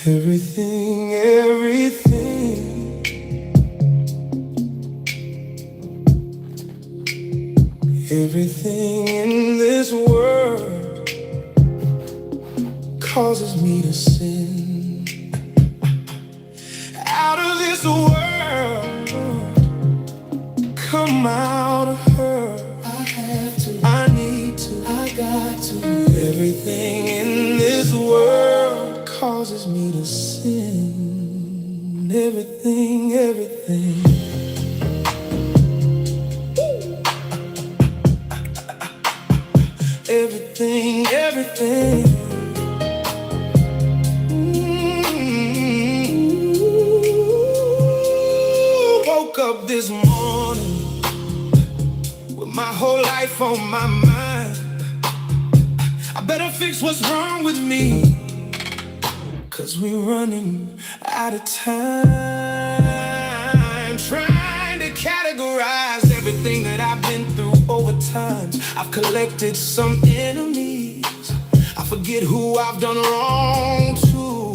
Everything, everything, everything in this world causes me to sin. Out of this world, come out of her. I have to, I need to, I got to. Everything in this world causes me to sin. Everything, everything. Everything, everything. Woke up this morning with my whole life on my mind. I better fix what's wrong with me, 'cause we're running out of time. Trying to categorize everything that I've been through over time. I've collected some enemies. I forget who I've done wrong to.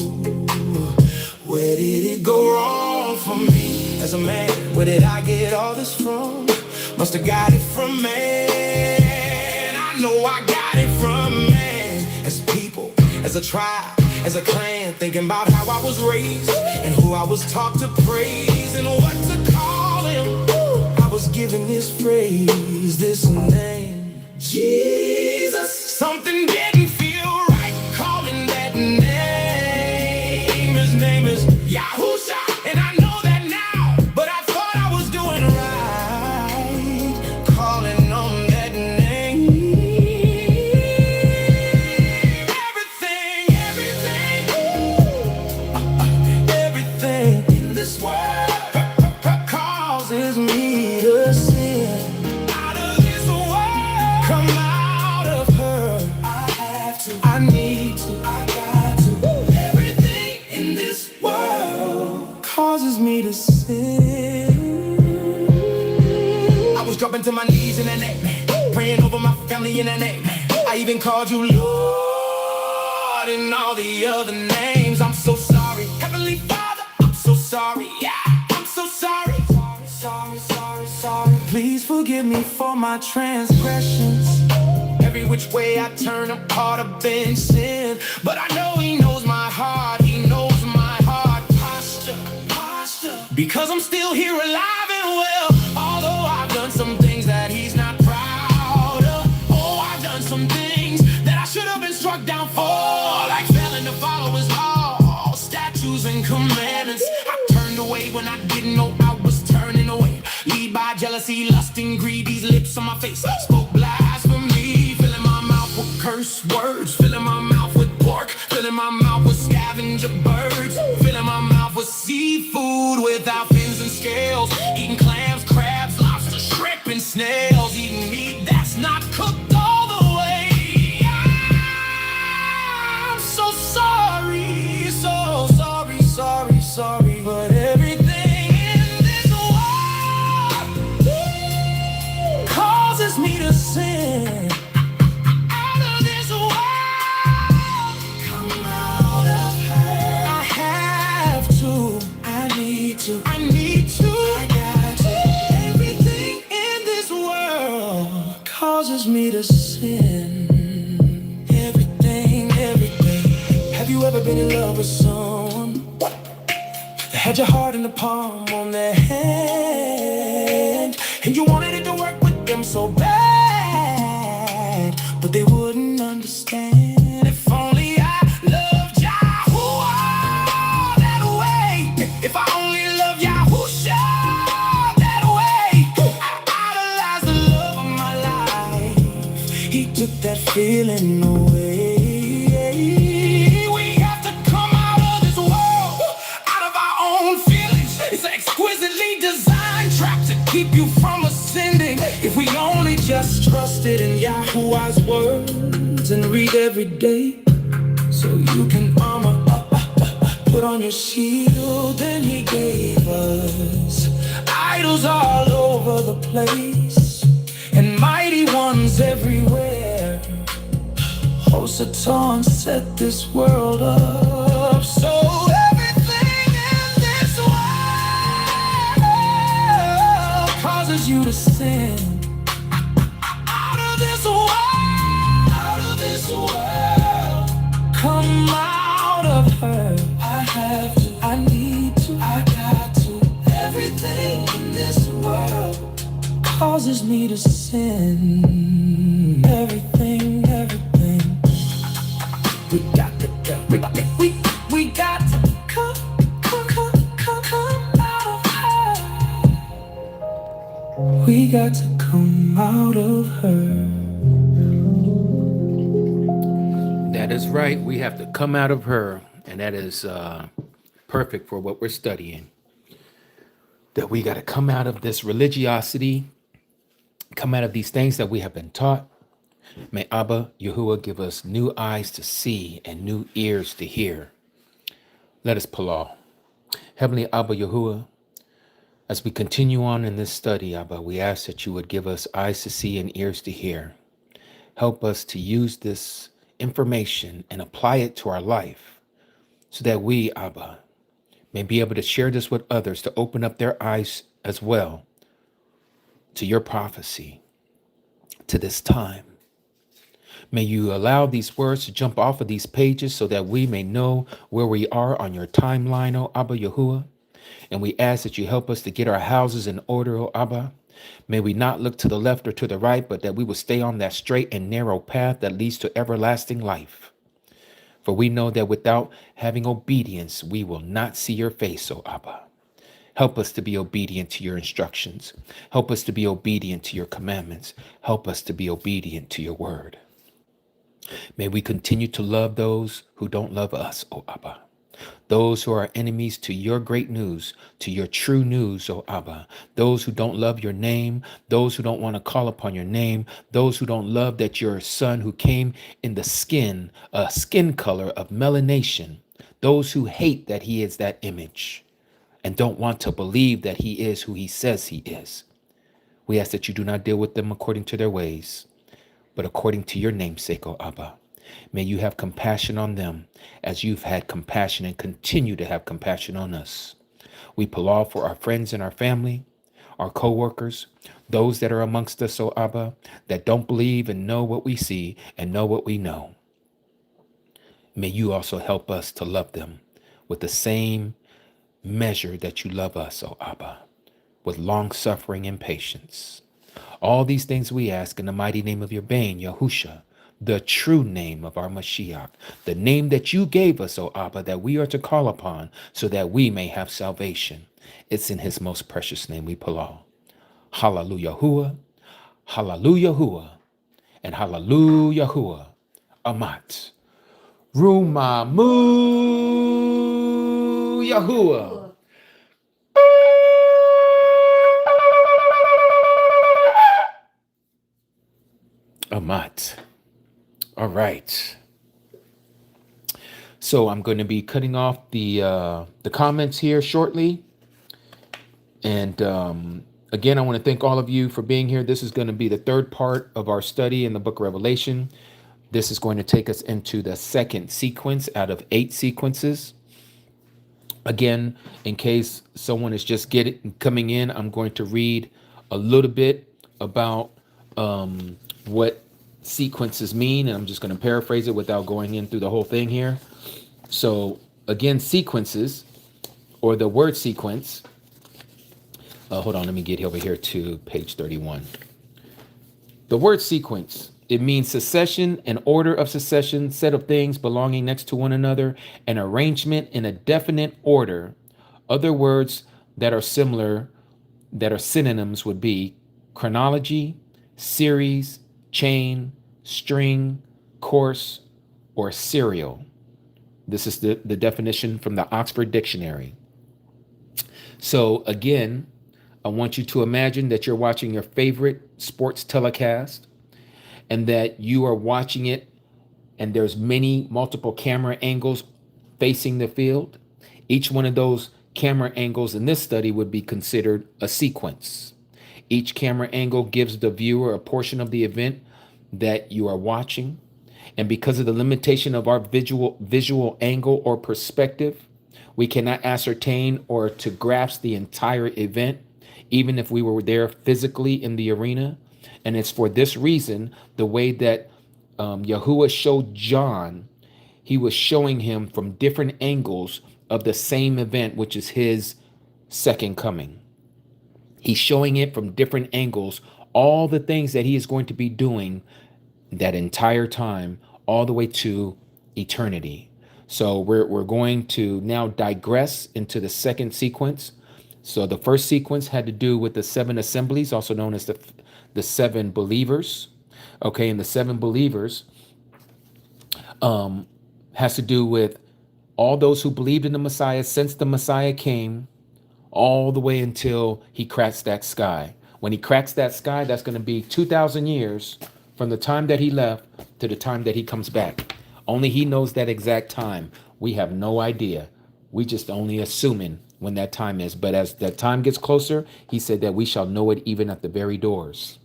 Where did it go wrong for me as a man? Where did I get all this from? Must have got it from man. I know I got it from man. As people, as a tribe, as a clan, thinking about how I was raised and who I was taught to praise and what to call him. I was given this phrase, this name, Jesus. Something didn't feel right calling that name. His name is YAH, and I know that now, but I thought I was doing right calling on that name. Everything, everything, everything in this world causes me to sin. Out of this world, come out of her. I have to, I need to, I got to. Everything in this world causes me to sin. I was dropping to my knees in the night, praying over my family in the night. I even called you Lord and all the other names. I'm so sorry, Heavenly Father, I'm so sorry, yeah, I'm so sorry. Sorry, sorry, sorry. Please forgive me for my transgressions. Every which way I turn, I'm caught up in sin. But I know he knows my heart, he knows my heart posture. Because I'm still here alive and well, although I've done some things that he's not proud of. Oh, I've done some things that I should have been struck down for, like failing to follow his law, statutes and commandments. I turned away when I didn't know I was turning away. Lead by jealousy, lust, and greed. These lips on my face spoke blasphemy. Filling my mouth with curse words. Filling my mouth with pork. Filling my mouth with scavenger birds. Filling my mouth with seafood without fins and scales. Eating clams, crabs, lobster, shrimp, and snails. Eating meat that's not cooked all the way. I'm so sorry, so sorry, sorry, sorry. But everything in this world causes me to sin. Out of this world, come out of her. I have to, I need to, I need to, I got to. Everything in this world causes me to sin. Everything, everything. Have you ever been in love with someone that had your heart in the palm on their hand, and you wanted it to work with them so bad, but they wouldn't understand? If only I loved Yahuwah that way. If I only loved Yahushua that way, I idolized the love of my life. He took that feeling away. We have to come out of this world, out of our own feelings. It's an exquisitely designed trap to keep you from ascending. If we only just trusted in Yahuwah's words and read every day, so you can armor up, put on your shield. Then he gave us idols all over the place and mighty ones everywhere. Oh, Satan set this world up so causes you to sin. Out of this world, out of this world. Come out of her. I have to, I need to, I got to. Everything in this world causes me to sin. Everything, everything. We got to go. We got to come out of her. We got to come out of her. That is right. We have to come out of her. And that is perfect for what we're studying. That we got to come out of this religiosity, come out of these things that we have been taught. May Abba Yahuwah give us new eyes to see and new ears to hear. Let us palau. Heavenly Abba Yahuwah, as we continue on in this study, Abba, we ask that you would give us eyes to see and ears to hear. Help us to use this information and apply it to our life so that we, Abba, may be able to share this with others to open up their eyes as well to your prophecy, to this time. May you allow these words to jump off of these pages so that we may know where we are on your timeline, O Abba Yahuwah. And we ask that you help us to get our houses in order, O Abba. May we not look to the left or to the right, but that we will stay on that straight and narrow path that leads to everlasting life. For we know that without having obedience, we will not see your face, O Abba. Help us to be obedient to your instructions. Help us to be obedient to your commandments. Help us to be obedient to your word. May we continue to love those who don't love us, O Abba. Those who are enemies to your great news, to your true news, O Abba. Those who don't love your name, those who don't want to call upon your name, those who don't love that your son who came in the skin, a skin color of melanation, those who hate that he is that image and don't want to believe that he is who he says he is. We ask that you do not deal with them according to their ways, but according to your namesake, O Abba. May you have compassion on them as you've had compassion and continue to have compassion on us. We palau for our friends and our family, our co-workers, those that are amongst us, O Abba, that don't believe and know what we see and know what we know. May you also help us to love them with the same measure that you love us, O Abba, with long suffering and patience. All these things we ask in the mighty name of your Bane, Yahusha, the true name of our Mashiach, the name that you gave us, O Abba, that we are to call upon so that we may have salvation. It's in his most precious name we palau. Hallelujah, hallelujah, and hallelujah, amat. Rumamu Yahuwah. Amat. All right. So I'm going to be cutting off the comments here shortly. And again, I want to thank all of you for being here. This is going to be the third part of our study in the book of Revelation. This is going to take us into the second sequence out of 8 sequences. Again, in case someone is just coming in, I'm going to read a little bit about what sequences mean, and I'm just going to paraphrase it without going in through the whole thing here. So again, sequences, or the word sequence. Hold on, let me get over here to page 31. The word sequence, it means succession, an order of succession, set of things belonging next to one another, an arrangement in a definite order. Other words that are similar, that are synonyms, would be chronology, series, chain, string, course, or serial. This is the definition from the Oxford Dictionary. So again, I want you to imagine that you're watching your favorite sports telecast and that you are watching it and there's multiple camera angles facing the field. Each one of those camera angles in this study would be considered a sequence. Each camera angle gives the viewer a portion of the event that you are watching. And because of the limitation of our visual angle or perspective, we cannot ascertain or to grasp the entire event. even if we were there physically in the arena. And it's for this reason, the way that Yahuwah showed John, he was showing him from different angles of the same event, which is his second coming. He's showing it from different angles, all the things that he is going to be doing that entire time, all the way to eternity. So we're going to now digress into the second sequence. So the first sequence had to do with the seven assemblies, also known as the seven believers. Okay, and the seven believers has to do with all those who believed in the Messiah since the Messiah came, all the way until he cracks that sky. When he cracks that sky, that's going to be 2,000 years from the time that he left to the time that he comes back. Only he knows that exact time. We have no idea. We just only assuming when that time is. But as that time gets closer, he said that we shall know it even at the very doors.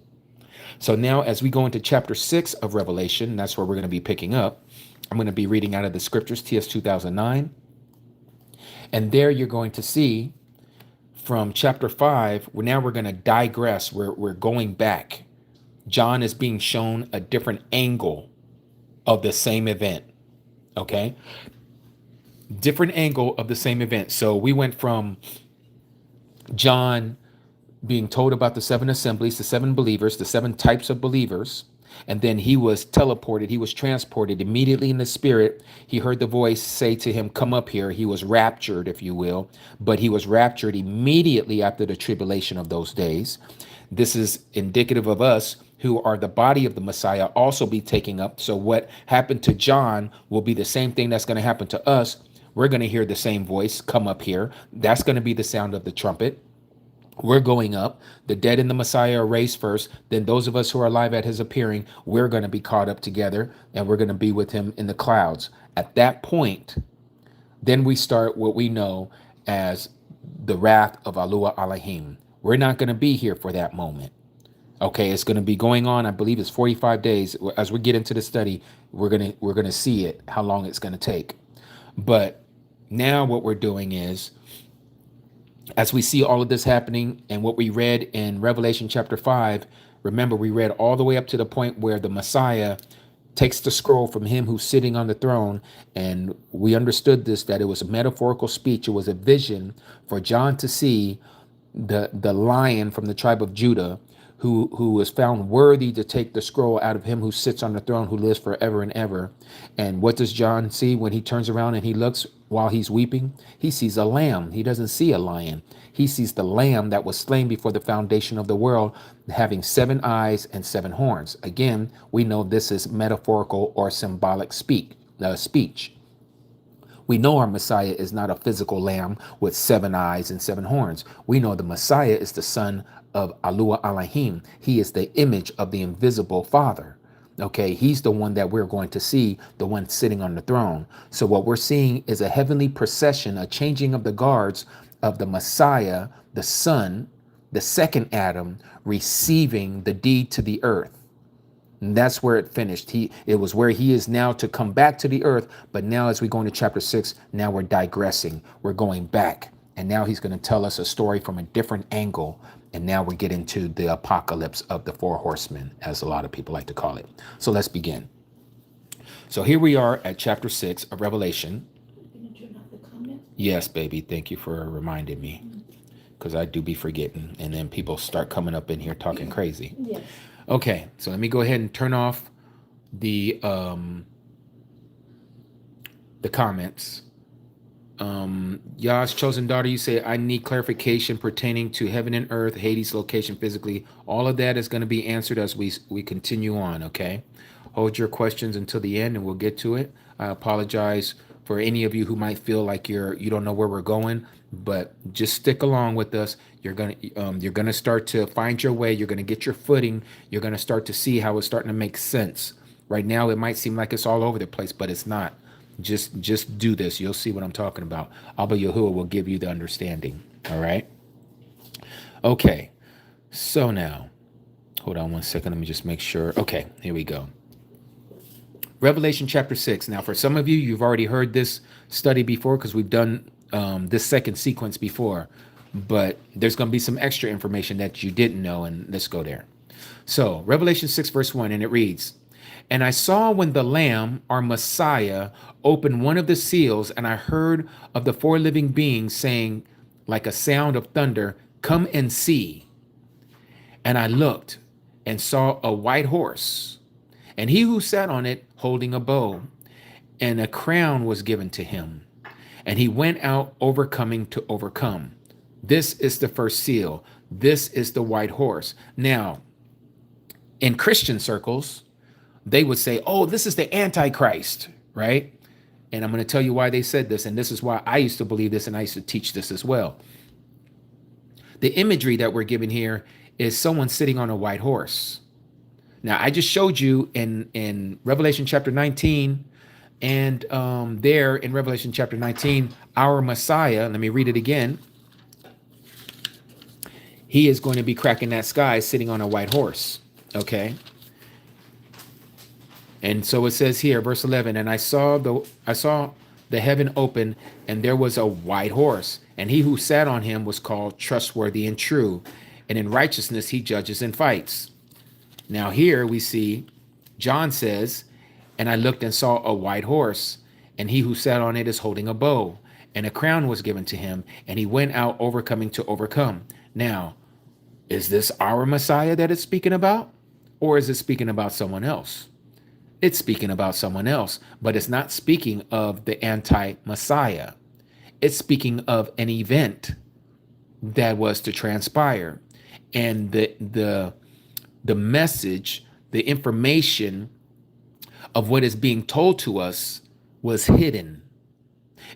So now as we go into chapter 6 of Revelation, that's where we're going to be picking up. I'm going to be reading out of the scriptures, TS 2009. And there you're going to see from chapter 5, now we're going to digress. We're going back. John is being shown a different angle of the same event. Okay? Different angle of the same event. So we went from John being told about the seven assemblies, the seven believers, the seven types of believers. And then he was teleported, he was transported immediately in the spirit. He heard the voice say to him, come up here. He was raptured, if you will, but he was raptured immediately after the tribulation of those days. This is indicative of us who are the body of the Messiah also be taking up. So what happened to John will be the same thing that's going to happen to us. We're going to hear the same voice, come up here. That's going to be the sound of the trumpet. We're going up. The dead in the Messiah are raised first. Then those of us who are alive at his appearing, we're going to be caught up together and we're going to be with him in the clouds. At that point, then we start what we know as the wrath of Yahuwah Elohim. We're not going to be here for that moment. Okay, it's going to be going on. I believe it's 45 days. As we get into the study, we're going to see it, how long it's going to take. But now what we're doing is, as we see all of this happening and what we read in Revelation chapter 5, remember we read all the way up to the point where the Messiah takes the scroll from him who's sitting on the throne. And we understood this, that it was a metaphorical speech. It was a vision for John to see the lion from the tribe of Judah who was found worthy to take the scroll out of him who sits on the throne, who lives forever and ever. And what does John see when he turns around and he looks while he's weeping? He sees a lamb. He doesn't see a lion. He sees the lamb that was slain before the foundation of the world, having 7 eyes and 7 horns. Again, we know this is metaphorical or symbolic speech. We know our Messiah is not a physical lamb with 7 eyes and 7 horns. We know the Messiah is the son of Yahuwah Elohim. He is the image of the invisible Father. Okay, he's the one that we're going to see, the one sitting on the throne. So what we're seeing is a heavenly procession, a changing of the guards of the Messiah, the Son, the second Adam, receiving the deed to the earth. And that's where it finished. It was where he is now to come back to the earth. But now as we go into chapter 6, now we're digressing. We're going back. And now he's going to tell us a story from a different angle. And now we get into the apocalypse of the 4 horsemen, as a lot of people like to call it. So let's begin. So here we are at chapter 6 of Revelation. Can you turn off the comments? Yes, baby. Thank you for reminding me, because I do be forgetting. And then people start coming up in here talking crazy. Yes. Okay, so let me go ahead and turn off the comments. YAH's chosen daughter, you say, I need clarification pertaining to heaven and earth, Hades location physically. All of that is going to be answered as we continue on, okay? Hold your questions until the end and we'll get to it. I apologize for any of you who might feel like you don't know where we're going, but just stick along with us. You're gonna start to find your way. You're gonna get your footing. You're gonna start to see how it's starting to make sense. Right now, it might seem like it's all over the place, but it's not. Just do this. You'll see what I'm talking about. Abba Yahuwah will give you the understanding. All right. Okay. So now, hold on one second. Let me just make sure. Okay, here we go. Revelation chapter 6. Now, for some of you, you've already heard this study before because we've done this second sequence before. but there's going to be some extra information that you didn't know, and let's go there. So Revelation 6 verse 1, and it reads, and I saw when the Lamb, our Messiah, opened one of the seals, and I heard of the four living beings saying, like a sound of thunder, come and see. And I looked and saw a white horse, and he who sat on it holding a bow, and a crown was given to him. And he went out overcoming to overcome. This is the first seal. This is the white horse. Now, in Christian circles, they would say, oh, this is the Antichrist, right? And I'm going to tell you why they said this. And this is why I used to believe this, and I used to teach this as well. The imagery that we're given here is someone sitting on a white horse. Now, I just showed you in Revelation chapter 19, and there in Revelation chapter 19, our Messiah, let me read it again. He is going to be cracking that sky sitting on a white horse, okay? And so it says here, verse 11, and I saw the heaven open, and there was a white horse, and he who sat on him was called trustworthy and true, and in righteousness he judges and fights. Now here we see, John says, and I looked and saw a white horse, and he who sat on it is holding a bow, and a crown was given to him, and he went out overcoming to overcome. Now, is this our Messiah that it's speaking about? Or is it speaking about someone else? It's speaking about someone else, but it's not speaking of the anti-Messiah. It's speaking of an event that was to transpire. And the message, the information of what is being told to us was hidden.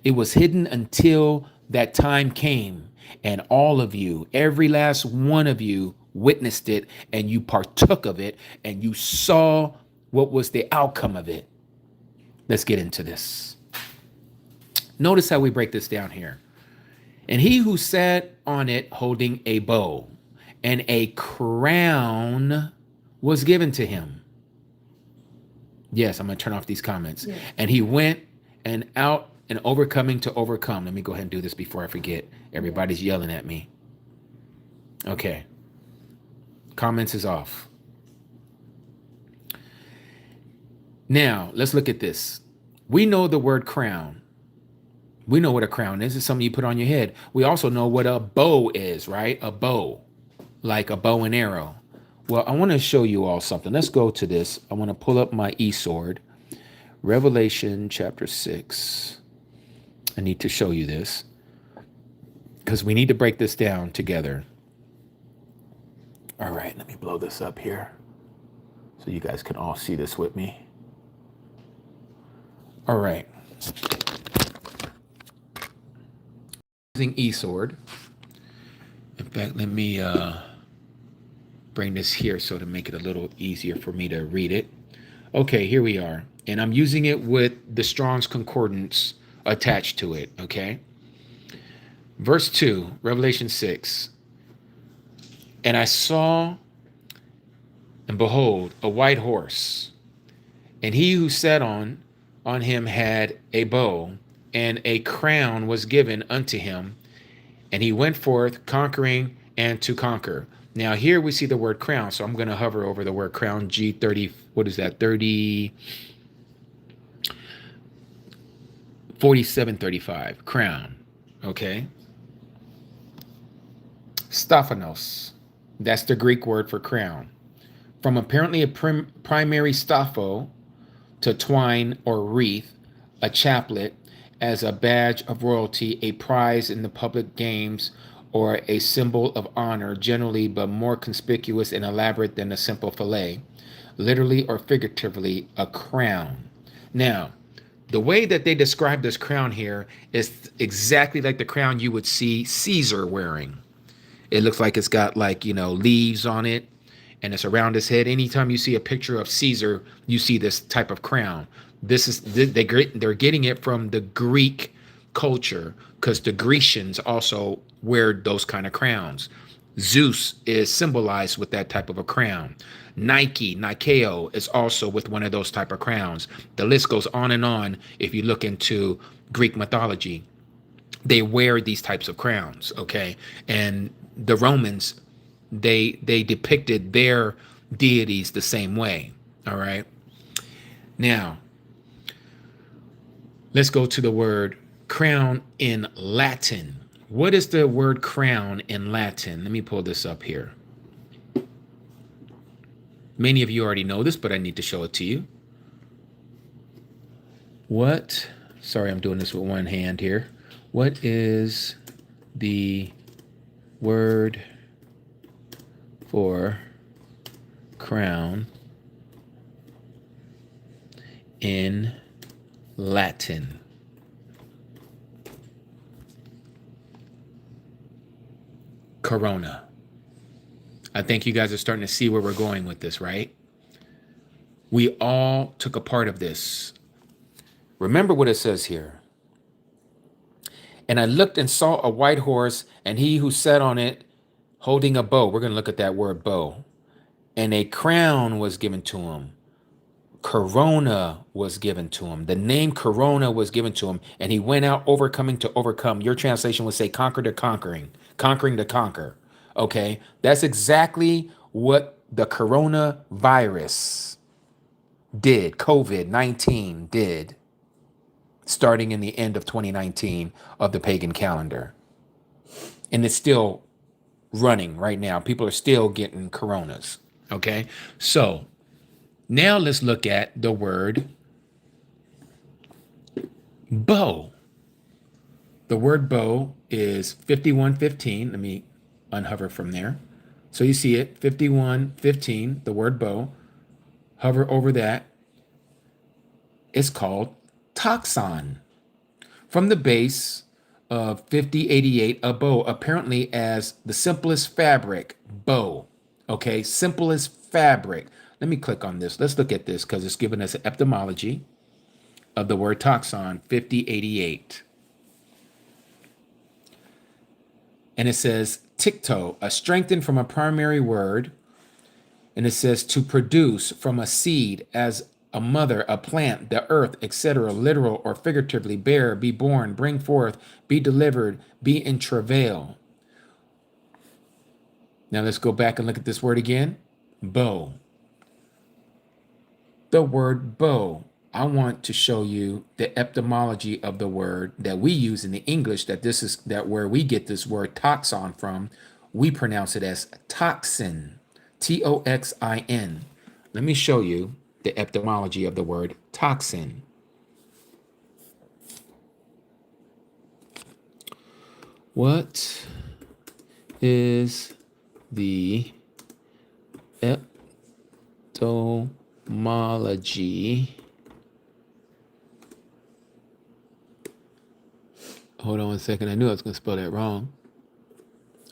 It was hidden until that time came, and all of you, every last one of you, witnessed it, and you partook of it, and you saw what was the outcome of it. Let's get into this. Notice how we break this down here. And he who sat on it holding a bow, and a crown was given to him. Yes, I'm going to turn off these comments. Yeah. And he went and out and overcoming to overcome. Let me go ahead and do this before I forget. Everybody's yelling at me. Okay. Comments is off. Now, let's look at this. We know the word crown. We know what a crown is. It's something you put on your head. We also know what a bow is, right? A bow, like a bow and arrow. Well, I want to show you all something. Let's go to this. I want to pull up my e-sword. Revelation chapter 6. I need to show you this because we need to break this down together. All right, let me blow this up here so you guys can all see this with me. All right. Using e-sword. In fact, let me bring this here so to make it a little easier for me to read it. Okay, here we are. And I'm using it with the Strong's Concordance attached to it, okay? Verse 2, Revelation 6. And I saw, and behold, a white horse, and he who sat on him had a bow, and a crown was given unto him, and he went forth conquering and to conquer. Now here we see the word crown, so I'm going to hover over the word crown, G30, what is that, 4735, crown, okay? Staphanos, that's the Greek word for crown. From apparently a primary staphos, to twine or wreath, a chaplet, as a badge of royalty, a prize in the public games, or a symbol of honor, generally but more conspicuous and elaborate than a simple fillet, literally or figuratively, a crown. Now, the way that they describe this crown here is exactly like the crown you would see Caesar wearing. It looks like it's got like, leaves on it, and it's around his head. Anytime you see a picture of Caesar, you see this type of crown. They're getting it from the Greek culture because the Grecians also wear those kind of crowns. Zeus is symbolized with that type of a crown. Nikeo is also with one of those type of crowns. The list goes on and on if you look into Greek mythology. they wear these types of crowns, okay? And the Romans, they depicted their deities the same way, all right? Now, let's go to the word crown in Latin. What is the word crown in Latin? Let me pull this up here. Many of you already know this, but I need to show it to you. Sorry, I'm doing this with one hand here. What is the word for crown in Latin? Corona. I think you guys are starting to see where we're going with this, right? We all took a part of this. Remember what it says here. And I looked and saw a white horse, and he who sat on it holding a bow. We're going to look at that word bow. And a crown was given to him. Corona was given to him. The name Corona was given to him. And he went out overcoming to overcome. Your translation would say conquer to conquering to conquer. Okay, that's exactly what the coronavirus did, COVID-19 did, starting in the end of 2019 of the pagan calendar. And it's still running right now. People are still getting coronas. Okay, so now let's look at the word bow. The word bow is 5115. Let me unhover from there. So you see it, 5115, the word bow. Hover over that. It's called toxon. From the base of 5088, a bow, apparently as the simplest fabric, bow. Okay, simplest fabric. Let me click on this. Let's look at this because it's giving us an etymology of the word toxon, 5088. And it says ticto, a strengthened from a primary word. And it says to produce from a seed as a mother, a plant, the earth, etc., literal or figuratively, bear, be born, bring forth, be delivered, be in travail. Now let's go back and look at this word again. Bow. The word bow. I want to show you the etymology of the word that we use in the English, that where we get this word toxon from. We pronounce it as toxin, Toxin. Let me show you the etymology of the word toxin. What is the etymology? Hold on 1 second. I knew I was going to spell that wrong.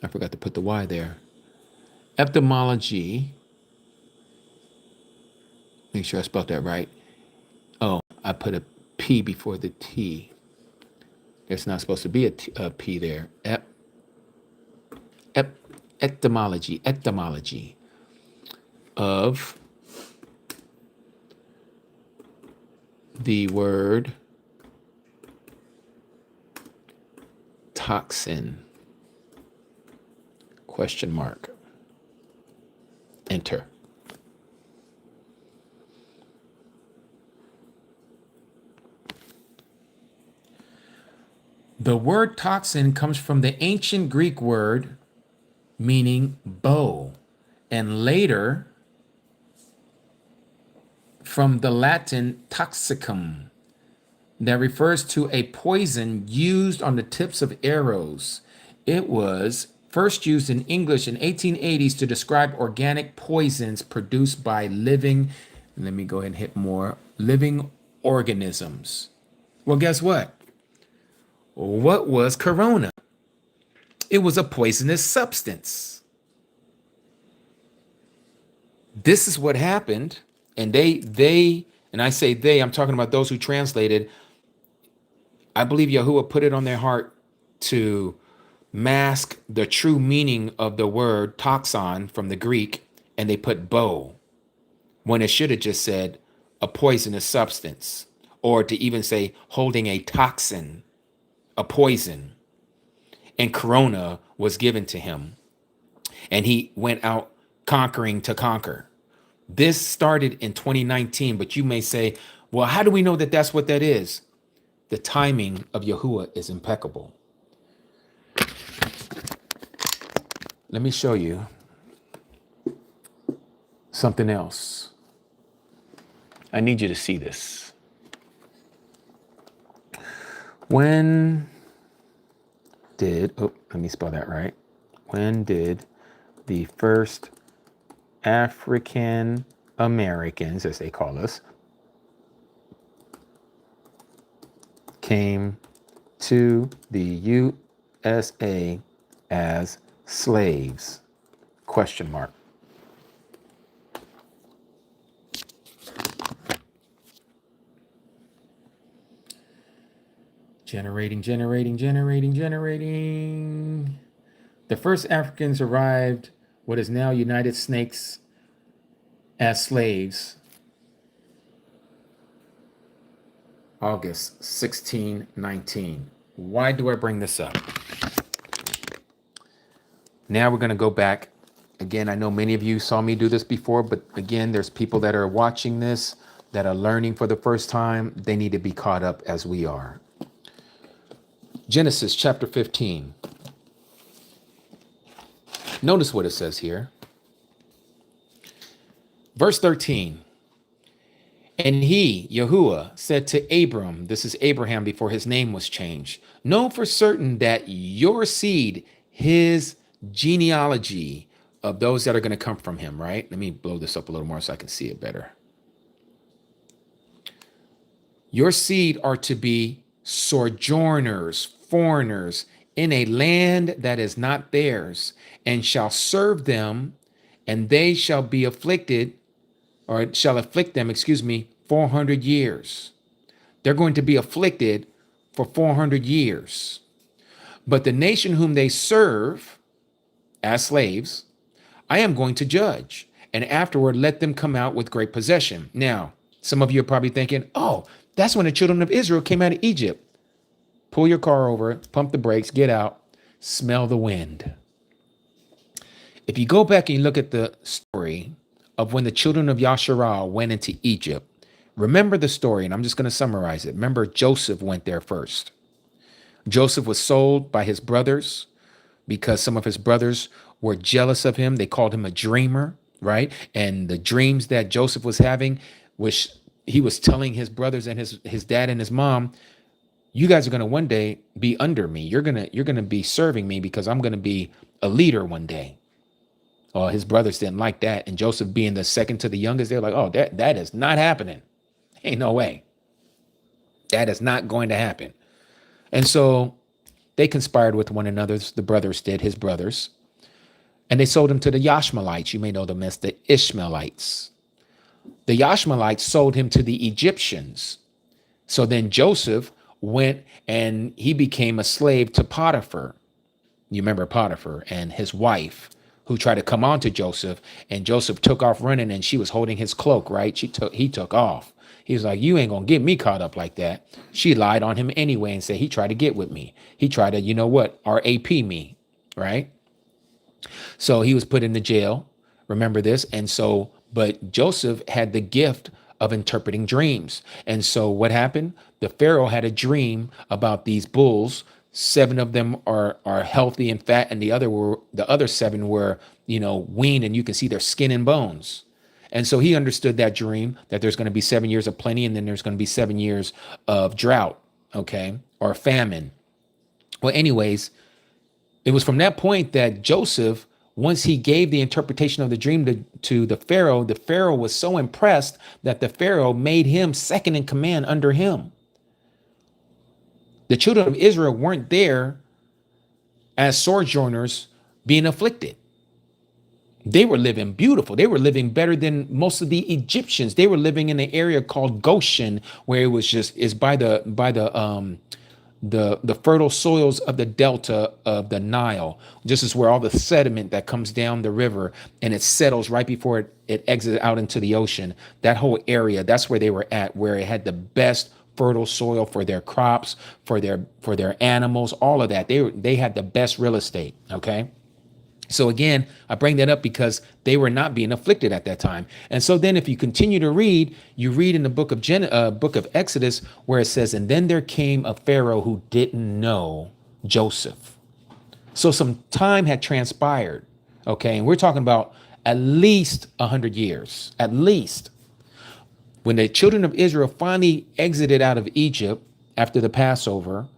I forgot to put the Y there. Etymology. Make sure I spelled that right. Oh, I put a P before the T. There's not supposed to be a P there. Etymology of the word toxin. Question mark. Enter. The word toxin comes from the ancient Greek word meaning bow, and later from the Latin toxicum, that refers to a poison used on the tips of arrows. It was first used in English in 1880s to describe organic poisons produced by living, let me go ahead and hit more, living organisms. Well, guess what? What was corona? It was a poisonous substance. This is what happened. And and I say they, I'm talking about those who translated. I believe Yahuwah put it on their heart to mask the true meaning of the word toxon from the Greek, and they put bow when it should have just said a poisonous substance, or to even say holding a toxin, a poison. and Corona was given to him. And he went out conquering to conquer. This started in 2019, but you may say, well, how do we know that that's what that is? The timing of Yahuwah is impeccable. Let me show you something else. I need you to see this. When did the first African Americans, as they call us, came to the USA as slaves? Question mark. Generating. The first Africans arrived what is now United States as slaves August 1619. Why do I bring this up? Now we're going to go back. Again, I know many of you saw me do this before, but again, there's people that are watching this that are learning for the first time. They need to be caught up as we are. Genesis chapter 15. Notice what it says here. Verse 13. And he, Yahuwah, said to Abram, this is Abraham before his name was changed, know for certain that your seed, his genealogy of those that are going to come from him, right? Let me blow this up a little more so I can see it better. Your seed are to be sojourners, foreigners in a land that is not theirs, and shall serve them, and they shall be afflicted, or shall afflict them, 400 years. They're going to be afflicted for 400 years. But the nation whom they serve as slaves, I am going to judge, and afterward let them come out with great possession. Now, some of you are probably thinking, oh, that's when the children of Israel came out of Egypt. Pull your car over, pump the brakes, get out, smell the wind. If you go back and you look at the story of when the children of Yasharal went into Egypt, remember the story, and I'm just going to summarize it. Remember, Joseph went there first. Joseph was sold by his brothers because some of his brothers were jealous of him. They called him a dreamer, right? And the dreams that Joseph was having, which he was telling his brothers and his dad and his mom, you guys are going to one day be under me. You're going to be serving me because I'm going to be a leader one day. Oh, his brothers didn't like that. And Joseph being the second to the youngest, they're like, oh, that is not happening. Ain't no way. That is not going to happen. And so they conspired with one another. The brothers did, his brothers. And they sold him to the Yashmalites. You may know them as the Ishmaelites. The Yashmalites sold him to the Egyptians. So then Joseph went and he became a slave to Potiphar. You remember Potiphar and his wife who tried to come on to Joseph, and Joseph took off running and she was holding his cloak, right? He took off. He was like, you ain't gonna get me caught up like that. She lied on him anyway and said he tried to get with me. He tried to, RAP me, right? So he was put into jail. Remember this? And so, but Joseph had the gift of interpreting dreams. And so what happened? The Pharaoh had a dream about these bulls. 7 of them are healthy and fat, and the other 7 were, weaned, and you can see their skin and bones. And so he understood that dream, that there's going to be 7 years of plenty, and then there's going to be 7 years of drought, okay, or famine. Well, anyways, it was from that point that Joseph, once he gave the interpretation of the dream to the Pharaoh was so impressed that the Pharaoh made him second in command under him. The children of Israel weren't there as sojourners being afflicted. They were living beautiful. They were living better than most of the Egyptians. They were living in an area called Goshen, where it was is by the fertile soils of the delta of the Nile. This is where all the sediment that comes down the river and it settles right before it exits out into the ocean. That whole area, that's where they were at, where it had the best fertile soil for their crops, for their animals, all of that. They had the best real estate. Okay. So again, I bring that up because they were not being afflicted at that time. And so then if you continue to read, you read in the book of Exodus where it says, and then there came a Pharaoh who didn't know Joseph. So some time had transpired. Okay. And we're talking about at least 100 years, at least. When the children of Israel finally exited out of Egypt after the Passover,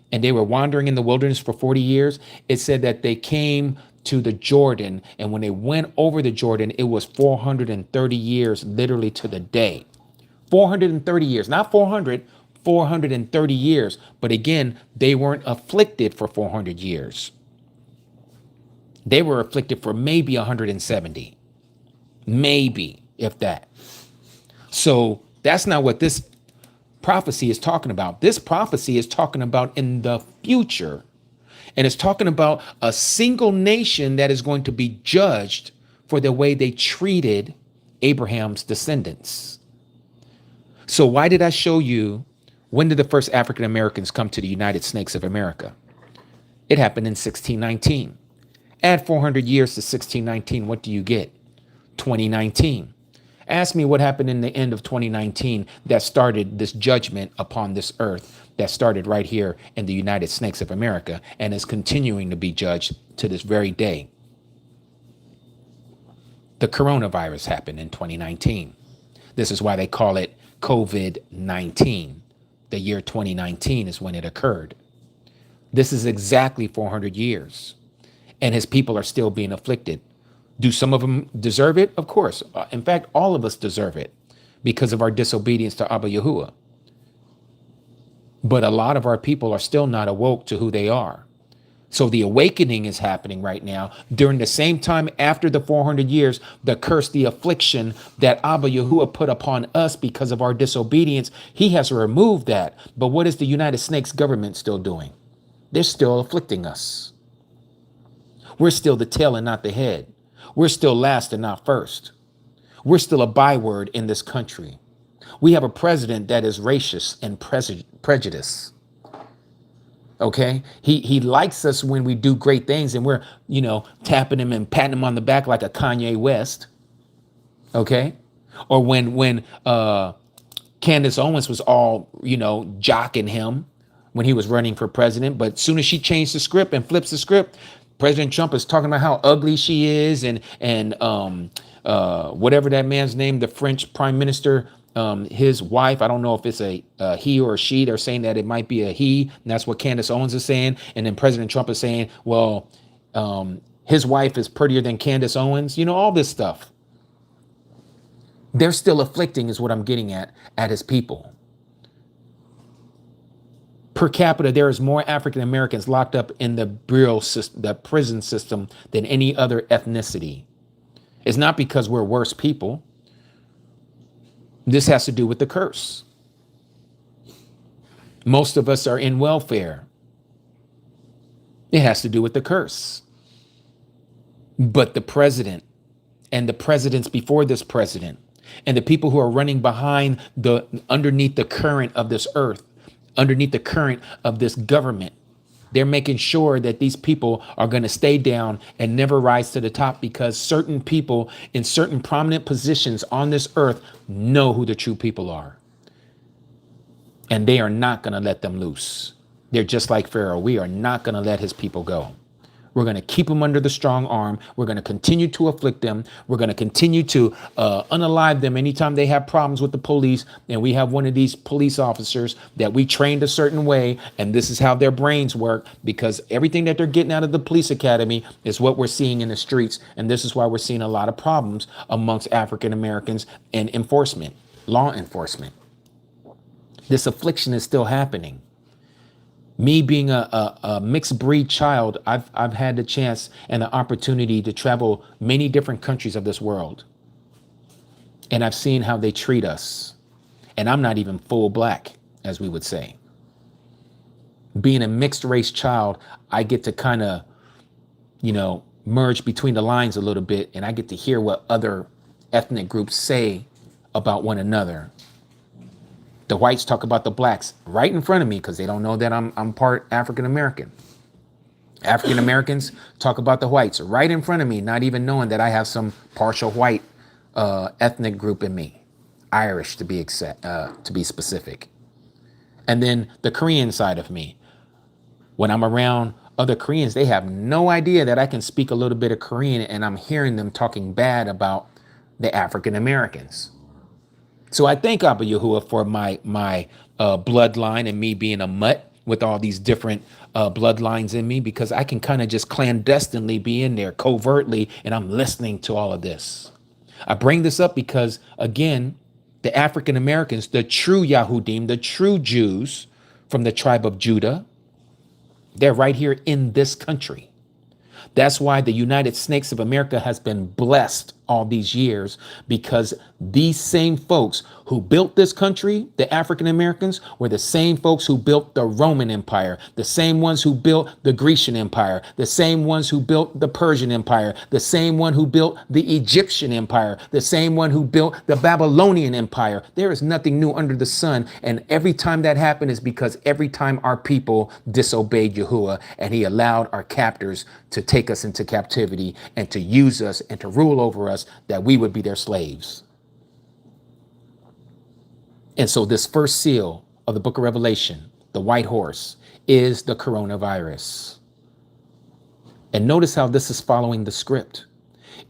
and they were wandering in the wilderness for 40 years, it said that they came to the Jordan. And when they went over the Jordan, it was 430 years, literally to the day. 430 years, not 400, 430 years. But again, they weren't afflicted for 400 years. They were afflicted for maybe 170, maybe, if that. So that's not what this prophecy is talking about. This prophecy is talking about in the future. And it's talking about a single nation that is going to be judged for the way they treated Abraham's descendants. So why did I show you, when did the first African Americans come to the United Snakes of America? It happened in 1619. Add 400 years to 1619, what do you get? 2019. Ask me what happened in the end of 2019 that started this judgment upon this earth that started right here in the United Snakes of America and is continuing to be judged to this very day. The coronavirus happened in 2019. This is why they call it COVID-19. The year 2019 is when it occurred. This is exactly 400 years, and his people are still being afflicted. Do some of them deserve it? Of course. In fact, all of us deserve it because of our disobedience to Abba Yahuwah. But a lot of our people are still not awoke to who they are. So the awakening is happening right now during the same time after the 400 years, the curse, the affliction that Abba Yahuwah put upon us because of our disobedience. He has removed that. But what is the United Snakes government still doing? They're still afflicting us. We're still the tail and not the head. We're still last and not first. We're still a byword in this country. We have a president that is racist and prejudiced. Okay. He likes us when we do great things and we're, tapping him and patting him on the back like a Kanye West. Okay. Or when Candace Owens was all, jocking him when he was running for president. But as soon as she changed the script and flips the script, President Trump is talking about how ugly she is and whatever that man's name, the French prime minister, his wife, I don't know if it's a he or a she. They're saying that it might be a he. And that's what Candace Owens is saying. And then President Trump is saying, well, his wife is prettier than Candace Owens. All this stuff. They're still afflicting is what I'm getting at his people. Per capita, there is more African Americans locked up in the prison system than any other ethnicity. It's not because we're worse people. This has to do with the curse. Most of us are in welfare. It has to do with the curse. But the president and the presidents before this president and the people who are running behind underneath the current of this earth, underneath the current of this government, they're making sure that these people are going to stay down and never rise to the top because certain people in certain prominent positions on this earth know who the true people are. And they are not going to let them loose. They're just like Pharaoh. We are not going to let his people go. We're going to keep them under the strong arm. We're going to continue to afflict them. We're going to continue to unalive them anytime they have problems with the police. And we have one of these police officers that we trained a certain way. And this is how their brains work, because everything that they're getting out of the police academy is what we're seeing in the streets. And this is why we're seeing a lot of problems amongst African Americans and enforcement, law enforcement. This affliction is still happening. Me being a mixed breed child, I've had the chance and the opportunity to travel many different countries of this world. And I've seen how they treat us. And I'm not even full black, as we would say. Being a mixed race child, I get to kind of, merge between the lines a little bit. And I get to hear what other ethnic groups say about one another. The whites talk about the blacks right in front of me because they don't know that I'm part African American. African Americans talk about the whites right in front of me, not even knowing that I have some partial white ethnic group in me, Irish to be specific. And then the Korean side of me, when I'm around other Koreans, they have no idea that I can speak a little bit of Korean, and I'm hearing them talking bad about the African Americans. So I thank Abba Yahuwah for my bloodline and me being a mutt with all these different bloodlines in me, because I can kind of just clandestinely be in there covertly, and I'm listening to all of this. I bring this up because, again, the African Americans, the true Yahudim, the true Jews from the tribe of Judah, they're right here in this country. That's why the United Snakes of America has been blessed all these years, because these same folks who built this country, the African Americans, were the same folks who built the Roman Empire, the same ones who built the Grecian Empire, the same ones who built the Persian Empire, the same one who built the Egyptian Empire, the same one who built the Babylonian Empire. There is nothing new under the sun. And every time that happened is because every time our people disobeyed Yahuwah, and he allowed our captors to take us into captivity and to use us and to rule over us, that we would be their slaves. And so this first seal of the book of Revelation, the white horse, is the coronavirus. And notice how this is following the script.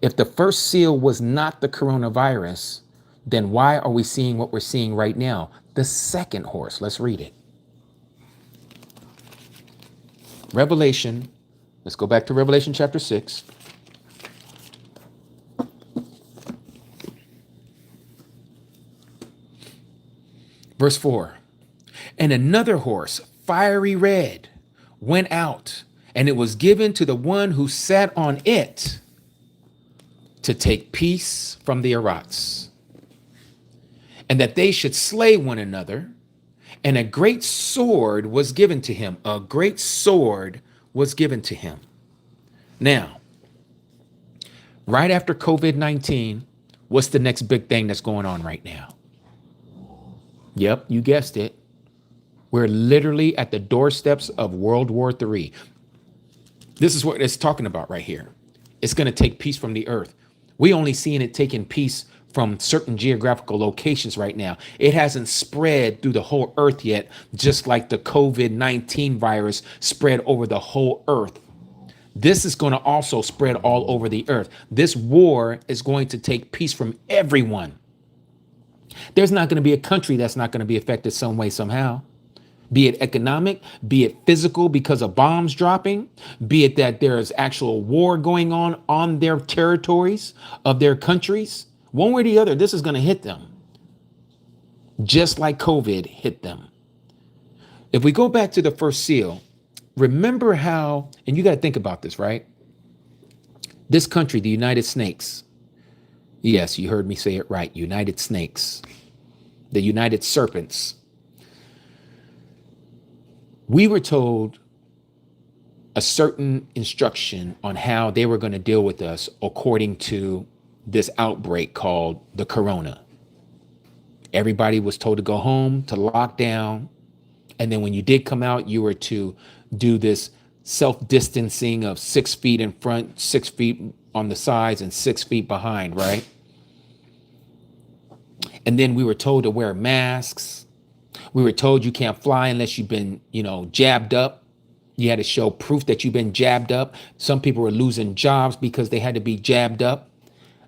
If the first seal was not the coronavirus, then why are we seeing what we're seeing right now? The second horse. Let's read it. Revelation. Let's go back to Revelation chapter 6. Verse 4. And another horse, fiery red, went out, and it was given to the one who sat on it to take peace from the Arats, and that they should slay one another. And a great sword was given to him. A great sword was given to him. Now, right after COVID-19, what's the next big thing that's going on right now? Yep, you guessed it. We're literally at the doorsteps of World War III. This is what it's talking about right here. It's going to take peace from the earth. We only seeing it taking peace from certain geographical locations right now. It hasn't spread through the whole earth yet, just like the COVID-19 virus spread over the whole earth. This is going to also spread all over the earth. This war is going to take peace from everyone. There's not going to be a country that's not going to be affected some way, somehow. Be it economic, be it physical because of bombs dropping, be it that there is actual war going on their territories of their countries. One way or the other, this is going to hit them, just like COVID hit them. If we go back to the first seal, remember how, and you got to think about this, right? This country, the United Snakes. Yes, you heard me say it right. United Snakes, the United Serpents. We were told a certain instruction on how they were going to deal with us according to this outbreak called the corona. Everybody was told to go home, to lock down. And then when you did come out, you were to do this self-distancing of 6 feet in front, 6 feet on the sides, and 6 feet behind, right? And then we were told to wear masks. We were told you can't fly unless you've been, jabbed up. You had to show proof that you've been jabbed up. Some people were losing jobs because they had to be jabbed up.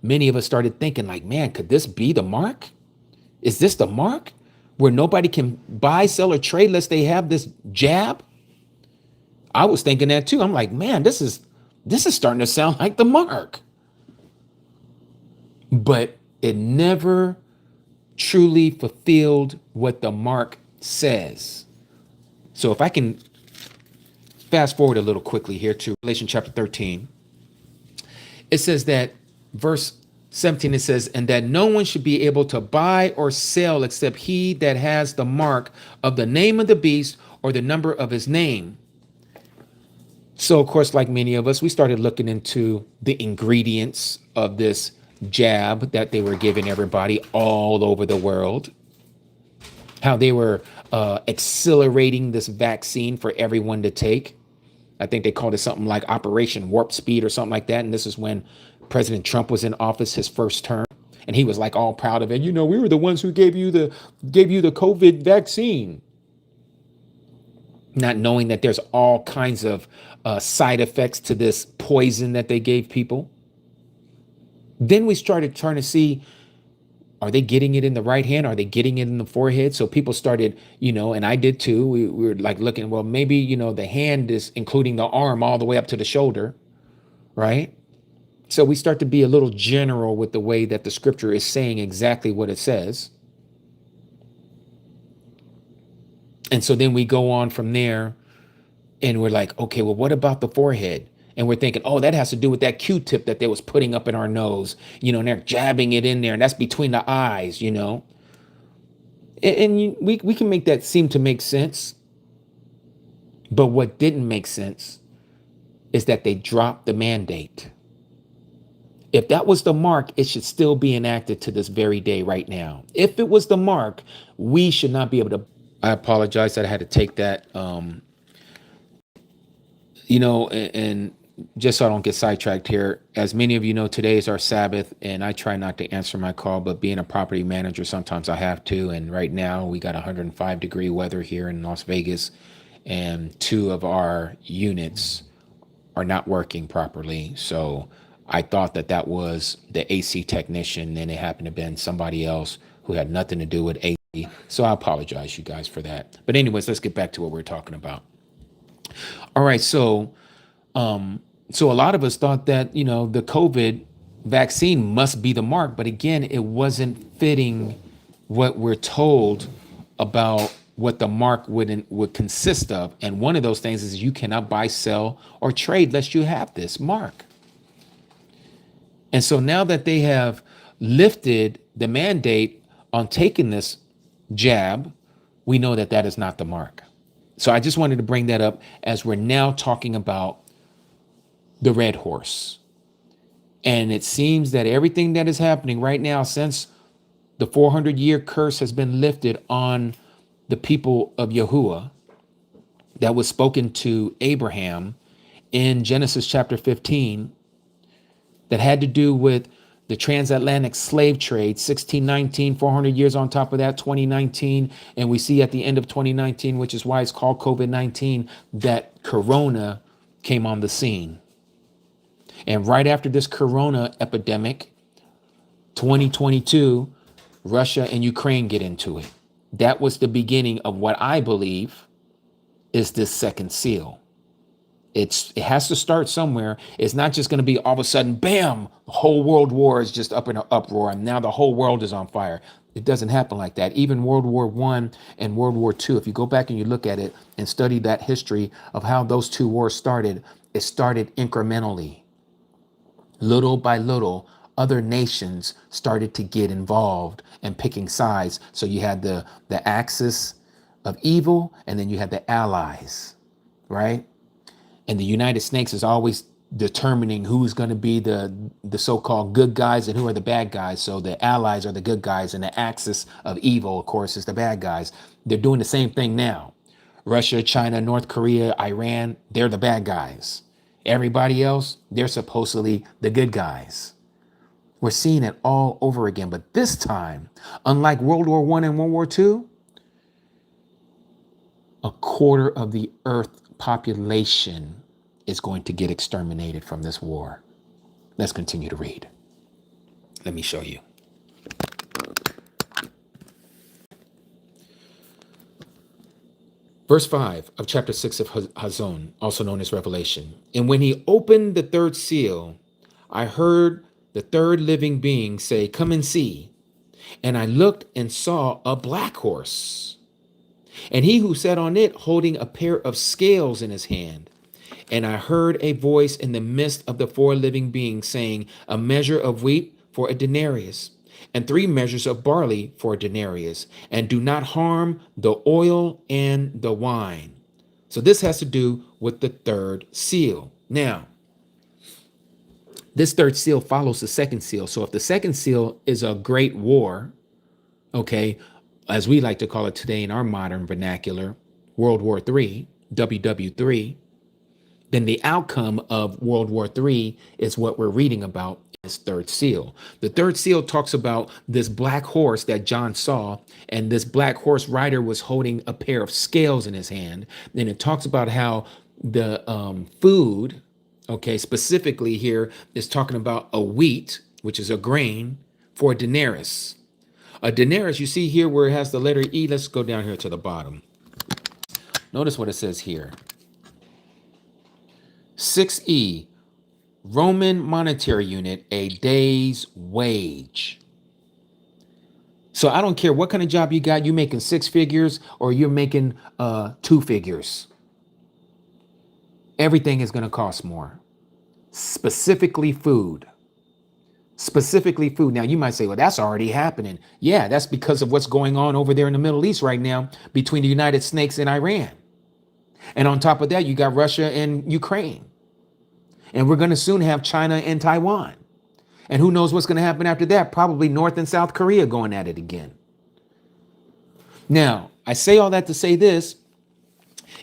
Many of us started thinking like, man, could this be the mark? Is this the mark where nobody can buy, sell, or trade unless they have this jab? I was thinking that too. I'm like, man, this is starting to sound like the mark. But it never truly fulfilled what the mark says. So if I can fast forward a little quickly here to Revelation chapter 13, it says that verse 17, it says, and that no one should be able to buy or sell except he that has the mark of the name of the beast or the number of his name. So, of course, like many of us, we started looking into the ingredients of this jab that they were giving everybody all over the world. how they were accelerating this vaccine for everyone to take. I think they called it something like Operation Warp Speed or something like that. And this is when President Trump was in office, his first term. And he was like all proud of it. You know, we were the ones who gave you the COVID vaccine. Not knowing that there's all kinds of side effects to this poison that they gave people. Then we started trying to see, are they getting it in the right hand? Are they getting it in the forehead? So people started, and I did too. We were like looking, well, maybe, the hand is including the arm all the way up to the shoulder, right? So we start to be a little general with the way that the scripture is saying exactly what it says. And so then we go on from there and we're like, okay, well, what about the forehead? And we're thinking, oh, that has to do with that Q-tip that they was putting up in our nose, and they're jabbing it in there, and that's between the eyes, And we can make that seem to make sense. But what didn't make sense is that they dropped the mandate. If that was the mark, it should still be enacted to this very day right now. If it was the mark, we should not be able to. I apologize that I had to take that, and just so I don't get sidetracked here, as many of you know, today is our Sabbath, and I try not to answer my call, but being a property manager, sometimes I have to. And right now we got 105-degree weather here in Las Vegas, and 2 of our units are not working properly. So I thought that was the AC technician, and it happened to have been somebody else who had nothing to do with AC. So I apologize, you guys, for that. But anyways, let's get back to what we're talking about. All right, so a lot of us thought that, the COVID vaccine must be the mark, but again, it wasn't fitting what we're told about what the mark would consist of. And one of those things is you cannot buy, sell, or trade unless you have this mark. And so now that they have lifted the mandate on taking this jab, we know that that is not the mark. So I just wanted to bring that up as we're now talking about the red horse. And it seems that everything that is happening right now, since the 400-year curse has been lifted on the people of Yahuwah that was spoken to Abraham in Genesis chapter 15, that had to do with the transatlantic slave trade, 1619, 400 years on top of that, 2019. And we see at the end of 2019, which is why it's called COVID-19, that Corona came on the scene. And right after this Corona epidemic, 2022, Russia and Ukraine get into it. That was the beginning of what I believe is this second seal. It has to start somewhere. It's not just going to be all of a sudden, bam, the whole world war is just up in an uproar and now the whole world is on fire. It doesn't happen like that. Even World War I and World War II, if you go back and you look at it and study that history of how those 2 wars started, it started incrementally. Little by little, other nations started to get involved and picking sides. So you had the axis of evil, and then you had the allies, right? And the United States is always determining who's going to be the so-called good guys and who are the bad guys. So the allies are the good guys, and the axis of evil, of course, is the bad guys. They're doing the same thing now. Russia, China, North Korea, Iran, they're the bad guys. Everybody else, they're supposedly the good guys. We're seeing it all over again. But this time, unlike World War I and World War II, a quarter of the Earth population is going to get exterminated from this war. Let's continue to read. Let me show you. Verse 5 of chapter 6 of Hazon, also known as Revelation. And when he opened the 3rd seal, I heard the 3rd living being say, "Come and see." And I looked and saw a black horse, and he who sat on it holding a pair of scales in his hand. And I heard a voice in the midst of the 4 living beings saying, "A measure of wheat for a denarius, and 3 measures of barley for a denarius, and do not harm the oil and the wine." So this has to do with the 3rd seal. Now, this 3rd seal follows the 2nd seal. So if the 2nd seal is a great war, okay, as we like to call it today in our modern vernacular, World War III, WW3, then the outcome of World War III is what we're reading about is third seal. The third seal talks about this black horse that John saw, and this black horse rider was holding a pair of scales in his hand. And it talks about how the food, okay, specifically here is talking about a wheat, which is a grain, for a denarius. A denarius, you see here where it has the letter E. Let's go down here to the bottom. Notice what it says here. 6E, Roman monetary unit, a day's wage. So I don't care what kind of job you got, you making 6 figures or you're making 2 figures. Everything is going to cost more. Specifically food. Specifically food. Now you might say, well, that's already happening. Yeah, that's because of what's going on over there in the Middle East right now between the United States and Iran. And on top of that, you got Russia and Ukraine. And we're going to soon have China and Taiwan. And who knows what's going to happen after that? Probably North and South Korea going at it again. Now, I say all that to say this,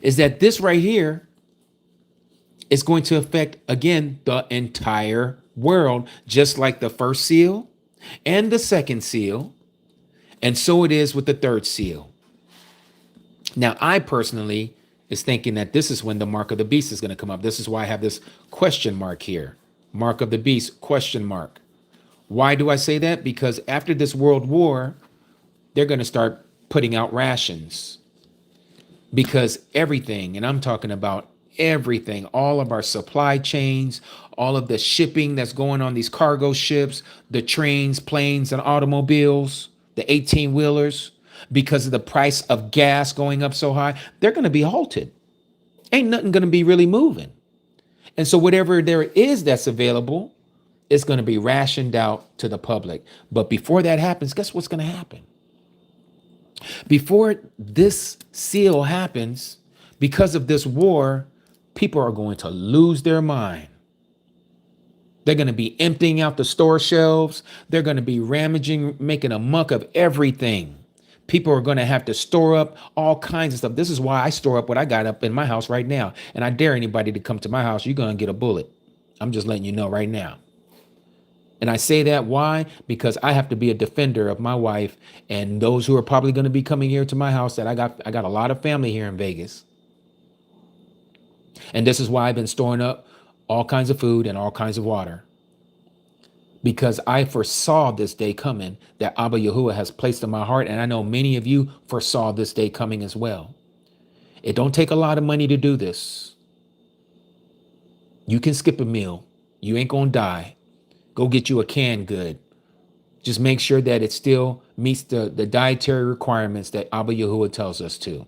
is that this right here is going to affect, again, the entire world, just like the first seal and the second seal. And so it is with the third seal. Now, I personally is thinking that this is when the mark of the beast is going to come up. This is why I have this question mark here. Mark of the beast, question mark. Why do I say that? Because after this world war, they're going to start putting out rations. Because everything, and I'm talking about everything, all of our supply chains, all of the shipping that's going on these cargo ships, the trains, planes, and automobiles, the 18-wheelers, because of the price of gas going up so high, they're going to be halted. Ain't nothing going to be really moving. And so whatever there is that's available is going to be rationed out to the public. But before that happens, guess what's going to happen? Before this seal happens, because of this war, people are going to lose their mind. They're going to be emptying out the store shelves. They're going to be rummaging, making a muck of everything. People are going to have to store up all kinds of stuff. This is why I store up what I got up in my house right now. And I dare anybody to come to my house, you're going to get a bullet. I'm just letting you know right now. And I say that why? Because I have to be a defender of my wife and those who are probably going to be coming here to my house. That I got a lot of family here in Vegas. And this is why I've been storing up all kinds of food and all kinds of water. Because I foresaw this day coming that Abba Yahuwah has placed in my heart. And I know many of you foresaw this day coming as well. It don't take a lot of money to do this. You can skip a meal. You ain't going to die. Go get you a canned good. Just make sure that it still meets the dietary requirements that Abba Yahuwah tells us to.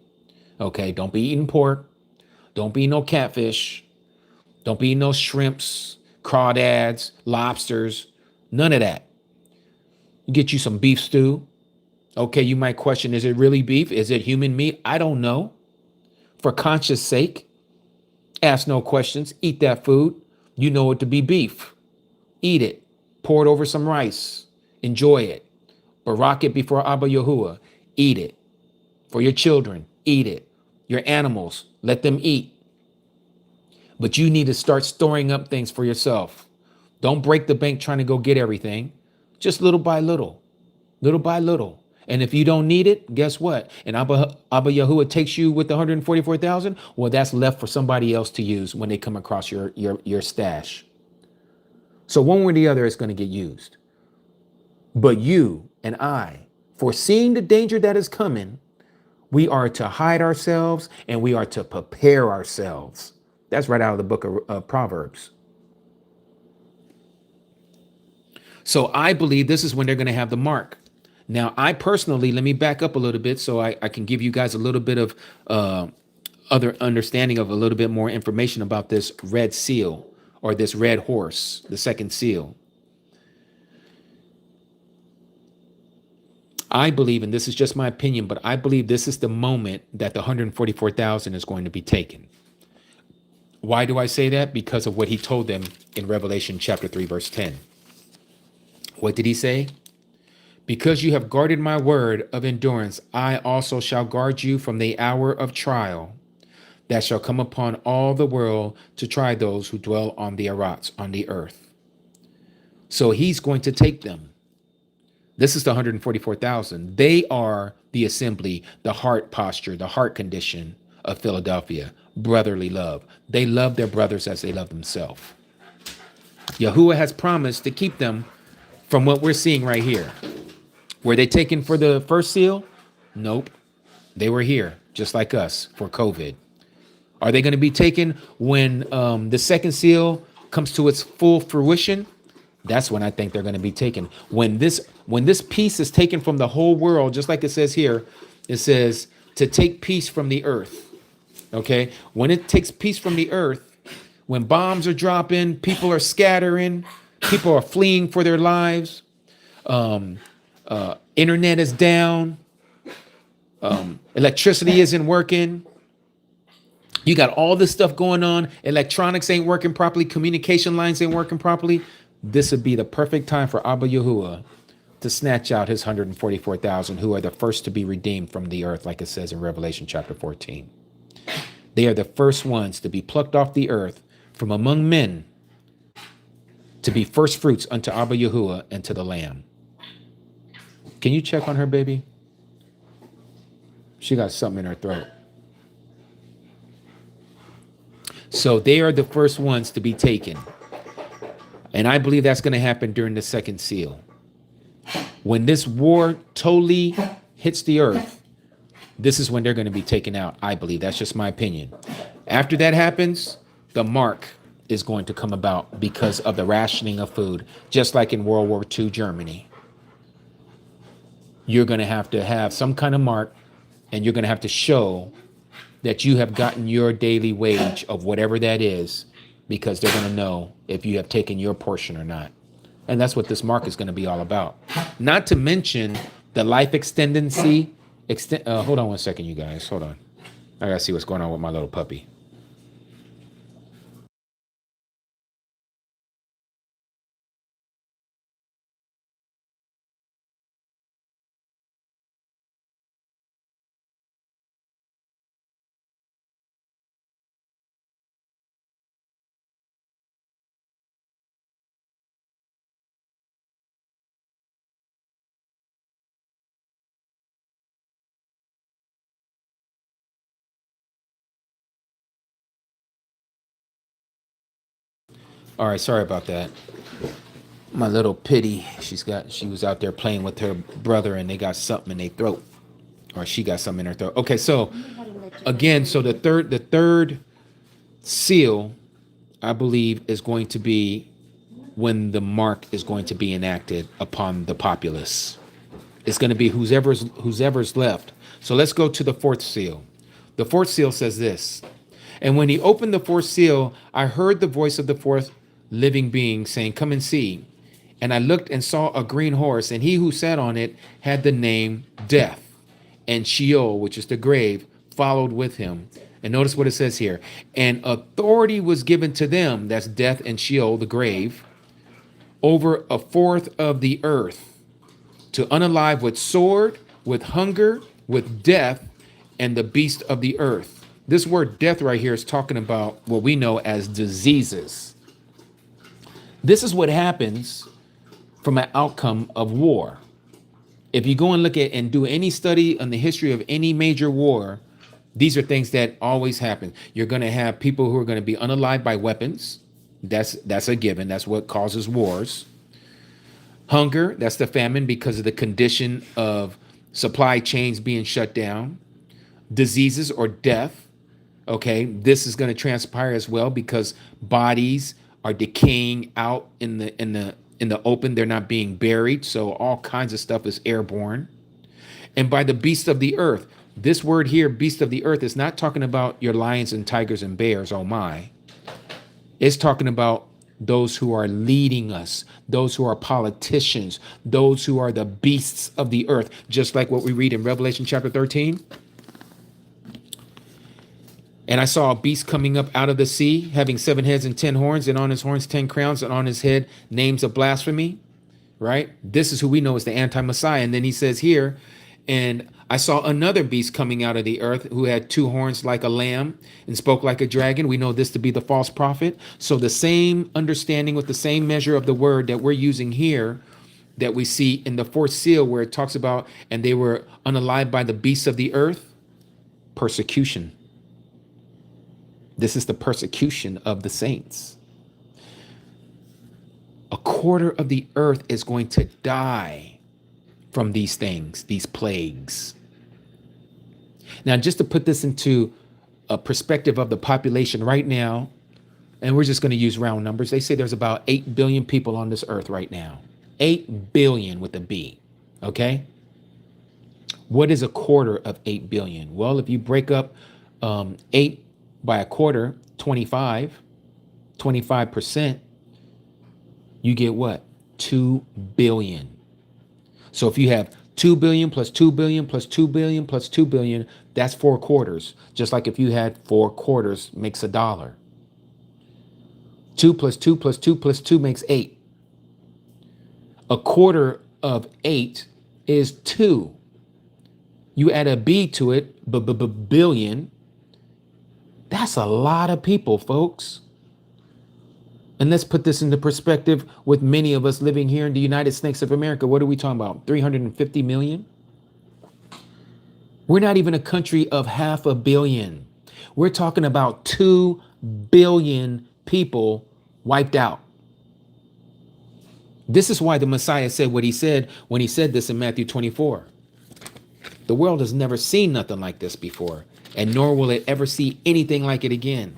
Okay, don't be eating pork. Don't be eating no catfish. Don't be eating no shrimps, crawdads, lobsters. None of that. You get you some beef stew. Okay, you might question, is it really beef? Is it human meat? I don't know. For conscience sake, ask no questions. Eat that food. You know it to be beef. Eat it. Pour it over some rice. Enjoy it. Barak it before Abba Yahuwah. Eat it. For your children, eat it. Your animals, let them eat. But you need to start storing up things for yourself. Don't break the bank trying to go get everything. Just little by little. Little by little. And if you don't need it, guess what? And Abba Yahuwah takes you with the 144,000. Well, that's left for somebody else to use when they come across your stash. So one way or the other, it's going to get used. But you and I, foreseeing the danger that is coming, we are to hide ourselves and we are to prepare ourselves. That's right out of the book of Proverbs. So I believe this is when they're going to have the mark. Now, I personally, let me back up a little bit so I can give you guys a little bit of other understanding of a little bit more information about this red seal or this red horse, the second seal. I believe, and this is just my opinion, but I believe this is the moment that the 144,000 is going to be taken. Why do I say that? Because of what he told them in Revelation chapter 3, verse 10. What did he say? Because you have guarded my word of endurance, I also shall guard you from the hour of trial that shall come upon all the world to try those who dwell on the Arats, on the earth. So he's going to take them. This is the 144,000. They are the assembly, the heart posture, the heart condition of Philadelphia, brotherly love. They love their brothers as they love themselves. Yahuwah has promised to keep them from what we're seeing right here. Were they taken for the first seal? Nope. They were here, just like us, for COVID. Are they going to be taken when the second seal comes to its full fruition? That's when I think they're going to be taken. When this peace is taken from the whole world, just like it says here, it says to take peace from the earth. Okay? When it takes peace from the earth, when bombs are dropping, people are scattering, people are fleeing for their lives, internet is down, electricity isn't working. You got all this stuff going on. Electronics ain't working properly. Communication lines ain't working properly. This would be the perfect time for Abba Yahuwah to snatch out his 144,000 who are the first to be redeemed from the earth, like it says in Revelation chapter 14. They are the first ones to be plucked off the earth from among men to be first fruits unto Abba Yahuwah and to the Lamb. Can you check on her, baby? She got something in her throat. So they are the first ones to be taken. And I believe that's going to happen during the second seal. When this war totally hits the earth, this is when they're going to be taken out, I believe. That's just my opinion. After that happens, the mark is going to come about because of the rationing of food, just like in World War II Germany. You're going to have some kind of mark, and you're going to have to show that you have gotten your daily wage of whatever that is, because they're going to know if you have taken your portion or not. And that's what this mark is going to be all about. Not to mention the life expectancy. Hold on one second, you guys. Hold on. I got to see what's going on with my little puppy. All right, sorry about that. My little pitty, she was out there playing with her brother, and they got something in their throat, or she got something in her throat. Okay, so again, so the third seal, I believe, is going to be when the mark is going to be enacted upon the populace. It's going to be whoever's left. So let's go to the fourth seal. The fourth seal says this: and when he opened the fourth seal, I heard the voice of the fourth living being saying, "Come and see." And I looked and saw a green horse, and he who sat on it had the name Death, and Sheol, which is the grave, followed with him. And notice what it says here. And authority was given to them, that's death and Sheol, the grave, over a fourth of the earth, to unalive with sword, with hunger, with death, and the beast of the earth. This word death right here is talking about what we know as diseases. This is what happens from an outcome of war. If you go and look at and do any study on the history of any major war, these are things that always happen. You're going to have people who are going to be unalived by weapons. That's a given. That's what causes wars. Hunger, that's the famine because of the condition of supply chains being shut down. Diseases or death. Okay, this is going to transpire as well because bodies are decaying out in the open. They're not being buried. So all kinds of stuff is airborne. And by the beast of the earth. This word here, beast of the earth, is not talking about your lions and tigers and bears, oh my. It's talking about those who are leading us, those who are politicians, those who are the beasts of the earth, just like what we read in Revelation chapter 13. And I saw a beast coming up out of the sea, having 7 heads and 10 horns, and on his horns 10 crowns, and on his head names of blasphemy. right? This is who we know as the anti-Messiah. And then he says here, and I saw another beast coming out of the earth who had two horns like a lamb and spoke like a dragon. We know this to be the false prophet. So the same understanding with the same measure of the word that we're using here that we see in the fourth seal where it talks about, and they were unalived by the beasts of the earth, persecution. This is the persecution of the saints. A quarter of the earth is going to die from these things, these plagues. Now, just to put this into a perspective of the population right now, and we're just going to use round numbers. They say there's about 8 billion people on this earth right now. 8 billion with a B, okay? What is a quarter of 8 billion? Well, if you break up 8 by a quarter, 25%, you get what? 2 billion. So if you have 2 billion plus 2 billion plus 2 billion plus 2 billion, that's 4 quarters. Just like if you had 4 quarters makes $1. 2 plus 2 plus 2 plus 2 makes 8. A quarter of 8 is 2. You add a B to it, billion. That's a lot of people, folks. And let's put this into perspective with many of us living here in the United States of America. What are we talking about? 350 million? We're not even a country of 500 million. We're talking about 2 billion people wiped out. This is why the Messiah said what he said when he said this in Matthew 24. The world has never seen nothing like this before, and nor will it ever see anything like it again.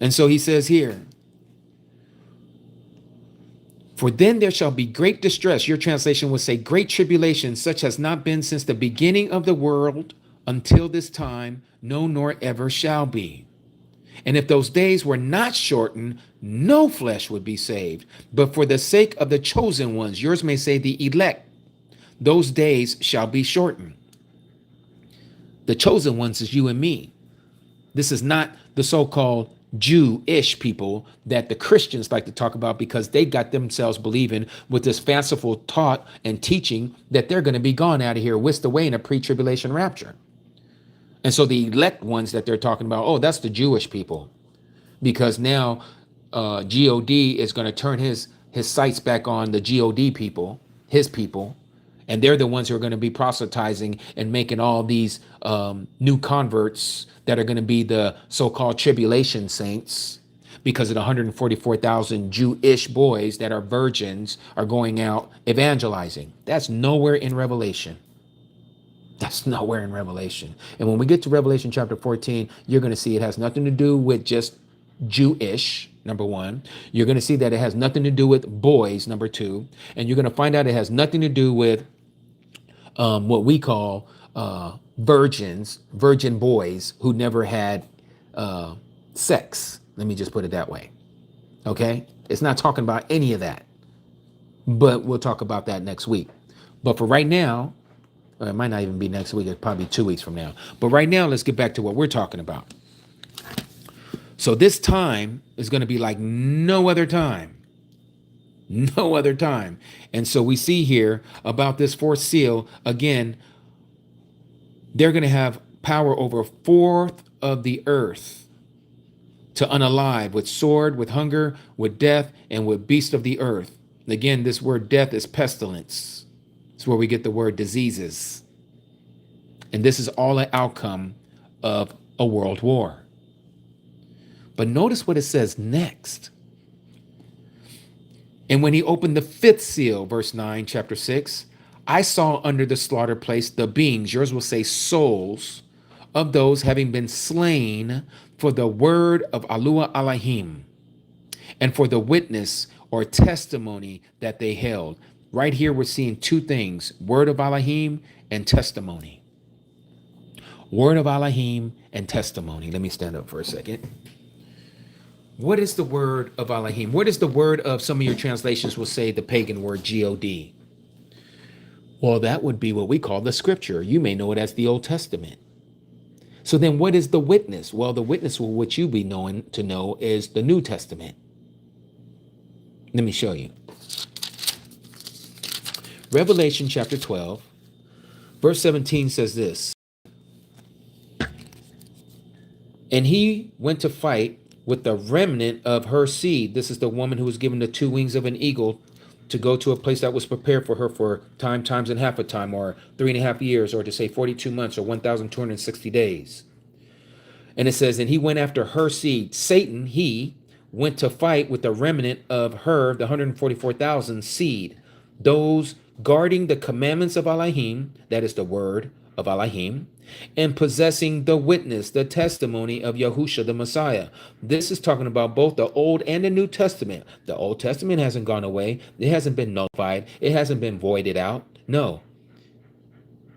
And so he says here, for then there shall be great distress. Your translation would say great tribulation, such has not been since the beginning of the world until this time, no, nor ever shall be. And if those days were not shortened, no flesh would be saved. But for the sake of the chosen ones, yours may say the elect, those days shall be shortened. The chosen ones is you and me. This is not the so-called Jewish people that the Christians like to talk about, because they got themselves believing with this fanciful thought and teaching that they're going to be gone out of here, whisked away in a pre-tribulation rapture. And so the elect ones that they're talking about, oh, that's the Jewish people, because now God is going to turn his sights back on the God people, his people, and they're the ones who are going to be proselytizing and making all these new converts that are going to be the so-called tribulation saints, because of the 144,000 Jewish boys that are virgins are going out evangelizing. That's nowhere in Revelation. That's nowhere in Revelation. And when we get to Revelation chapter 14, you're going to see it has nothing to do with just Jewish, number one. You're going to see that it has nothing to do with boys, number two. And you're going to find out it has nothing to do with what we call virgin boys who never had sex. Let me just put it that way. Okay? It's not talking about any of that. But we'll talk about that next week. But for right now, it might not even be next week. It's probably 2 weeks from now. But right now, let's get back to what we're talking about. So this time is going to be like no other time. No other time. And so we see here about this fourth seal, again, they're going to have power over a fourth of the earth to unalive with sword, with hunger, with death, and with beasts of the earth. Again, this word death is pestilence. It's where we get the word diseases. And this is all an outcome of a world war. But notice what it says next. And when he opened the fifth seal, verse 9, chapter 6, I saw under the slaughter place the beings, yours will say souls, of those having been slain for the word of Alua Alahim, and for the witness or testimony that they held. Right here, we're seeing two things, word of Alahim and testimony. Word of Alahim and testimony. Let me stand up for a second. What is the word of Alahim? What is the word of, some of your translations will say the pagan word God? Well, that would be what we call the scripture. You may know it as the Old Testament. So then what is the witness? Well, the witness, what you be knowing to know, is the New Testament. Let me show you. Revelation chapter 12, verse 17 says this. And he went to fight with the remnant of her seed. This is the woman who was given the 2 wings of an eagle to go to a place that was prepared for her for times and half a time, or 3.5 years, or to say 42 months, or 1,260 days. And it says, and he went after her seed. Satan, he went to fight with the remnant of her, the 144,000 seed, those guarding the commandments of Elohim, that is the word of Elohim, and possessing the witness, the testimony of Yahusha the Messiah. This is talking about both the Old and the New Testament. The Old Testament hasn't gone away. It hasn't been nullified. It hasn't been voided out. No,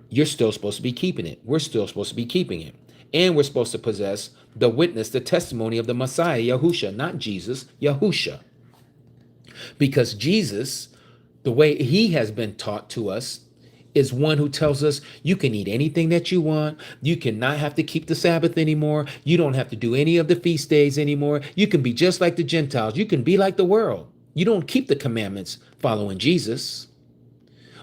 you're still supposed to be keeping it. We're still supposed to be keeping it. And we're supposed to possess the witness, the testimony of the Messiah, Yahusha, not Jesus, Yahusha. Because Jesus, the way he has been taught to us, is one who tells us you can eat anything that you want. You cannot have to keep the Sabbath anymore. You don't have to do any of the feast days anymore. You can be just like the Gentiles. You can be like the world. You don't keep the commandments following Jesus.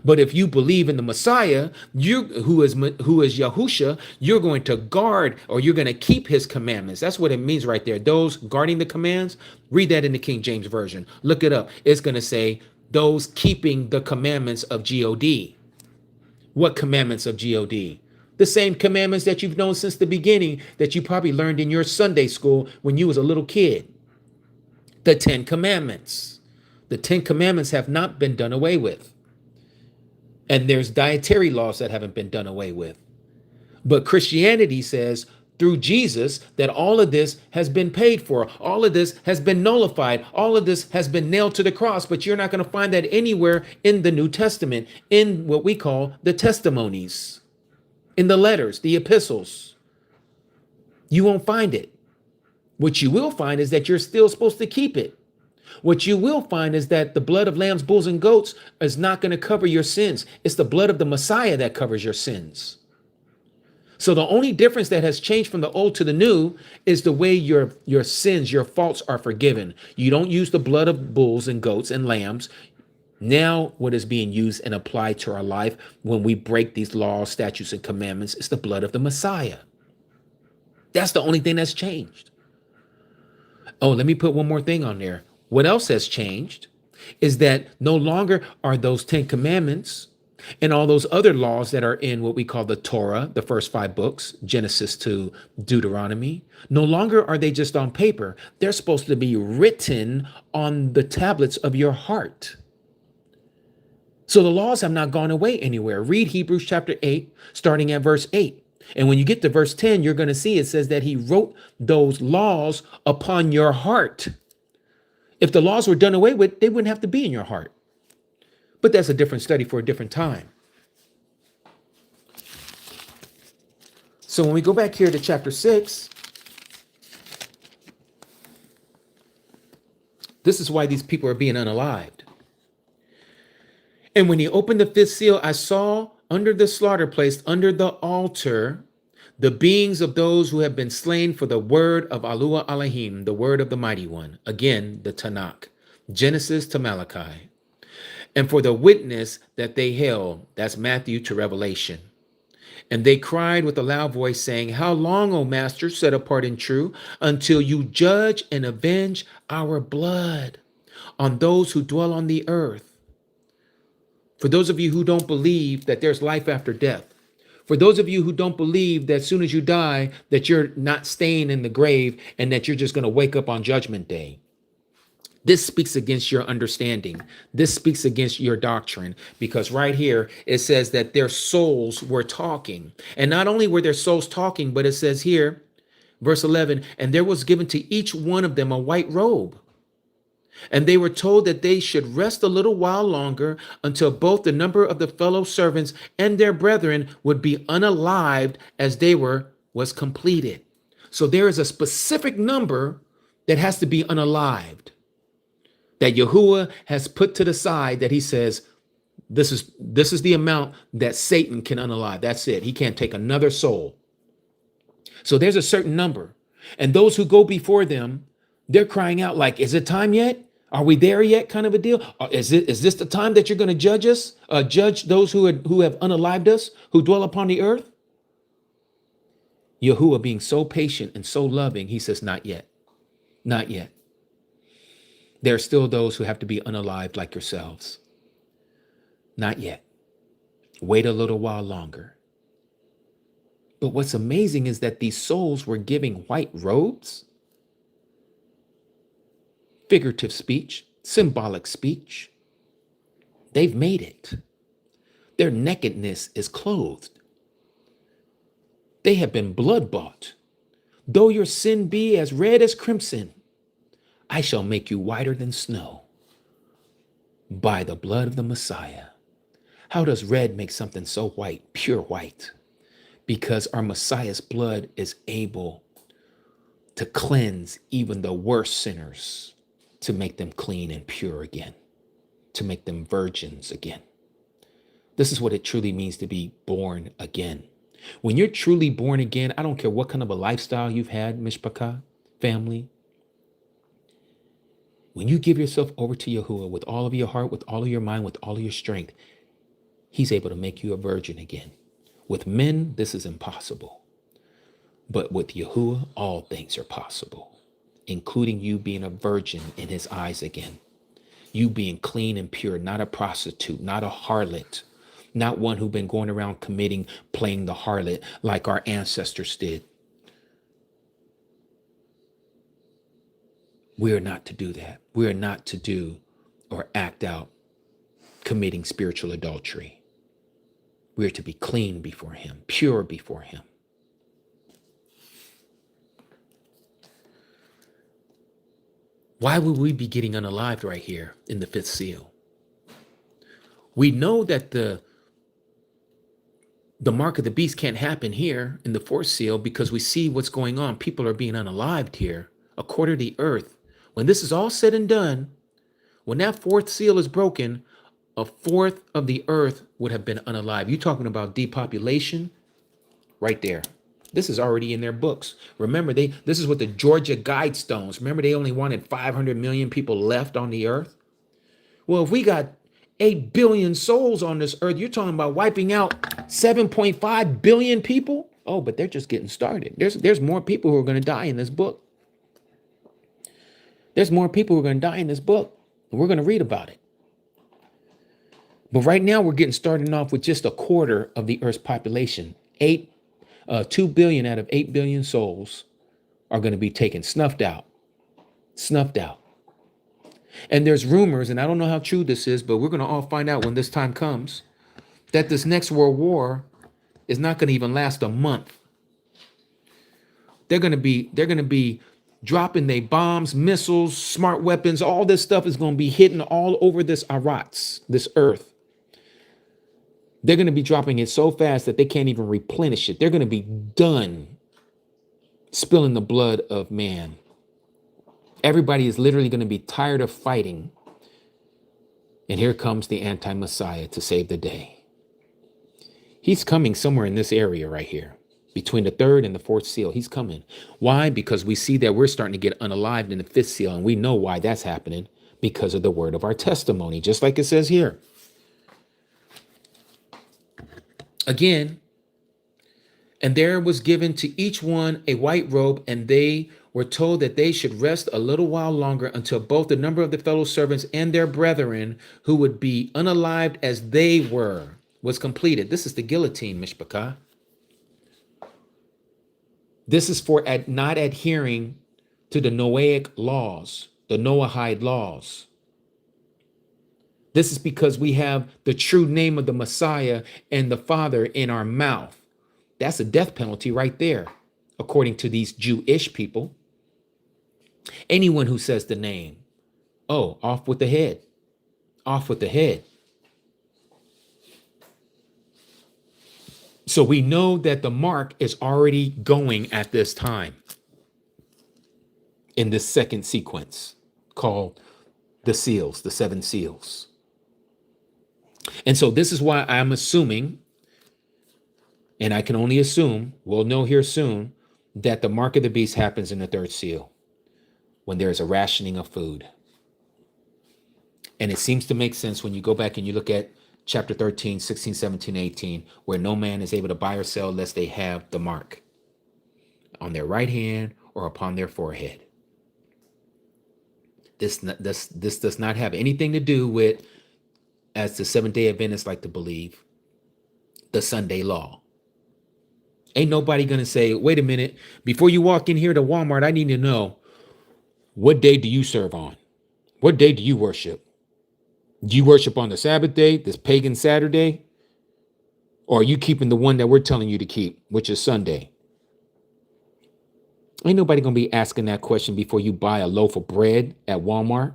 But if you believe in the Messiah, who is Yahusha, you're going to guard, or you're going to keep his commandments. That's what it means right there. Those guarding the commands, read that in the King James Version. Look it up. It's going to say those keeping the commandments of God. What commandments of God? The same commandments that you've known since the beginning, that you probably learned in your Sunday school when you was a little kid. The 10 Commandments. The 10 Commandments have not been done away with. And there's dietary laws that haven't been done away with. But Christianity says through Jesus that all of this has been paid for. All of this has been nullified. All of this has been nailed to the cross. But you're not going to find that anywhere in the New Testament, in what we call the testimonies, in the letters, the epistles. You won't find it. What you will find is that you're still supposed to keep it. What you will find is that the blood of lambs, bulls, and goats is not going to cover your sins. It's the blood of the Messiah that covers your sins. So the only difference that has changed from the old to the new is the way your sins, your faults are forgiven. You don't use the blood of bulls and goats and lambs. Now what is being used and applied to our life when we break these laws, statutes, and commandments is the blood of the Messiah. That's the only thing that's changed. Oh, let me put one more thing on there. What else has changed is that no longer are those 10 commandments and all those other laws that are in what we call the Torah, the first 5 books, Genesis to Deuteronomy. No longer are they just on paper. They're supposed to be written on the tablets of your heart. So the laws have not gone away anywhere. Read Hebrews chapter 8, starting at verse 8. And when you get to verse 10, you're going to see it says that he wrote those laws upon your heart. If the laws were done away with, they wouldn't have to be in your heart. But that's a different study for a different time. So when we go back here to chapter 6, this is why these people are being unalived. And when he opened the 5th seal, I saw under the slaughter place, under the altar, the beings of those who have been slain for the word of Alua Elohim, the word of the mighty one. Again, the Tanakh, Genesis to Malachi. And for the witness that they held, that's Matthew to Revelation. And they cried with a loud voice, saying, how long, O Master, set apart and true, until you judge and avenge our blood on those who dwell on the earth? For those of you who don't believe that there's life after death, for those of you who don't believe that as soon as you die, that you're not staying in the grave and that you're just going to wake up on Judgment Day. This speaks against your understanding. This speaks against your doctrine, because right here it says that their souls were talking. And not only were their souls talking, but it says here, verse 11, and there was given to each one of them a white robe. And they were told that they should rest a little while longer until both the number of the fellow servants and their brethren would be unalived as they was completed. So there is a specific number that has to be unalived, that Yahuwah has put to the side, that he says, this is the amount that Satan can unalive. That's it. He can't take another soul. So there's a certain number. And those who go before them, they're crying out like, is it time yet? Are we there yet? Kind of a deal. Is this the time that you're going to judge us? Judge those who have unalived us, who dwell upon the earth? Yahuwah being so patient and so loving, he says, not yet. Not yet. There are still those who have to be unalived like yourselves. Not yet. Wait a little while longer. But what's amazing is that these souls were giving white robes. Figurative speech, symbolic speech. They've made it. Their nakedness is clothed. They have been blood bought. Though your sin be as red as crimson, I shall make you whiter than snow by the blood of the Messiah. How does red make something so white, pure white? Because our Messiah's blood is able to cleanse even the worst sinners, to make them clean and pure again, to make them virgins again. This is what it truly means to be born again. When you're truly born again, I don't care what kind of a lifestyle you've had, Mishpachah, family. When you give yourself over to Yahuwah with all of your heart, with all of your mind, with all of your strength, he's able to make you a virgin again. With men, this is impossible. But with Yahuwah, all things are possible, including you being a virgin in his eyes again. You being clean and pure, not a prostitute, not a harlot, not one who's been going around playing the harlot like our ancestors did. We are not to do that. We are not to do or act out committing spiritual adultery. We are to be clean before him, pure before him. Why would we be getting unalived right here in the fifth seal? We know that the mark of the beast can't happen here in the fourth seal because we see what's going on. People are being unalived here, a quarter of the earth. When this is all said and done, when that fourth seal is broken, a fourth of the earth would have been unalived. You're talking about depopulation right there. This is already in their books. Remember, this is what the Georgia Guidestones. Remember, they only wanted 500 million people left on the earth. Well, if we got 8 billion souls on this earth, you're talking about wiping out 7.5 billion people? Oh, but they're just getting started. There's more people who are going to die in this book. There's more people who are going to die in this book, and we're going to read about it. But right now, we're getting started off with just a quarter of the earth's population. 2 billion out of 8 billion souls are going to be taken, snuffed out. And there's rumors, and I don't know how true this is, but we're going to all find out when this time comes, that this next world war is not going to even last a month. They're going to be dropping their bombs, missiles, smart weapons. All this stuff is going to be hitting all over this Arats, this earth. They're going to be dropping it so fast that they can't even replenish it. They're going to be done spilling the blood of man. Everybody is literally going to be tired of fighting. And here comes the anti-Messiah to save the day. He's coming somewhere in this area right here, between the third and the fourth seal. He's coming. Why? Because we see that we're starting to get unalived in the fifth seal. And we know why that's happening, because of the word of our testimony, just like it says here. Again, and there was given to each one a white robe, and they were told that they should rest a little while longer until both the number of the fellow servants and their brethren who would be unalived as they were was completed. This is the guillotine, Mishpachah. This is for not adhering to the Noahic laws, the Noahide laws. This is because we have the true name of the Messiah and the Father in our mouth. That's a death penalty right there, according to these Jewish people. Anyone who says the name, oh, off with the head, off with the head. So we know that the mark is already going at this time in this second sequence called the seals, the 7 seals. And so this is why I'm assuming, and I can only assume, we'll know here soon, that the mark of the beast happens in the third seal, when there is a rationing of food. And it seems to make sense when you go back and you look at chapter 13, 16, 17, 18, where no man is able to buy or sell unless they have the mark on their right hand or upon their forehead. This does not have anything to do with, as the Seventh-day Adventists like to believe, the Sunday law. Ain't nobody going to say, wait a minute, before you walk in here to Walmart, I need to know, what day do you serve on? What day do you worship? Do you worship on the Sabbath day, this pagan Saturday? Or are you keeping the one that we're telling you to keep, which is Sunday? Ain't nobody going to be asking that question before you buy a loaf of bread at Walmart.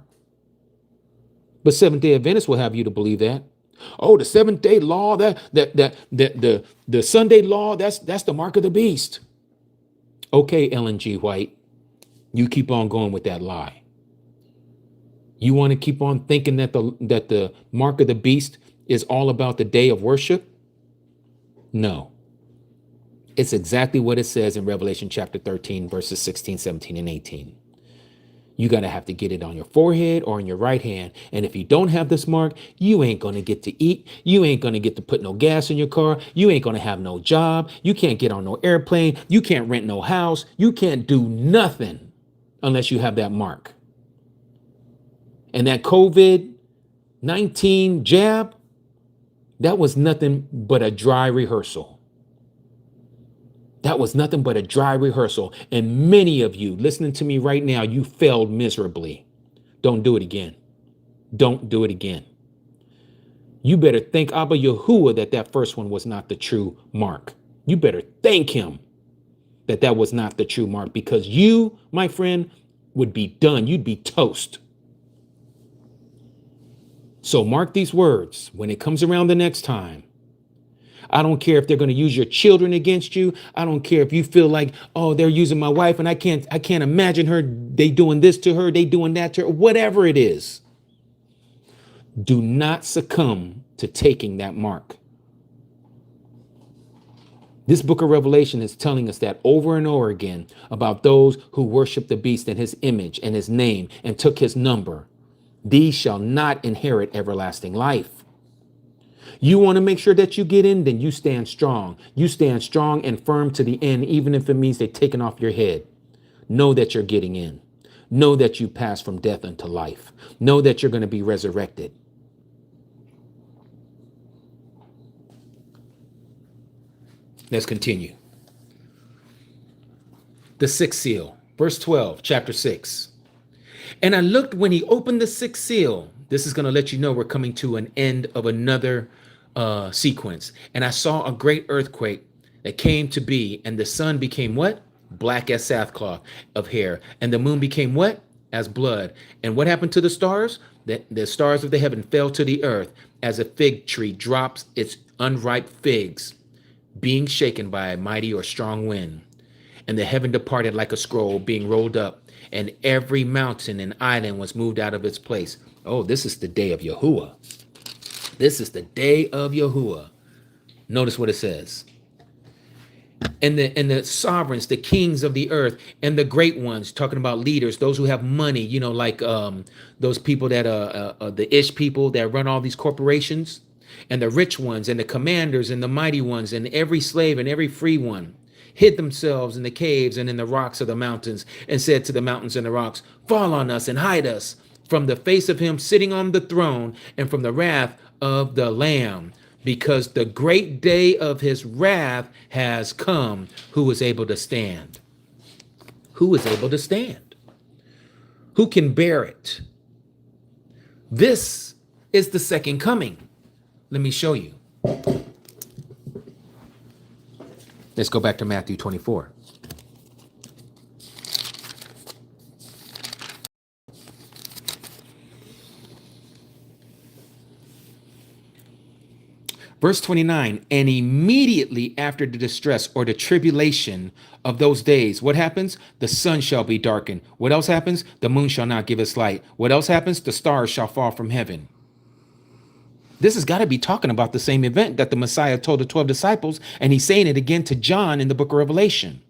But Seventh-day Adventists will have you to believe that. Oh, the seventh-day law, the Sunday law, that's the mark of the beast. Okay, Ellen G. White, you keep on going with that lie. You want to keep on thinking that the mark of the beast is all about the day of worship? No. It's exactly what it says in Revelation chapter 13, verses 16, 17, and 18. You got to have to get it on your forehead or in your right hand. And if you don't have this mark, you ain't going to get to eat. You ain't going to get to put no gas in your car. You ain't going to have no job. You can't get on no airplane. You can't rent no house. You can't do nothing unless you have that mark. And that COVID-19 jab, that was nothing but a dry rehearsal. That was nothing but a dry rehearsal. And many of you listening to me right now, you failed miserably. Don't do it again. Don't do it again. You better thank Abba Yahuwah that first one was not the true mark. You better thank him that was not the true mark, because you, my friend, would be done. You'd be toast. So mark these words when it comes around the next time. I don't care if they're going to use your children against you. I don't care if you feel like, oh, they're using my wife and I can't imagine her, they doing this to her, they doing that to her, whatever it is. Do not succumb to taking that mark. This book of Revelation is telling us that over and over again about those who worship the beast and his image and his name and took his number. These shall not inherit everlasting life. You want to make sure that you get in, then you stand strong. You stand strong and firm to the end, even if it means they're taking off your head. Know that you're getting in. Know that you pass from death unto life. Know that you're going to be resurrected. Let's continue. The sixth seal, verse 12, chapter 6. And I looked when he opened the sixth seal. This is going to let you know we're coming to an end of another sequence. And I saw a great earthquake that came to be, and the sun became what? Black as sackcloth of hair. And the moon became what? As blood. And what happened to the stars? The stars of the heaven fell to the earth as a fig tree drops its unripe figs, being shaken by a mighty or strong wind. And the heaven departed like a scroll being rolled up, and every mountain and island was moved out of its place. Oh, this is the day of Yahuwah. This is the day of Yahuwah. Notice what it says. And the sovereigns, the kings of the earth, and the great ones, talking about leaders, those who have money, you know, like those people that the Ish people that run all these corporations, and the rich ones, and the commanders, and the mighty ones, and every slave and every free one, hid themselves in the caves and in the rocks of the mountains, and said to the mountains and the rocks, fall on us and hide us from the face of him sitting on the throne and from the wrath of the Lamb, because the great day of his wrath has come. Who is able to stand? Who is able to stand? Who can bear it? This is the second coming. Let me show you. Let's go back to Matthew 24. Verse 29, and immediately after the distress or the tribulation of those days, what happens? The sun shall be darkened. What else happens? The moon shall not give its light. What else happens? The stars shall fall from heaven. This has got to be talking about the same event that the Messiah told the 12 disciples, and he's saying it again to John in the book of Revelation.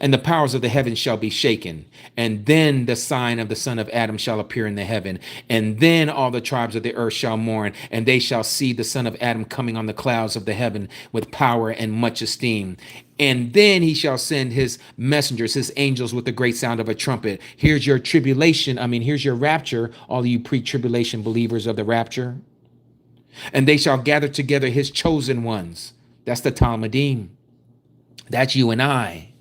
And the powers of the heavens shall be shaken. And then the sign of the Son of Adam shall appear in the heaven. And then all the tribes of the earth shall mourn, and they shall see the Son of Adam coming on the clouds of the heaven with power and much esteem. And then he shall send his messengers, his angels, with the great sound of a trumpet. Here's your tribulation. Here's your rapture, all of you pre-tribulation believers of the rapture. And they shall gather together his chosen ones. That's the Talmudim. That's you and I.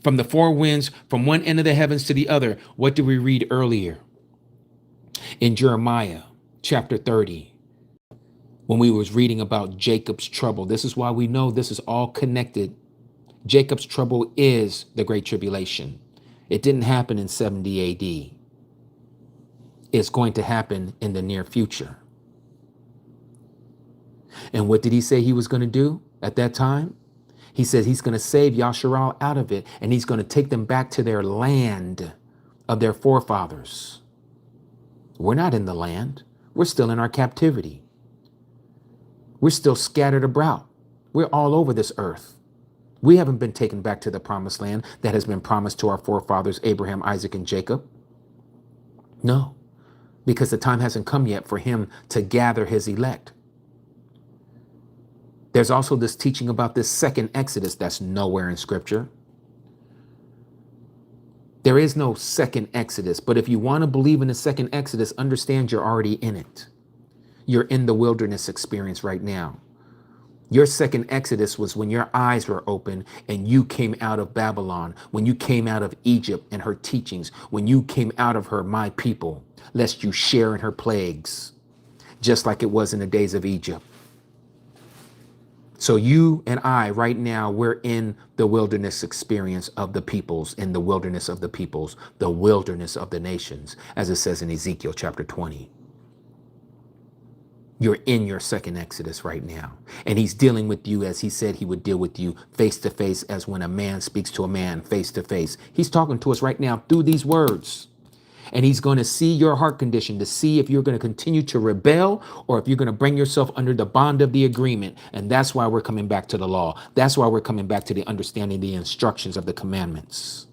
From the four winds, from one end of the heavens to the other. What did we read earlier? In Jeremiah chapter 30, when we was reading about Jacob's trouble. This is why we know this is all connected. Jacob's trouble is the Great Tribulation. It didn't happen in 70 AD. It's going to happen in the near future. And what did he say he was going to do at that time? He said he's going to save Yasharal out of it, and he's going to take them back to their land of their forefathers. We're not in the land. We're still in our captivity. We're still scattered abroad. We're all over this earth. We haven't been taken back to the promised land that has been promised to our forefathers, Abraham, Isaac, and Jacob. No, because the time hasn't come yet for him to gather his elect. There's also this teaching about this second Exodus that's nowhere in scripture. There is no second Exodus, but if you want to believe in the second Exodus, understand you're already in it. You're in the wilderness experience right now. Your second Exodus was when your eyes were open and you came out of Babylon, when you came out of Egypt and her teachings, when you came out of her, my people, lest you share in her plagues, just like it was in the days of Egypt. So you and I right now, we're in the wilderness experience of the peoples, in the wilderness of the peoples, the wilderness of the nations, as it says in Ezekiel chapter 20. You're in your second Exodus right now. And he's dealing with you as he said he would deal with you face to face, as when a man speaks to a man face to face. He's talking to us right now through these words. And he's going to see your heart condition to see if you're going to continue to rebel or if you're going to bring yourself under the bond of the agreement. And that's why we're coming back to the law. That's why we're coming back to the understanding the instructions of the commandments.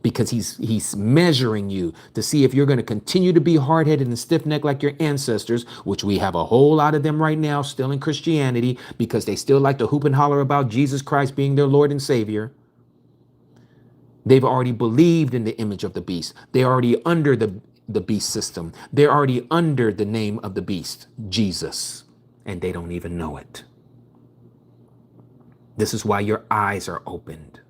Because he's measuring you to see if you're going to continue to be hard-headed and stiff-necked like your ancestors, which we have a whole lot of them right now still in Christianity because they still like to hoop and holler about Jesus Christ being their Lord and Savior. They've already believed in the image of the beast. They're already under the beast system. They're already under the name of the beast, Jesus, and they don't even know it. This is why your eyes are opened.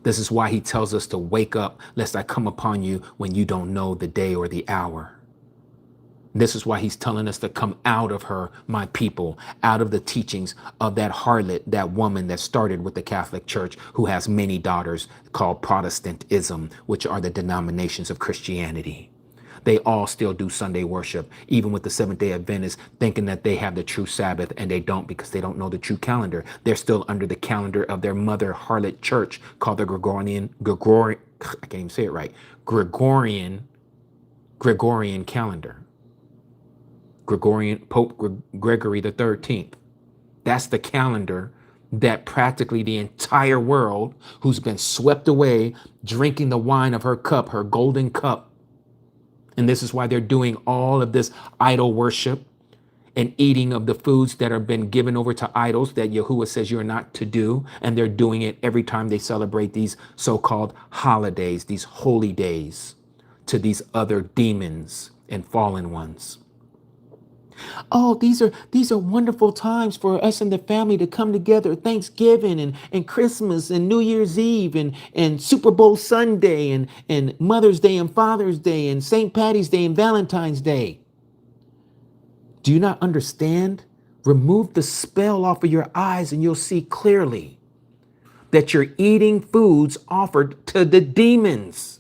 This is why he tells us to wake up, lest I come upon you when you don't know the day or the hour. This is why he's telling us to come out of her, my people, out of the teachings of that harlot, that woman that started with the Catholic Church, who has many daughters called Protestantism, which are the denominations of Christianity. They all still do Sunday worship, even with the Seventh-day Adventists, thinking that they have the true Sabbath, and they don't because they don't know the true calendar. They're still under the calendar of their mother harlot church called the Gregorian, I can't even say it right, Gregorian calendar. Pope Gregory the 13th. That's the calendar that practically the entire world, who's been swept away, drinking the wine of her cup, her golden cup. And this is why they're doing all of this idol worship and eating of the foods that have been given over to idols that Yahuwah says you're not to do. And they're doing it every time they celebrate these so-called holidays, these holy days, to these other demons and fallen ones. Oh, these are wonderful times for us and the family to come together. Thanksgiving and Christmas and New Year's Eve and Super Bowl Sunday and Mother's Day and Father's Day and St. Patty's Day and Valentine's Day. Do you not understand? Remove the spell off of your eyes and you'll see clearly that you're eating foods offered to the demons.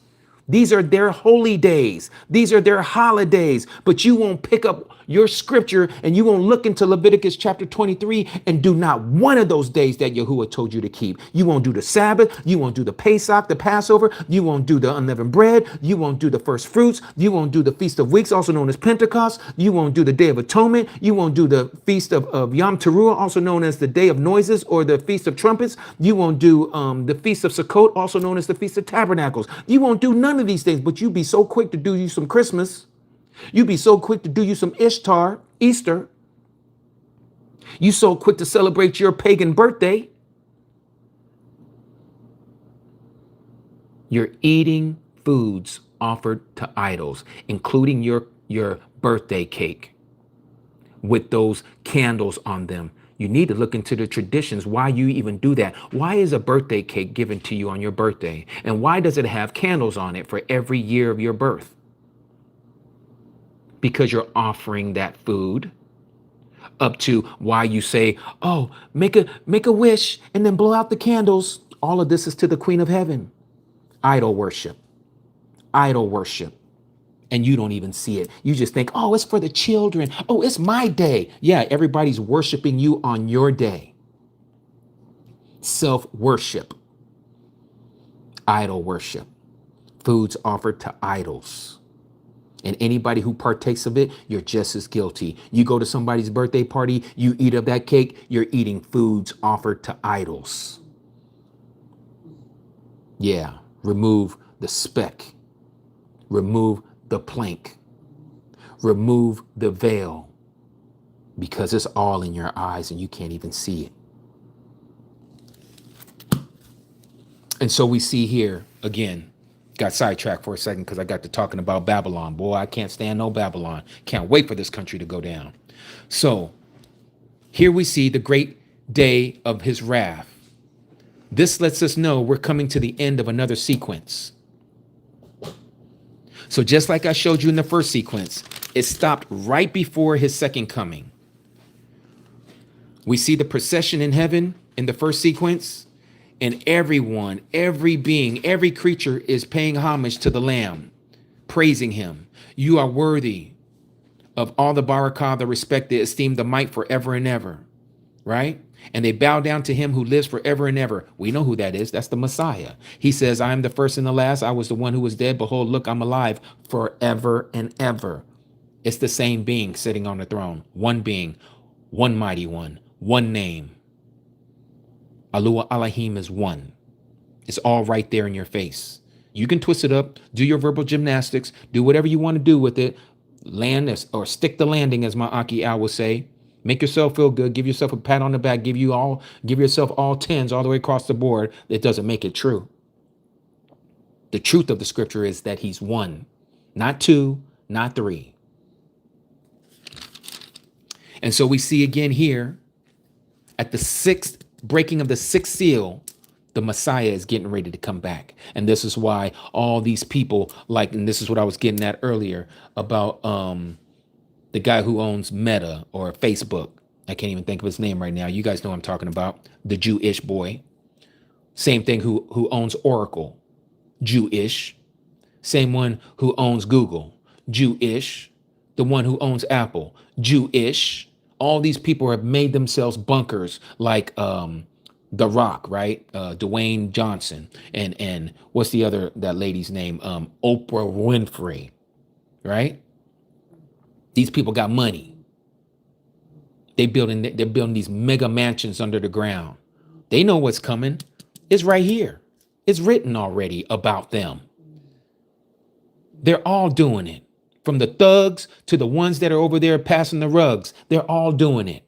These are their holy days. These are their holidays, but you won't pick up your scripture and you won't look into Leviticus chapter 23 and do not one of those days that Yahuwah told you to keep. You won't do the Sabbath. You won't do the Pesach, the Passover. You won't do the unleavened bread. You won't do the first fruits. You won't do the Feast of Weeks, also known as Pentecost. You won't do the Day of Atonement. You won't do the Feast of Yom Teruah, also known as the Day of Noises or the Feast of Trumpets. You won't do the Feast of Sukkot, also known as the Feast of Tabernacles. You won't do none of these things, but you be so quick to do you some Christmas. You be so quick to do you some Ishtar, Easter. You so quick to celebrate your pagan birthday. You're eating foods offered to idols, including your birthday cake with those candles on them. You need to look into the traditions, why you even do that. Why is a birthday cake given to you on your birthday? And why does it have candles on it for every year of your birth? Because you're offering that food up to why you say, oh, make a wish and then blow out the candles. All of this is to the Queen of Heaven. Idol worship. Idol worship. And you don't even see it. You just think, oh, it's for the children. Oh, it's my day. Yeah, everybody's worshiping you on your day. Self-worship. Idol worship. Foods offered to idols. And anybody who partakes of it, you're just as guilty. You go to somebody's birthday party, you eat of that cake, you're eating foods offered to idols. Yeah, remove the speck. Remove the plank. Remove the veil. Because it's all in your eyes and you can't even see it. And so we see here, again, got sidetracked for a second because I got to talking about Babylon. Boy, I can't stand no Babylon. Can't wait for this country to go down. So here we see the great day of his wrath. This lets us know we're coming to the end of another sequence. So just like I showed you in the first sequence, it stopped right before his second coming. We see the procession in heaven in the first sequence. And everyone, every being, every creature is paying homage to the Lamb, praising him. You are worthy of all the barakah, the respect, the esteem, the might forever and ever, right? And they bow down to him who lives forever and ever. We know who that is. That's the Messiah. He says, I am the first and the last. I was the one who was dead. Behold, look, I'm alive forever and ever. It's the same being sitting on the throne. One being, one mighty one, one name. Alua Elohim is one. It's all right there in your face. You can twist it up, do your verbal gymnastics, do whatever you want to do with it. Land this, or stick the landing, as my Aki Al will say. Make yourself feel good. Give yourself a pat on the back. Give yourself all tens all the way across the board. It doesn't make it true. The truth of the scripture is that he's one, not two, not three. And so we see again here at the sixth breaking of the sixth seal, the Messiah is getting ready to come back. And this is why all these people and this is what I was getting at earlier about the guy who owns Meta or Facebook. I can't even think of his name right now. You guys know what I'm talking about. The Jewish boy. Same thing who owns Oracle. Jewish. Same one who owns Google. Jewish. The one who owns Apple. Jewish. All these people have made themselves bunkers like The Rock, right? Dwayne Johnson. And what's that lady's name? Oprah Winfrey, right? These people got money. They're building these mega mansions under the ground. They know what's coming. It's right here. It's written already about them. They're all doing it. From the thugs to the ones that are over there passing the rugs, they're all doing it.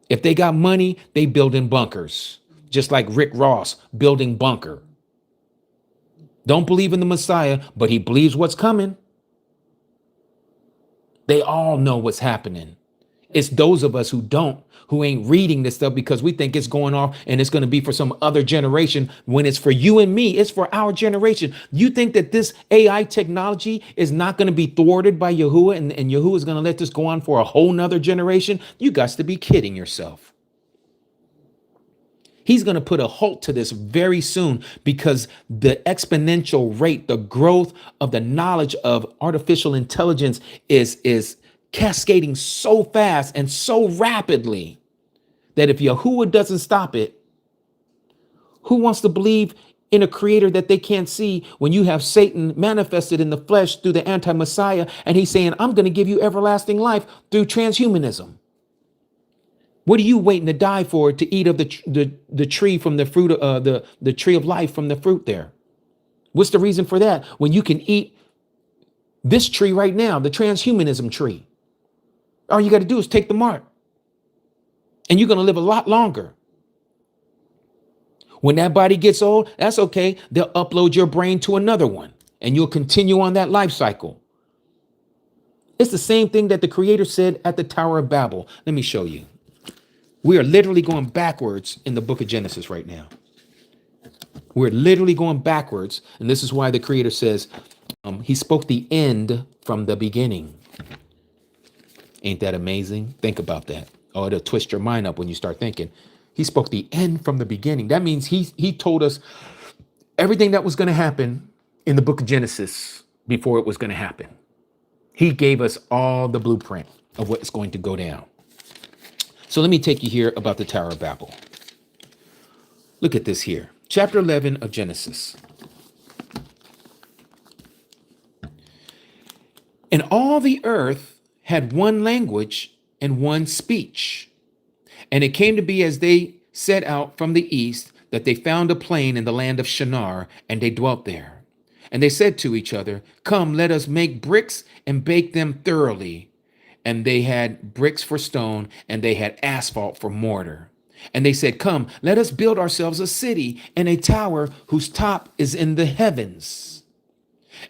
If they got money, they building bunkers, just like Rick Ross building bunker. Don't believe in the Messiah, but he believes what's coming. They all know what's happening. It's those of us who don't, who ain't reading this stuff because we think it's going off and it's going to be for some other generation when it's for you and me. It's for our generation. You think that this AI technology is not going to be thwarted by Yahuwah and Yahuwah is going to let this go on for a whole nother generation? You got to be kidding yourself. He's going to put a halt to this very soon because the exponential rate, the growth of the knowledge of artificial intelligence is cascading so fast and so rapidly that if Yahuwah doesn't stop it, who wants to believe in a creator that they can't see when you have Satan manifested in the flesh through the anti-Messiah, and he's saying, I'm going to give you everlasting life through transhumanism? What are you waiting to die for, to eat of the tree from the fruit of the tree of life from the fruit there? What's the reason for that when you can eat this tree right now, the transhumanism tree? All you got to do is take the mark, and you're going to live a lot longer. When that body gets old, that's okay. They'll upload your brain to another one, and you'll continue on that life cycle. It's the same thing that the Creator said at the Tower of Babel. Let me show you. We are literally going backwards in the book of Genesis right now. We're literally going backwards. And this is why the Creator says he spoke the end from the beginning. Ain't that amazing? Think about that. Oh, it'll twist your mind up when you start thinking. He spoke the end from the beginning. That means he told us everything that was going to happen in the book of Genesis before it was going to happen. He gave us all the blueprint of what's going to go down. So let me take you here about the Tower of Babel. Look at this here. Chapter 11 of Genesis. And all the earth had one language and one speech. And it came to be as they set out from the east that they found a plain in the land of Shinar, and they dwelt there. And they said to each other, come, let us make bricks and bake them thoroughly. And they had bricks for stone, and they had asphalt for mortar. And they said, come, let us build ourselves a city and a tower whose top is in the heavens,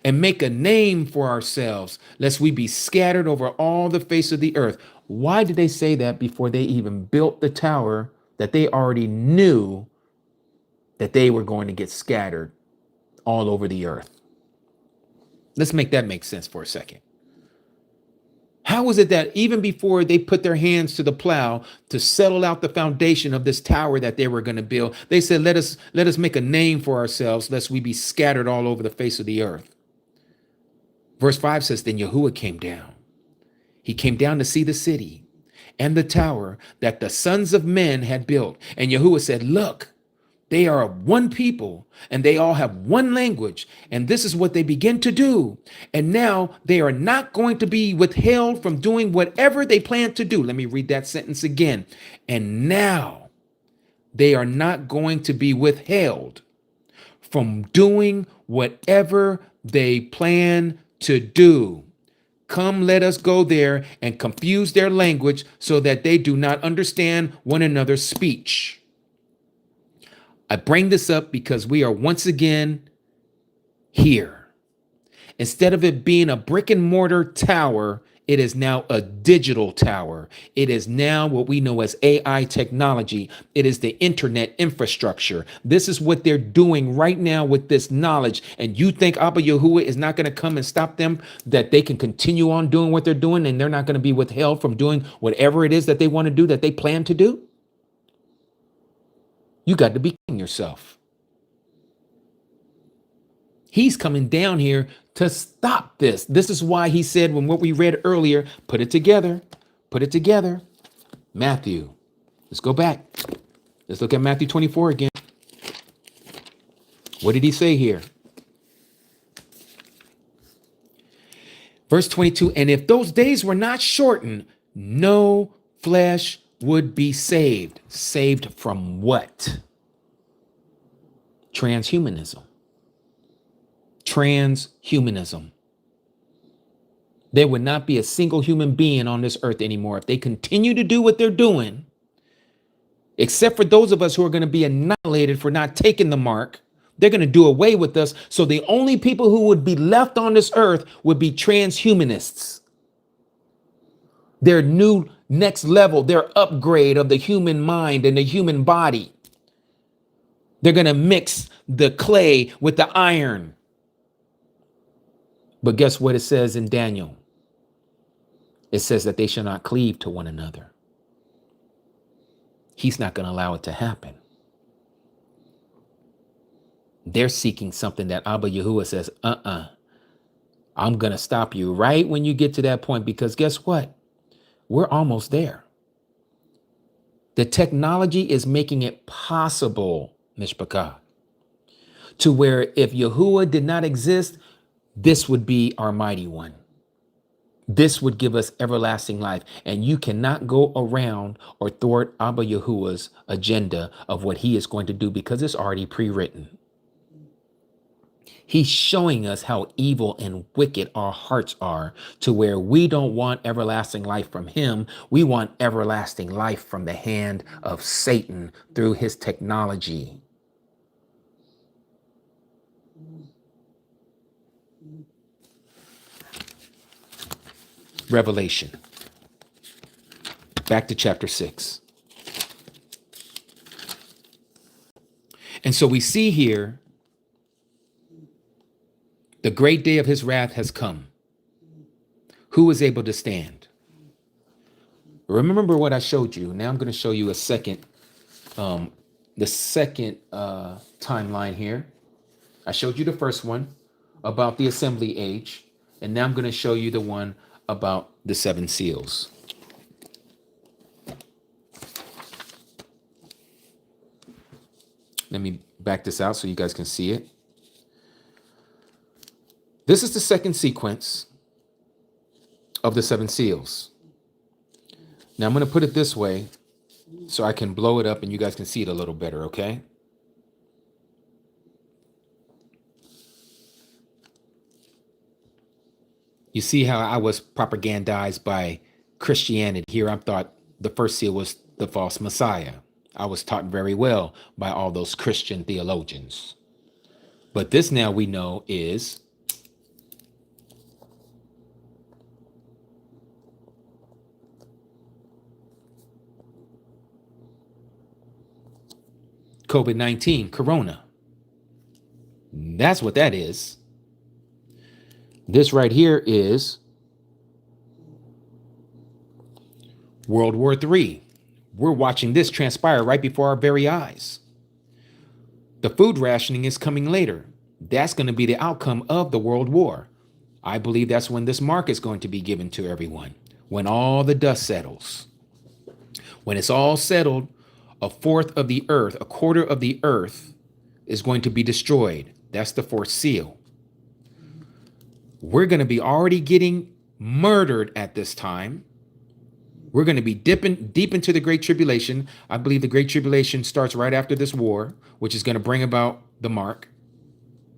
and make a name for ourselves, lest we be scattered over all the face of the earth. Why did they say that before they even built the tower, that they already knew that they were going to get scattered all over the earth? Let's make that make sense for a second. How was it that even before they put their hands to the plow to settle out the foundation of this tower that they were going to build, they said, let us make a name for ourselves, lest we be scattered all over the face of the earth. Verse 5 says, then Yahuwah came down. He came down to see the city and the tower that the sons of men had built. And Yahuwah said, look, they are one people, and they all have one language, and this is what they begin to do. And now they are not going to be withheld from doing whatever they plan to do. Let me read that sentence again. And now they are not going to be withheld from doing whatever they plan to do. Come, let us go there and confuse their language so that they do not understand one another's speech. I bring this up because we are once again here. Instead of it being a brick and mortar tower, it is now a digital tower. It is now what we know as AI technology. It is the internet infrastructure. This is what they're doing right now with this knowledge. And you think Abba Yahuwah is not going to come and stop them, that they can continue on doing what they're doing and they're not going to be withheld from doing whatever it is that they want to do, that they plan to do? You got to be kidding yourself. He's coming down here to stop this. This is why he said, when what we read earlier, put it together, put it together. Matthew, let's go back. Let's look at Matthew 24 again. What did he say here? Verse 22, and if those days were not shortened, no flesh would be saved. Saved from what? Transhumanism. Transhumanism. There would not be a single human being on this earth anymore if they continue to do what they're doing, except for those of us who are going to be annihilated for not taking the mark. They're going to do away with us. So the only people who would be left on this earth would be transhumanists. Their new next level, their upgrade of the human mind and the human body. They're going to mix the clay with the iron. But guess what it says in Daniel? It says that they shall not cleave to one another. He's not going to allow it to happen. They're seeking something that Abba Yahuwah says, I'm going to stop you right when you get to that point, because guess what? We're almost there. The technology is making it possible, Mishpachah, to where if Yahuwah did not exist, this would be our mighty one. This would give us everlasting life. And you cannot go around or thwart Abba Yahuwah's agenda of what he is going to do, because it's already pre-written. He's showing us how evil and wicked our hearts are, to where we don't want everlasting life from him. We want everlasting life from the hand of Satan through his technology. Revelation. Back to chapter 6. And so we see here, the great day of his wrath has come. Who is able to stand? Remember what I showed you. Now I'm going to show you the second timeline here. I showed you the first one about the assembly age, and now I'm going to show you the one about the 7 seals. Let me back this out so you guys can see it. This is the second sequence of the 7 seals. Now I'm going to put it this way so I can blow it up and you guys can see it a little better, okay? You see how I was propagandized by Christianity. Here I thought the first seal was the false Messiah. I was taught very well by all those Christian theologians. But this now we know is COVID-19, Corona. That's what that is. This right here is World War III. We're watching this transpire right before our very eyes. The food rationing is coming later. That's going to be the outcome of the World War. I believe that's when this mark is going to be given to everyone, when all the dust settles. When it's all settled, a fourth of the earth, a quarter of the earth is going to be destroyed. That's the fourth seal. We're going to be already getting murdered at this time. We're going to be dipping deep into the Great Tribulation. I believe the Great Tribulation starts right after this war, which is going to bring about the mark,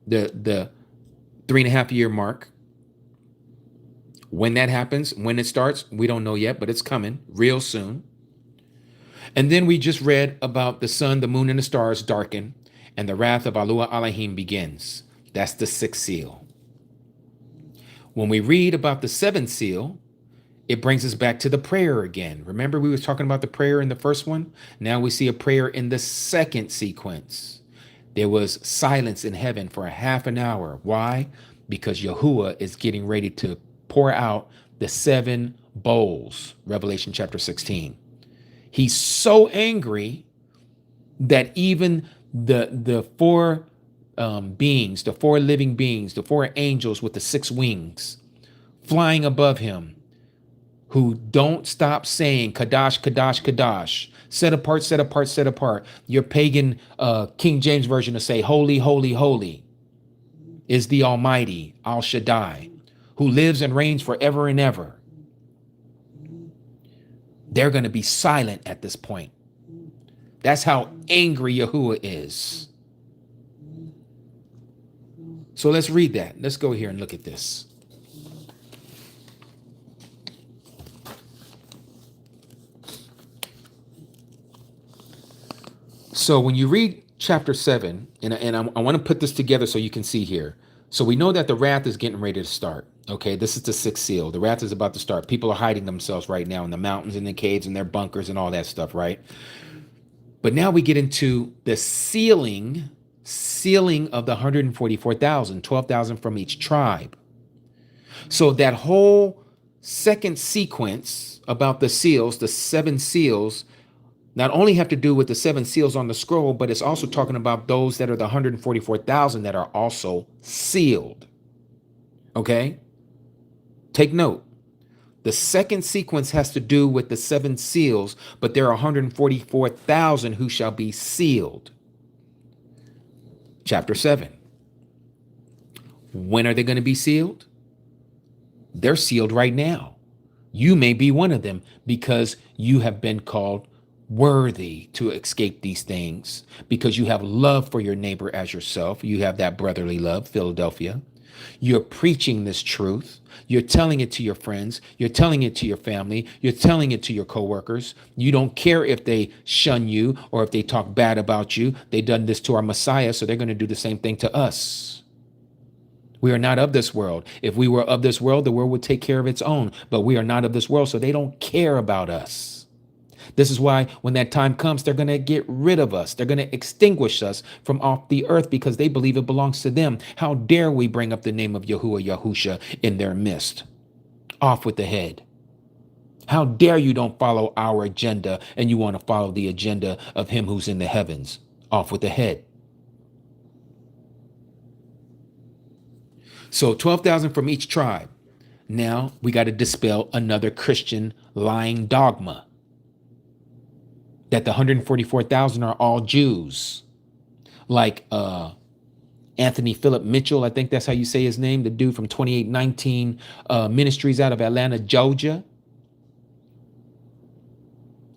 the 3.5 year mark. When that happens, when it starts, we don't know yet, but it's coming real soon. And then we just read about the sun, the moon, and the stars darken, and the wrath of Alua Elohim begins. That's the 6th seal. When we read about the 7th seal, it brings us back to the prayer again. Remember, we were talking about the prayer in the first one? Now we see a prayer in the second sequence. There was silence in heaven for a half an hour. Why? Because Yahuwah is getting ready to pour out the 7 bowls, Revelation chapter 16. He's so angry that even the 4 beings, the 4 living beings, the 4 angels with the 6 wings flying above him, who don't stop saying, Kadash, Kadash, Kadash, set apart, set apart, set apart. Your pagan King James version will say, holy, holy, holy is the Almighty, Al Shaddai, who lives and reigns forever and ever. They're going to be silent at this point. That's how angry Yahuwah is. So let's read that. Let's go here and look at this. So when you read chapter 7, and I want to put this together so you can see here. So we know that the wrath is getting ready to start. Okay, this is the 6th seal. The wrath is about to start. People are hiding themselves right now in the mountains, in the caves, in their bunkers and all that stuff, right? But now we get into the sealing of the 144,000, 12,000 from each tribe. So that whole second sequence about the seals, the 7 seals, not only have to do with the 7 seals on the scroll, but it's also talking about those that are the 144,000 that are also sealed. Okay? Take note. The second sequence has to do with the 7 seals, but there are 144,000 who shall be sealed. Chapter 7. When are they going to be sealed? They're sealed right now. You may be one of them because you have been called worthy to escape these things, because you have love for your neighbor as yourself. You have that brotherly love, Philadelphia. You're preaching this truth. You're telling it to your friends. You're telling it to your family. You're telling it to your coworkers. You don't care if they shun you or if they talk bad about you. They done this to our Messiah, so they're going to do the same thing to us. We are not of this world. If we were of this world, the world would take care of its own. But we are not of this world, so they don't care about us. This is why when that time comes, they're going to get rid of us. They're going to extinguish us from off the earth because they believe it belongs to them. How dare we bring up the name of Yahuwah, Yahusha in their midst? Off with the head. How dare you don't follow our agenda and you want to follow the agenda of him who's in the heavens? Off with the head. So 12,000 from each tribe. Now we got to dispel another Christian lying dogma that the 144,000 are all Jews. Like Anthony Philip Mitchell, I think that's how you say his name, the dude from 2819 Ministries out of Atlanta, Georgia.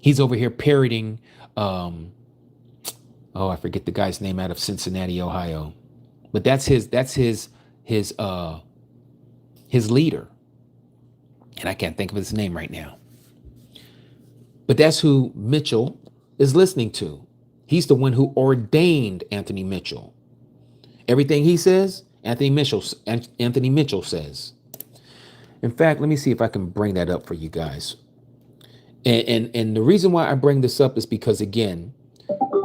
He's over here parroting, I forget the guy's name, out of Cincinnati, Ohio. But that's his leader. And I can't think of his name right now. But that's who Mitchell is listening to. He's the one who ordained Anthony Mitchell. Everything he says, Anthony Mitchell says. In fact, let me see if I can bring that up for you guys. And the reason why I bring this up is because, again,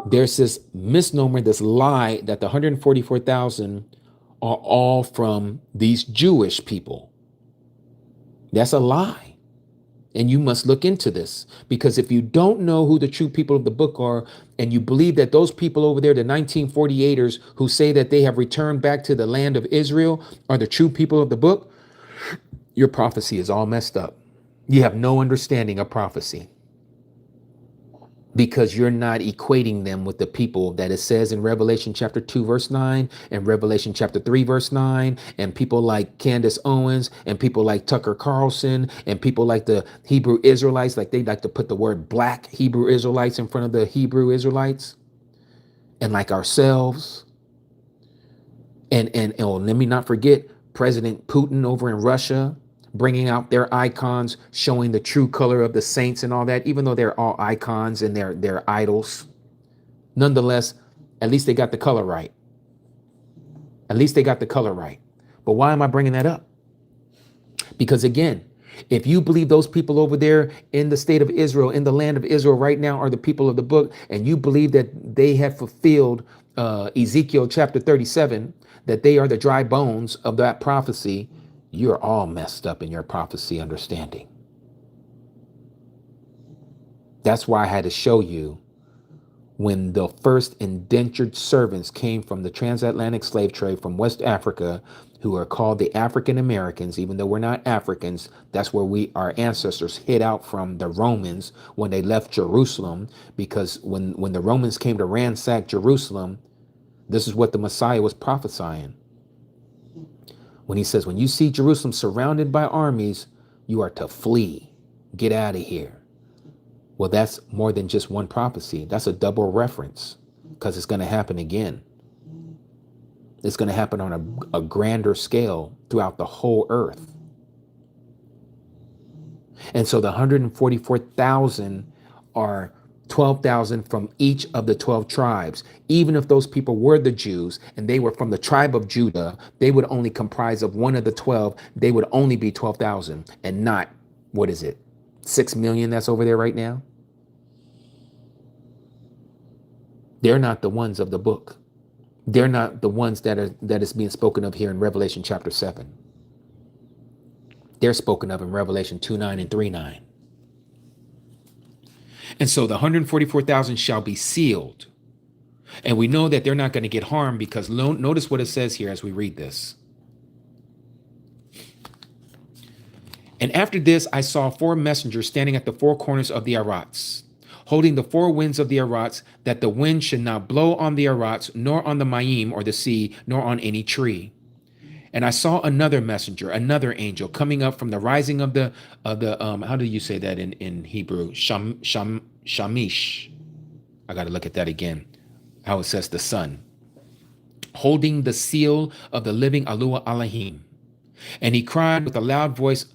there's this misnomer, this lie that the 144,000 are all from these Jewish people. That's a lie. And you must look into this, because if you don't know who the true people of the book are, and you believe that those people over there, the 1948ers who say that they have returned back to the land of Israel, are the true people of the book, your prophecy is all messed up. You have no understanding of prophecy, because you're not equating them with the people that it says in Revelation chapter 2, verse 9, and Revelation chapter 3, verse 9, and people like Candace Owens, and people like Tucker Carlson, and people like the Hebrew Israelites, like they like to put the word black Hebrew Israelites in front of the Hebrew Israelites, and like ourselves. And let me not forget President Putin over in Russia, bringing out their icons, showing the true color of the saints and all that, even though they're all icons and they're idols. Nonetheless, at least they got the color right. At least they got the color right. But why am I bringing that up? Because again, if you believe those people over there in the state of Israel, in the land of Israel right now, are the people of the book, and you believe that they have fulfilled Ezekiel chapter 37, that they are the dry bones of that prophecy, you're all messed up in your prophecy understanding. That's why I had to show you when the first indentured servants came from the transatlantic slave trade from West Africa, who are called the African Americans, even though we're not Africans. That's where our ancestors hid out from the Romans when they left Jerusalem, because when the Romans came to ransack Jerusalem, this is what the Messiah was prophesying. When he says, when you see Jerusalem surrounded by armies, you are to flee, get out of here. Well, that's more than just one prophecy. That's a double reference, because it's going to happen again. It's going to happen on a grander scale throughout the whole earth. And so the 144,000 are 12,000 from each of the 12 tribes. Even if those people were the Jews and they were from the tribe of Judah, they would only comprise of one of the 12. They would only be 12,000 and not, 6 million that's over there right now? They're not the ones of the book. They're not the ones that is being spoken of here in Revelation chapter 7. They're spoken of in Revelation 2:9 and 3:9. And so the 144,000 shall be sealed. And we know that they're not going to get harmed, because notice what it says here as we read this. And after this, I saw 4 messengers standing at the 4 corners of the arats, holding the 4 winds of the arats, that the wind should not blow on the arats, nor on the Mayim or the sea, nor on any tree. And I saw another messenger, another angel, coming up from the rising of the how do you say that in Hebrew? Shamish. I got to look at that again. How it says the sun, holding the seal of the living Alua Alahim. And he cried with a loud voice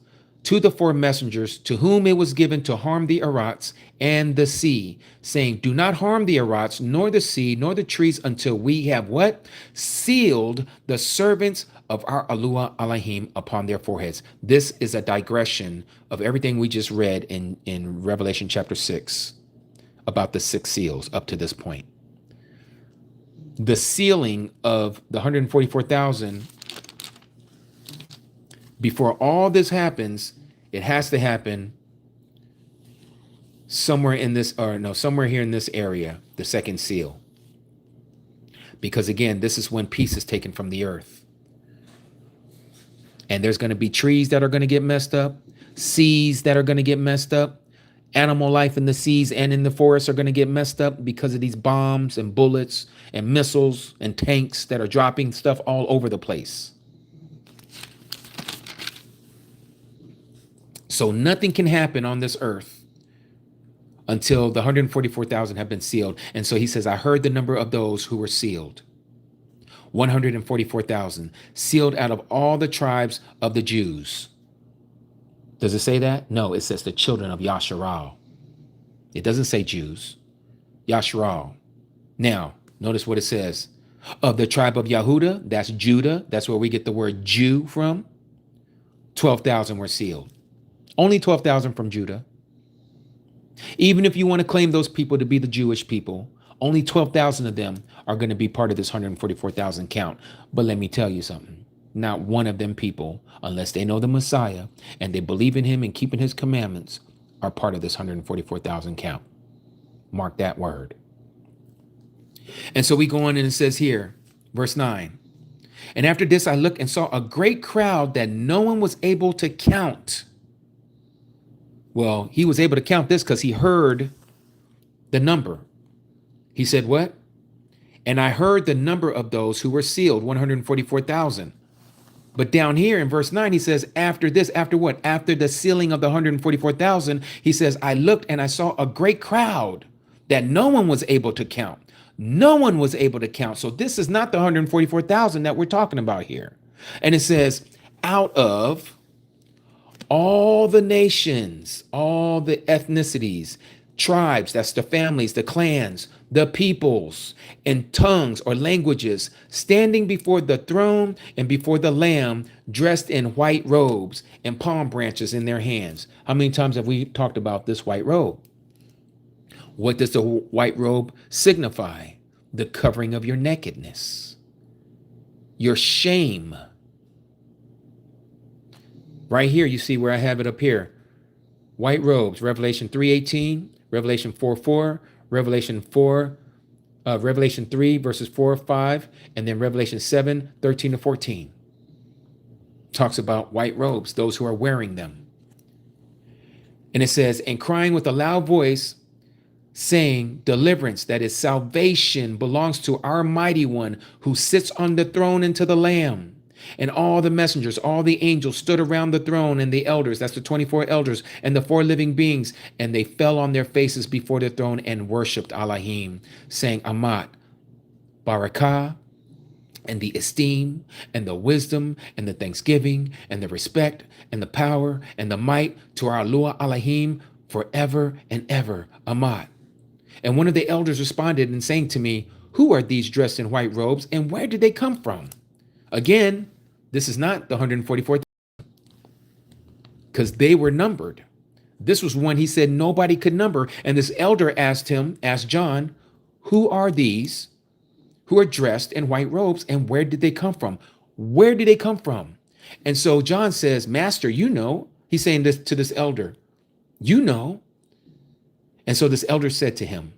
to the 4 messengers, to whom it was given to harm the arats and the sea, saying, do not harm the arats, nor the sea, nor the trees, until we have what? Sealed the servants of our Alua Alahim upon their foreheads. This is a digression of everything we just read in Revelation chapter 6 about the 6 seals up to this point. The sealing of the 144,000, before all this happens, it has to happen somewhere in this, or no, somewhere here in this area, the 2nd seal. Because again, this is when peace is taken from the earth. And there's going to be trees that are going to get messed up, seas that are going to get messed up, animal life in the seas and in the forests are going to get messed up because of these bombs and bullets and missiles and tanks that are dropping stuff all over the place. So nothing can happen on this earth until the 144,000 have been sealed. And so he says, I heard the number of those who were sealed. 144,000 sealed out of all the tribes of the Jews. Does it say that? No, it says the children of Yasharal. It doesn't say Jews. Yasharal. Now, notice what it says. Of the tribe of Yehuda, that's Judah. That's where we get the word Jew from. 12,000 were sealed. Only 12,000 from Judah. Even if you want to claim those people to be the Jewish people, only 12,000 of them are going to be part of this 144,000 count. But let me tell you something. Not one of them people, unless they know the Messiah and they believe in him and keeping his commandments, are part of this 144,000 count. Mark that word. And so we go on and it says here, verse 9. And after this, I looked and saw a great crowd that no one was able to count. Well, he was able to count this because he heard the number. He said, what? And I heard the number of those who were sealed, 144,000. But down here in verse 9, he says, after this, after what? After the sealing of the 144,000, he says, I looked and I saw a great crowd that no one was able to count. No one was able to count. So this is not the 144,000 that we're talking about here. And it says, out of all the nations, all the ethnicities, tribes, that's the families, the clans, the peoples, and tongues or languages, standing before the throne and before the Lamb, dressed in white robes and palm branches in their hands. How many times have we talked about this white robe? What does the white robe signify? The covering of your nakedness, your shame. Right here, you see where I have it up here. White robes, Revelation 3:18, Revelation 4:4, Revelation 3 verses 4-5, and then Revelation 7:13-14. Talks about white robes, those who are wearing them. And it says, and crying with a loud voice, saying, deliverance, that is salvation, belongs to our mighty one who sits on the throne and to the Lamb. And all the messengers, all the angels stood around the throne, and the elders, that's the 24 elders, and the 4 living beings, and they fell on their faces before the throne and worshiped Elohim, saying, Amat, Barakah, and the esteem, and the wisdom, and the thanksgiving, and the respect, and the power, and the might to our Alua Elohim forever and ever. Amat. And one of the elders responded and saying to me, who are these dressed in white robes, and where did they come from? Again, this is not the 144,000 because they were numbered. This was one he said nobody could number. And this elder asked John, who are these who are dressed in white robes, and where did they come from? Where did they come from? And so John says, Master, you know. He's saying this to this elder, you know. And so this elder said to him,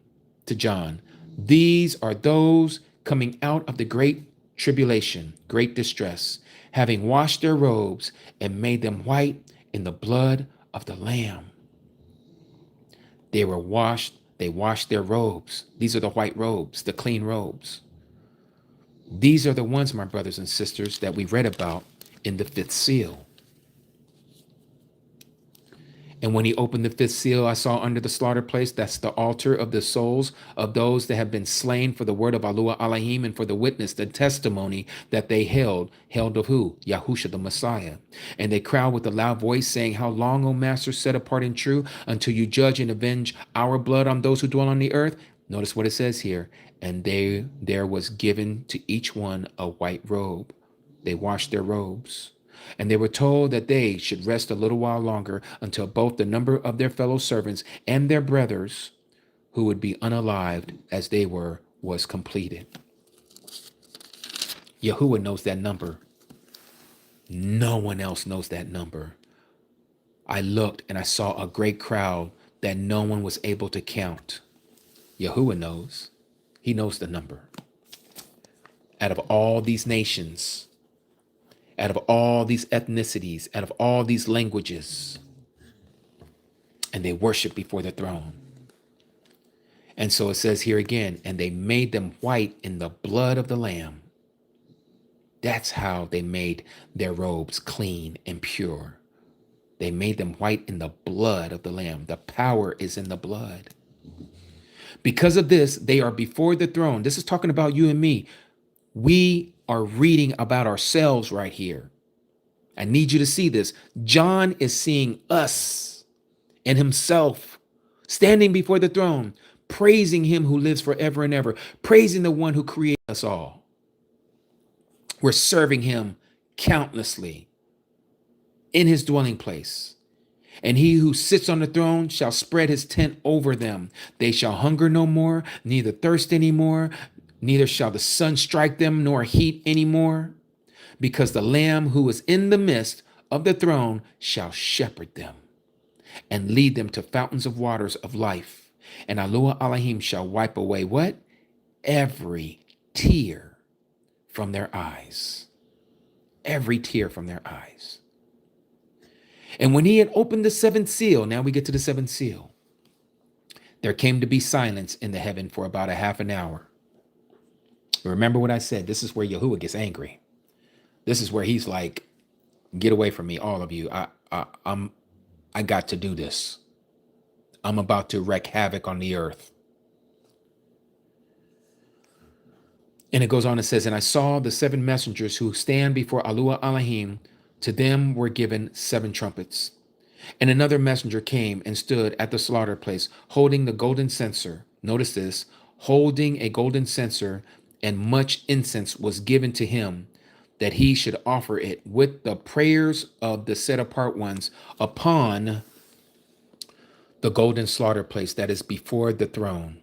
to John, these are those coming out of the great tribulation, great distress, having washed their robes and made them white in the blood of the Lamb. They washed their robes. These are the white robes, the clean robes. These are the ones, my brothers and sisters, that we read about in the fifth seal. And when he opened the fifth seal, I saw under the slaughter place, that's the altar of the souls of those that have been slain for the word of Alua Alahim and for the witness, the testimony that they held of who? Yahusha the Messiah. And they cried with a loud voice, saying, how long, O Master, set apart and true, until you judge and avenge our blood on those who dwell on the earth? Notice what it says here. And there was given to each one a white robe. They washed their robes. And they were told that they should rest a little while longer until both the number of their fellow servants and their brothers who would be unalived as they were was completed. Yahuwah knows that number. No one else knows that number. I looked and I saw a great crowd that no one was able to count. Yahuwah knows. He knows the number. Out of all these nations, out of all these ethnicities, out of all these languages, and they worship before the throne. And so it says here again, and they made them white in the blood of the Lamb. That's how they made their robes clean and pure. They made them white in the blood of the Lamb. The power is in the blood. Because of this, they are before the throne. This is talking about you and me. We are reading about ourselves right here. I need you to see this. John is seeing us and himself standing before the throne, praising him who lives forever and ever, praising the one who created us all. We're serving him countlessly in his dwelling place. And he who sits on the throne shall spread his tent over them. They shall hunger no more, neither thirst any more, neither shall the sun strike them, nor heat any more, because the Lamb who is in the midst of the throne shall shepherd them and lead them to fountains of waters of life. And Alua Alahim shall wipe away what? Every tear from their eyes. Every tear from their eyes. And when he had opened the seventh seal, now we get to the seventh seal, there came to be silence in the heaven for about a half an hour. Remember what I said, this is where Yahuwah gets angry. This is where he's like, get away from me, all of you. I got to do this. I'm about to wreak havoc on the earth. And it goes on and says, and I saw the seven messengers who stand before Alua Alahim. To them were given 7 trumpets. And another messenger came and stood at the slaughter place, holding the golden censer. Notice this, holding a golden censer, and much incense was given to him, that he should offer it with the prayers of the set apart ones upon the golden slaughter place that is before the throne.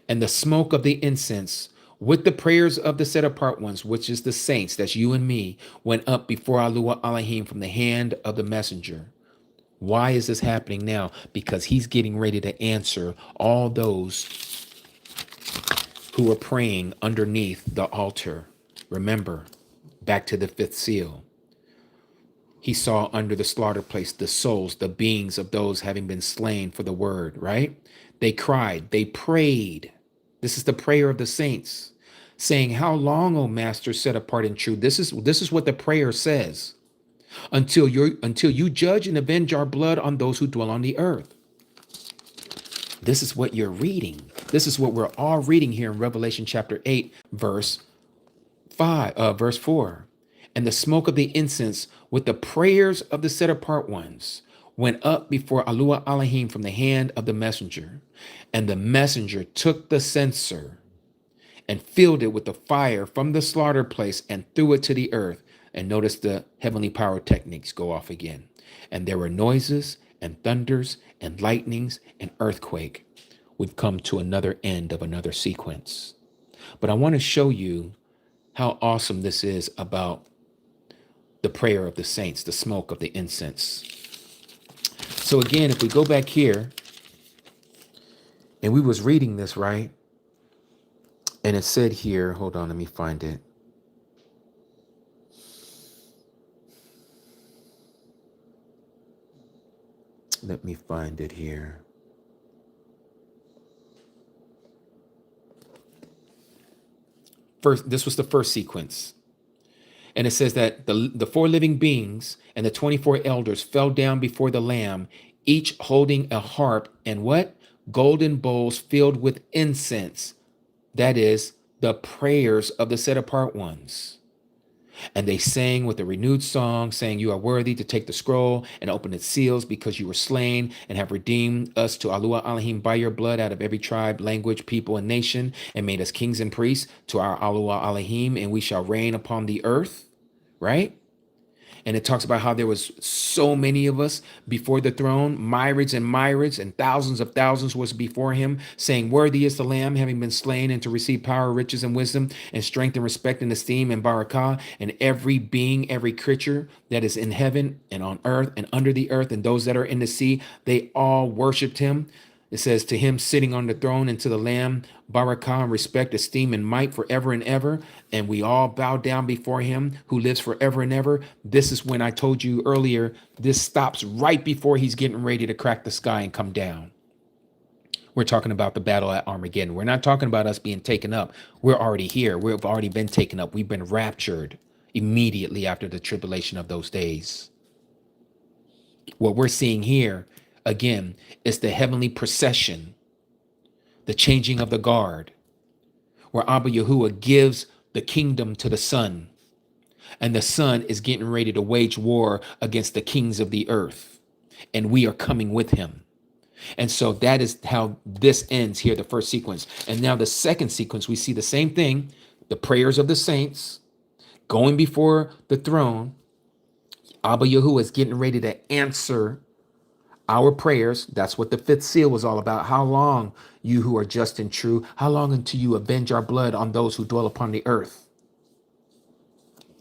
And the smoke of the incense with the prayers of the set apart ones, which is the saints, that's you and me, went up before Alua Alahim from the hand of the messenger. Why is this happening now? Because he's getting ready to answer all those who are praying underneath the altar. Remember, back to the 5th seal. He saw under the slaughter place the souls, the beings of those having been slain for the word, right? They cried, they prayed. This is the prayer of the saints, saying, how long, O Master, set apart and true? This is what the prayer says. Until you judge and avenge our blood on those who dwell on the earth. This is what you're reading. This is what we're all reading here in Revelation chapter 8, verse 4. And the smoke of the incense with the prayers of the set apart ones went up before Alua Alahim from the hand of the messenger. And the messenger took the censer and filled it with the fire from the slaughter place and threw it to the earth. And notice the heavenly power techniques go off again. And there were noises and thunders and lightnings and earthquake would come to another end of another sequence. But I want to show you how awesome this is about the prayer of the saints, the smoke of the incense. So again, if we go back here, and we was reading this, right? And it said here, hold on, let me find it. Let me find it here. First, this was the first sequence. And it says that the four living beings and the 24 elders fell down before the Lamb, each holding a harp and what? Golden bowls filled with incense. That is the prayers of the set apart ones. And they sang with a renewed song, saying, "You are worthy to take the scroll and open its seals, because you were slain and have redeemed us to Alua Elohim by your blood out of every tribe, language, people, and nation, and made us kings and priests to our Alua Elohim, and we shall reign upon the earth." Right? And it talks about how there was so many of us before the throne, myriads and thousands of thousands was before him, saying, "Worthy is the Lamb, having been slain, and to receive power, riches, and wisdom, and strength, and respect, and esteem, and barakah." And every being, every creature that is in heaven and on earth and under the earth, and those that are in the sea, they all worshiped him. It says, "To him sitting on the throne and to the Lamb, barakah, respect, esteem, and might forever and ever." And we all bow down before him who lives forever and ever. This is when I told you earlier, this stops right before he's getting ready to crack the sky and come down. We're talking about the battle at Armageddon. We're not talking about us being taken up. We're already here. We've already been taken up. We've been raptured immediately after the tribulation of those days. What we're seeing here, again, is the heavenly procession, the changing of the guard, where Abba Yahuwah gives the kingdom to the Son, and the Son is getting ready to wage war against the kings of the earth, and we are coming with him. And so that is how this ends here, the first sequence. And now the second sequence, we see the same thing, the prayers of the saints going before the throne. Abba Yahuwah is getting ready to answer our prayers. That's what the fifth seal was all about. How long, you who are just and true? How long until you avenge our blood on those who dwell upon the earth?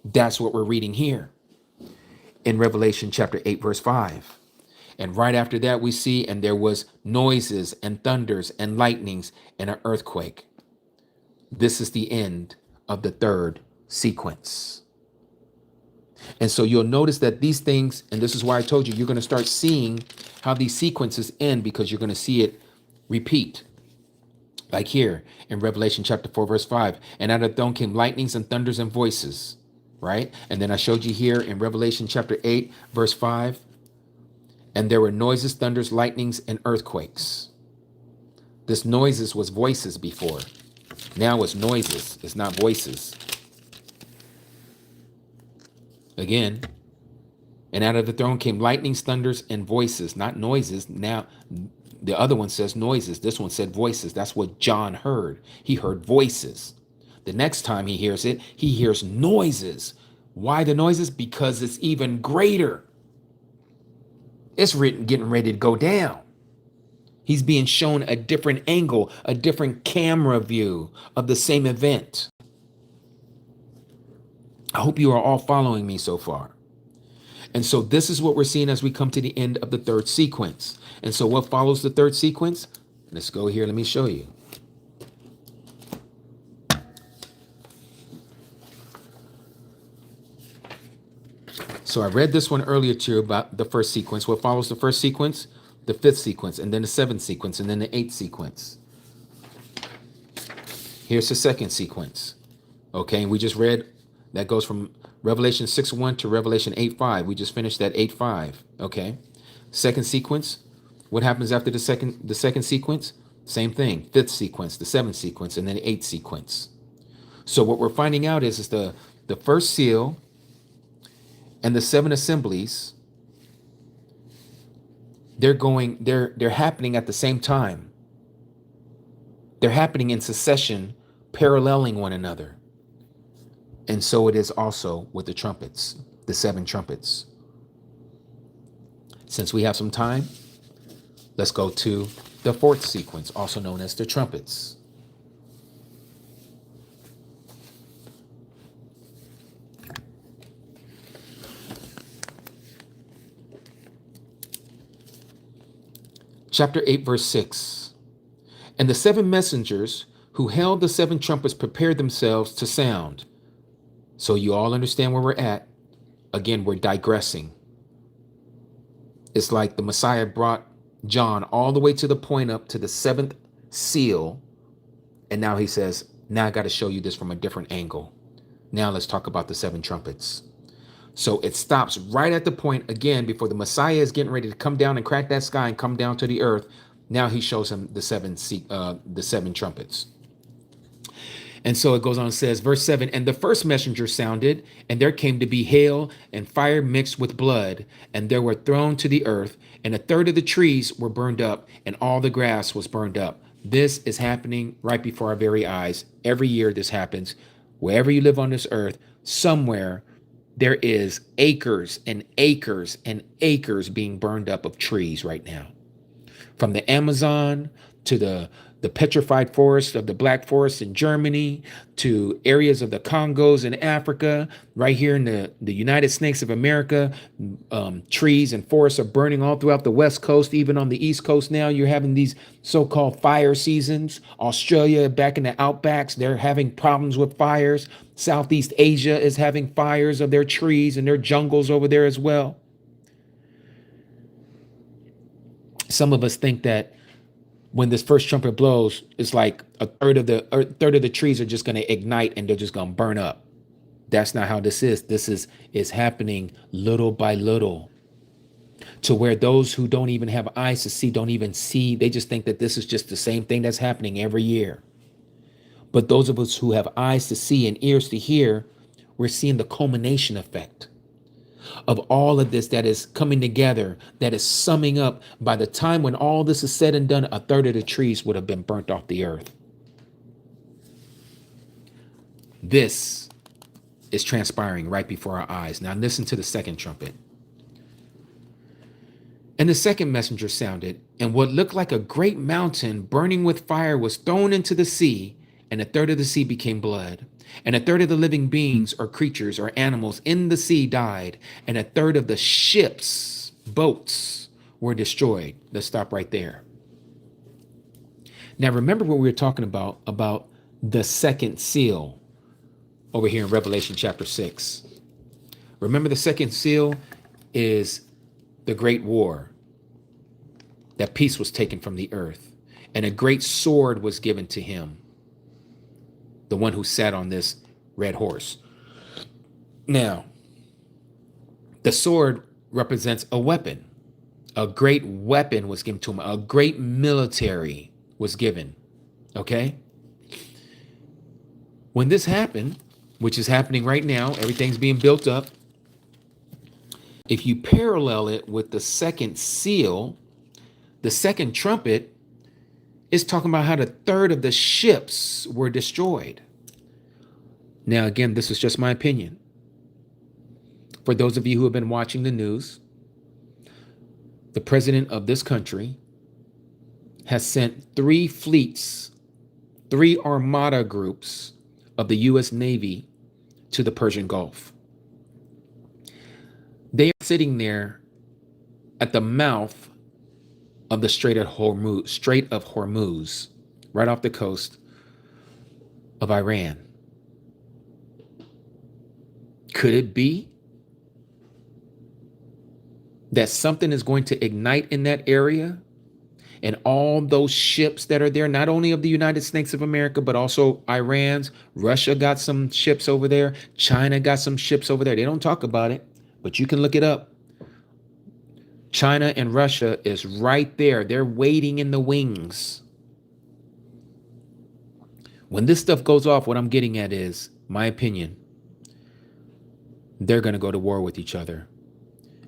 That's what we're reading here in Revelation chapter 8, verse 5. And right after that, we see, "And there was noises and thunders and lightnings and an earthquake." This is the end of the third sequence. And so you'll notice that these things, and this is why I told you, you're going to start seeing how these sequences end, because you're going to see it repeat. Like here in Revelation chapter 4, verse 5, "And out of the throne came lightnings and thunders and voices," right? And then I showed you here in Revelation chapter 8, verse 5, "And there were noises, thunders, lightnings, and earthquakes." This noises was voices before. Now it's noises. It's not voices. Again, "And out of the throne came lightnings, thunders, and voices," not noises. Now, the other one says noises. This one said voices. That's what John heard. He heard voices. The next time he hears it, he hears noises. Why the noises? Because it's even greater. It's getting ready to go down. He's being shown a different angle, a different camera view of the same event. I hope you are all following me so far. And so this is what we're seeing as we come to the end of the third sequence. And so what follows the third sequence? Let's go here. Let me show you. So I read this one earlier to you about the first sequence. What follows the first sequence? The fifth sequence, and then the seventh sequence, and then the eighth sequence. Here's the second sequence. Okay, and we just read, that goes from Revelation 6:1 to Revelation 8:5. We just finished that 8:5. Okay. Second sequence. What happens after the second sequence? Same thing. Fifth sequence, the seventh sequence, and then the eighth sequence. So what we're finding out is the first seal and the seven assemblies, they're happening at the same time. They're happening in succession, paralleling one another. And so it is also with the trumpets, the seven trumpets. Since we have some time, let's go to the fourth sequence, also known as the trumpets. Chapter 8, verse 6. "And the seven messengers who held the seven trumpets prepared themselves to sound." So you all understand where we're at. Again, we're digressing. It's like the Messiah brought John all the way to the point up to the seventh seal. And now he says, now I got to show you this from a different angle. Now let's talk about the seven trumpets. So it stops right at the point again before the Messiah is getting ready to come down and crack that sky and come down to the earth. Now he shows him the seven trumpets. And so it goes on and says, verse 7, and the first messenger sounded, and there came to be hail and fire mixed with blood, and there were thrown to the earth, and a third of the trees were burned up, and all the grass was burned up. This is happening right before our very eyes. Every year this happens. Wherever you live on this earth, somewhere there is acres and acres and acres being burned up of trees right now. From the Amazon to the petrified forest of the Black Forest in Germany, to areas of the Congos in Africa, right here in the United States of America, trees and forests are burning all throughout the West Coast. Even on the East Coast now, you're having these so-called fire seasons. Australia, back in the outbacks, they're having problems with fires. Southeast Asia is having fires of their trees and their jungles over there as well. Some of us think that when this first trumpet blows, it's like a third of the trees are just going to ignite and they're just going to burn up. That's not how this is. This is happening little by little, to where those who don't even have eyes to see don't even see. They just think that this is just the same thing that's happening every year. But those of us who have eyes to see and ears to hear, we're seeing the culmination effect of all of this that is coming together, that is summing up. By the time when all this is said and done, a third of the trees would have been burnt off the earth. This is transpiring right before our eyes. Now listen to the second trumpet. And the second messenger sounded, and what looked like a great mountain burning with fire was thrown into the sea, and a third of the sea became blood. And a third of the living beings or creatures or animals in the sea died. And a third of the ships, boats, were destroyed. Let's stop right there. Now, remember what we were talking about the second seal over here in Revelation chapter 6. Remember, the second seal is the great war. That peace was taken from the earth, and a great sword was given to him, the one who sat on this red horse. Now, the sword represents a weapon. A great weapon was given to him. A great military was given. Okay? When this happened, which is happening right now, everything's being built up. If you parallel it with the second seal, the second trumpet, it's talking about how the third of the ships were destroyed. Now, again, this is just my opinion. For those of you who have been watching the news, the president of this country has sent 3 fleets, 3 armada groups of the U.S. Navy to the Persian Gulf. They are sitting there at the mouth of the Strait of Hormuz, right off the coast of Iran. Could it be that something is going to ignite in that area, and all those ships that are there, not only of the United States of America, but also Iran's? Russia got some ships over there. China got some ships over there. They don't talk about it, but you can look it up. China and Russia is right there. They're waiting in the wings. When this stuff goes off, what I'm getting at is, my opinion, they're going to go to war with each other,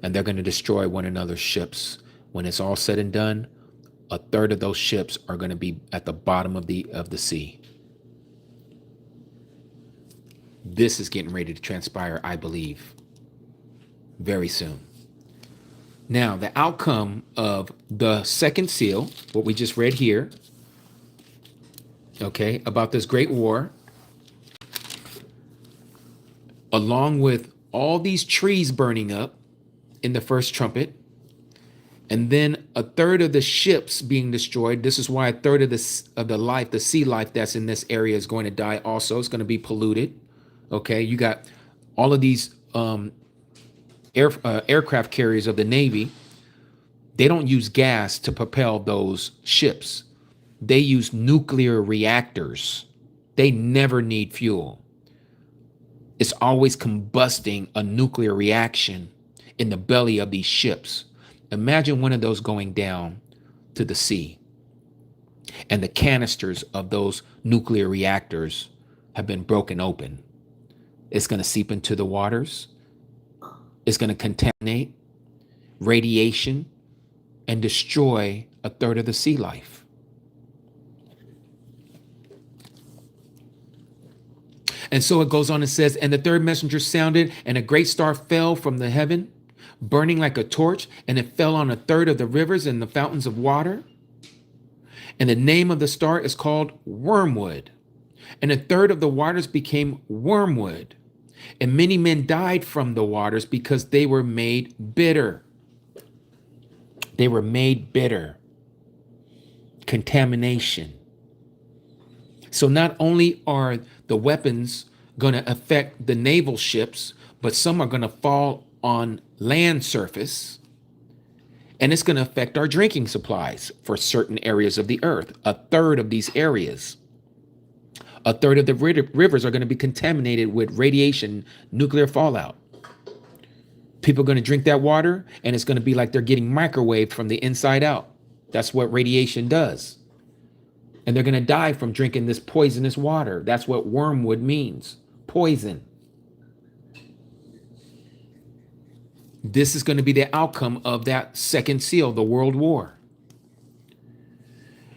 and they're going to destroy one another's ships. When it's all said and done, a third of those ships are going to be at the bottom of the sea. This is getting ready to transpire, I believe, very soon. Now, the outcome of the second seal, what we just read here, okay, about this great war, along with all these trees burning up in the first trumpet, and then a third of the ships being destroyed. This is why a third of the sea life that's in this area is going to die also. It's going to be polluted. Okay, you got all of these aircraft carriers of the Navy They don't use gas to propel those ships. They use nuclear reactors. They never need fuel. It's always combusting a nuclear reaction in the belly of these ships. Imagine one of those going down to the sea, and the canisters of those nuclear reactors have been broken open. It's going to seep into the waters. It's going to contaminate, radiation, and destroy a third of the sea life. And so it goes on and says, and the third messenger sounded, and a great star fell from the heaven, burning like a torch, and it fell on a third of the rivers and the fountains of water. And the name of the star is called Wormwood. And a third of the waters became wormwood. And many men died from the waters because they were made bitter. They were made bitter. Contamination. So not only are the weapons going to affect the naval ships, but some are going to fall on land surface. And it's going to affect our drinking supplies for certain areas of the earth. A third of these areas. A third of the rivers are going to be contaminated with radiation, nuclear fallout. People are going to drink that water, and it's going to be like they're getting microwaved from the inside out. That's what radiation does. And they're going to die from drinking this poisonous water. That's what wormwood means. Poison. This is going to be the outcome of that second seal, the World War.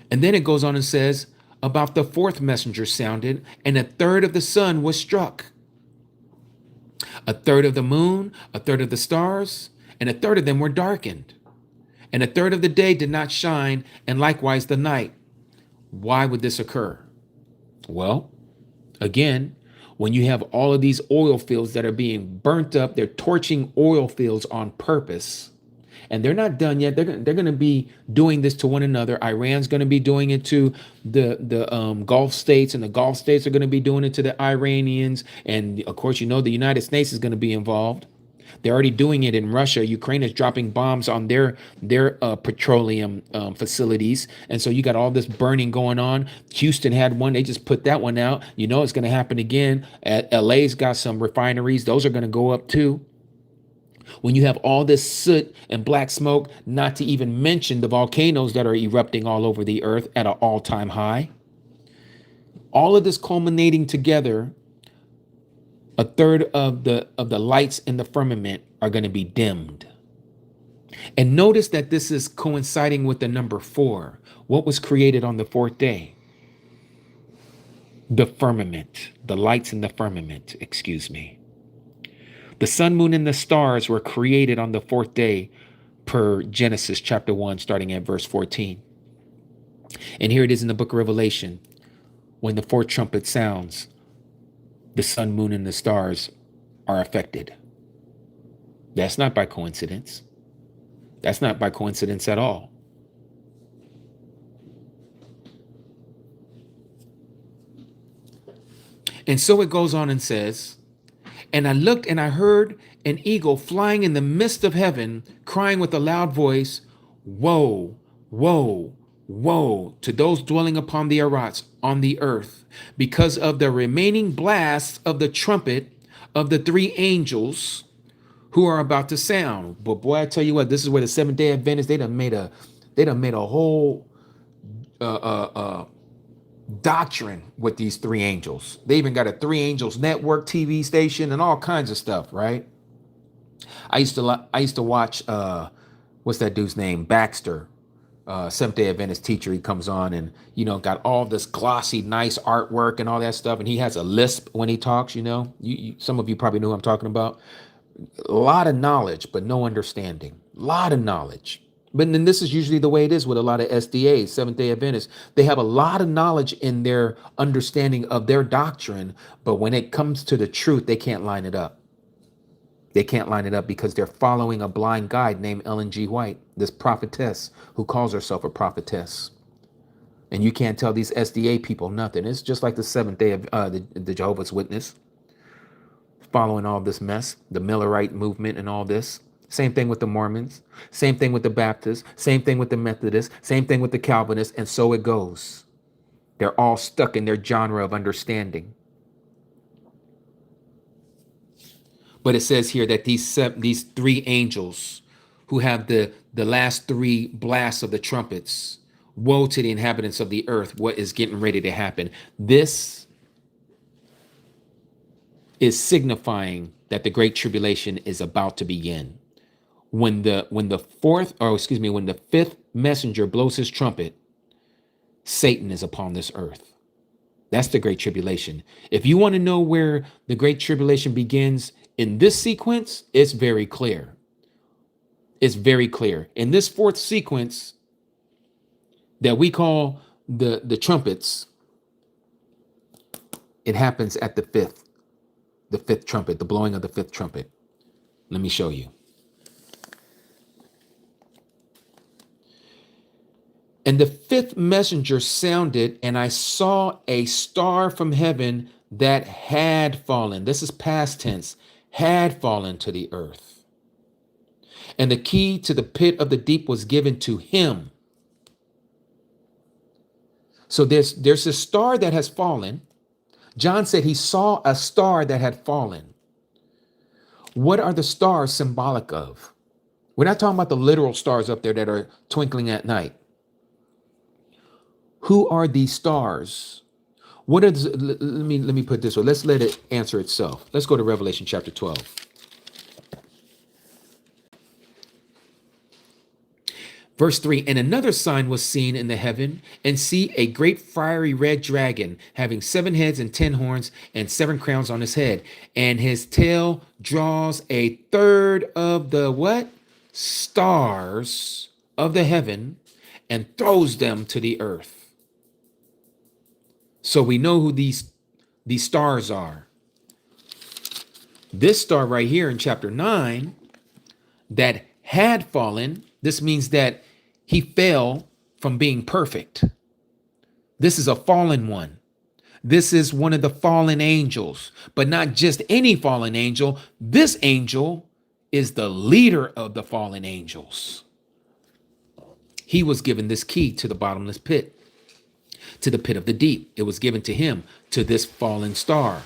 And then it goes on and says, about the fourth messenger sounded, and a third of the sun was struck. A third of the moon, a third of the stars, and a third of them were darkened. And a third of the day did not shine, and likewise the night. Why would this occur? Well, again, when you have all of these oil fields that are being burnt up, they're torching oil fields on purpose. And they're not done yet. They're going to be doing this to one another. Iran's going to be doing it to the Gulf states, and the Gulf states are going to be doing it to the Iranians. And of course, the United States is going to be involved. They're already doing it in Russia. Ukraine is dropping bombs on their petroleum facilities. And so you got all this burning going on. Houston had one. They just put that one out. It's going to happen again. LA's got some refineries. Those are going to go up too. When you have all this soot and black smoke, not to even mention the volcanoes that are erupting all over the earth at an all-time high. All of this culminating together, a third of the lights in the firmament are going to be dimmed. And notice that this is coinciding with the number 4. What was created on the fourth day? The firmament, the lights in the firmament, excuse me. The sun, moon, and the stars were created on the fourth day per Genesis chapter 1, starting at verse 14. And here it is in the book of Revelation. When the fourth trumpet sounds, the sun, moon, and the stars are affected. That's not by coincidence. That's not by coincidence at all. And so it goes on and says, and I looked and I heard an eagle flying in the midst of heaven, crying with a loud voice, woe, woe, woe to those dwelling upon the Arats on the earth, because of the remaining blasts of the trumpet of the 3 angels who are about to sound. But boy, I tell you what, this is where the Seventh-day Adventists, they done made a whole doctrine with these 3 angels. They even got a 3 angels network TV station and all kinds of stuff, right? I used to watch what's that dude's name? Baxter, Seventh-day Adventist teacher. He comes on and got all this glossy, nice artwork and all that stuff, and he has a lisp when he talks. Some of you probably know who I'm talking about. A lot of knowledge, but no understanding. A lot of knowledge. But then this is usually the way it is with a lot of SDAs, Seventh-day Adventists. They have a lot of knowledge in their understanding of their doctrine, but when it comes to the truth, they can't line it up. They can't line it up because they're following a blind guide named Ellen G. White, this prophetess who calls herself a prophetess. And you can't tell these SDA people nothing. It's just like the Seventh-day of the Jehovah's Witness, following all this mess, the Millerite movement and all this. Same thing with the Mormons. Same thing with the Baptists. Same thing with the Methodists. Same thing with the Calvinists. And so it goes. They're all stuck in their genre of understanding. But it says here that these three angels who have the last three blasts of the trumpets, woe to the inhabitants of the earth, what is getting ready to happen. This is signifying that the great tribulation is about to begin. When the fifth messenger blows his trumpet, Satan is upon this earth. That's the great tribulation. If you want to know where the great tribulation begins in this sequence, it's very clear. It's very clear. In this fourth sequence that we call the trumpets, it happens at the fifth trumpet, the blowing of the fifth trumpet. Let me show you. And the fifth messenger sounded, and I saw a star from heaven that had fallen. This is past tense, had fallen to the earth. And the key to the pit of the deep was given to him. So there's a star that has fallen. John said he saw a star that had fallen. What are the stars symbolic of? We're not talking about the literal stars up there that are twinkling at night. Who are these stars? What is? Let me put it this way. Let's let it answer itself. Let's go to Revelation chapter 12. Verse 3, and another sign was seen in the heaven, and see a great fiery red dragon, having 7 heads and 10 horns, and 7 crowns on his head. And his tail draws a third of the what? Stars of the heaven, and throws them to the earth. So we know who these stars are. This star right here in chapter 9 that had fallen, this means that he fell from being perfect. This is a fallen one. This is one of the fallen angels, but not just any fallen angel. This angel is the leader of the fallen angels. He was given this key to the bottomless pit, to the pit of the deep. It was given to him, to this fallen star.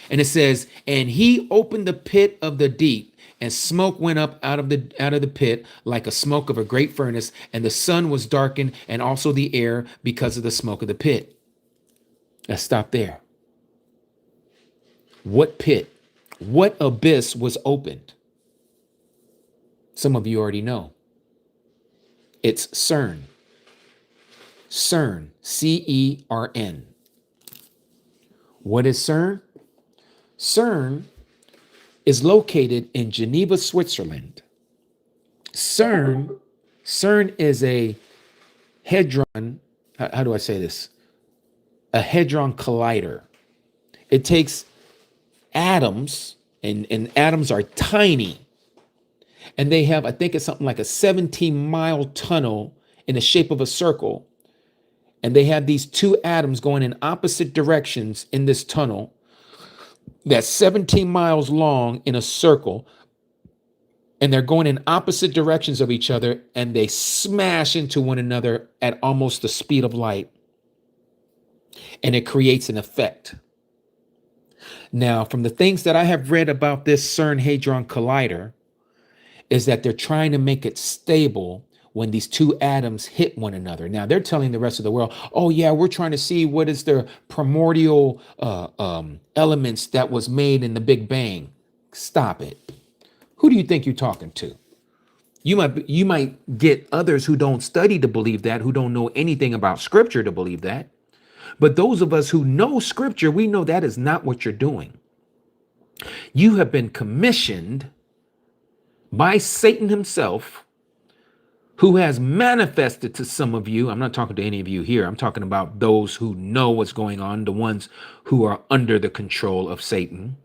And it says, and he opened the pit of the deep, and smoke went up out of the pit like a smoke of a great furnace, and the sun was darkened, and also the air, because of the smoke of the pit. Let's stop there. What pit? What abyss was opened? Some of you already know. It's CERN. CERN, C-E-R-N. What is CERN? CERN is located in Geneva, Switzerland. CERN is a hadron, how do I say this? A hadron collider. It takes atoms, and atoms are tiny, and they have, I think it's something like a 17-mile tunnel in the shape of a circle, and they have these two atoms going in opposite directions in this tunnel that's 17 miles long in a circle, and they're going in opposite directions of each other, and they smash into one another at almost the speed of light, and it creates an effect. Now, from the things that I have read about this CERN Hadron Collider is that they're trying to make it stable when these two atoms hit one another. Now, they're telling the rest of the world, oh yeah, we're trying to see what is the primordial elements that was made in the Big Bang. Stop it. Who do you think you're talking to? You might get others who don't study to believe that, who don't know anything about scripture to believe that. But those of us who know scripture, we know that is not what you're doing. You have been commissioned by Satan himself, who has manifested to some of you. I'm not talking to any of you here. I'm talking about those who know what's going on, the ones who are under the control of Satan,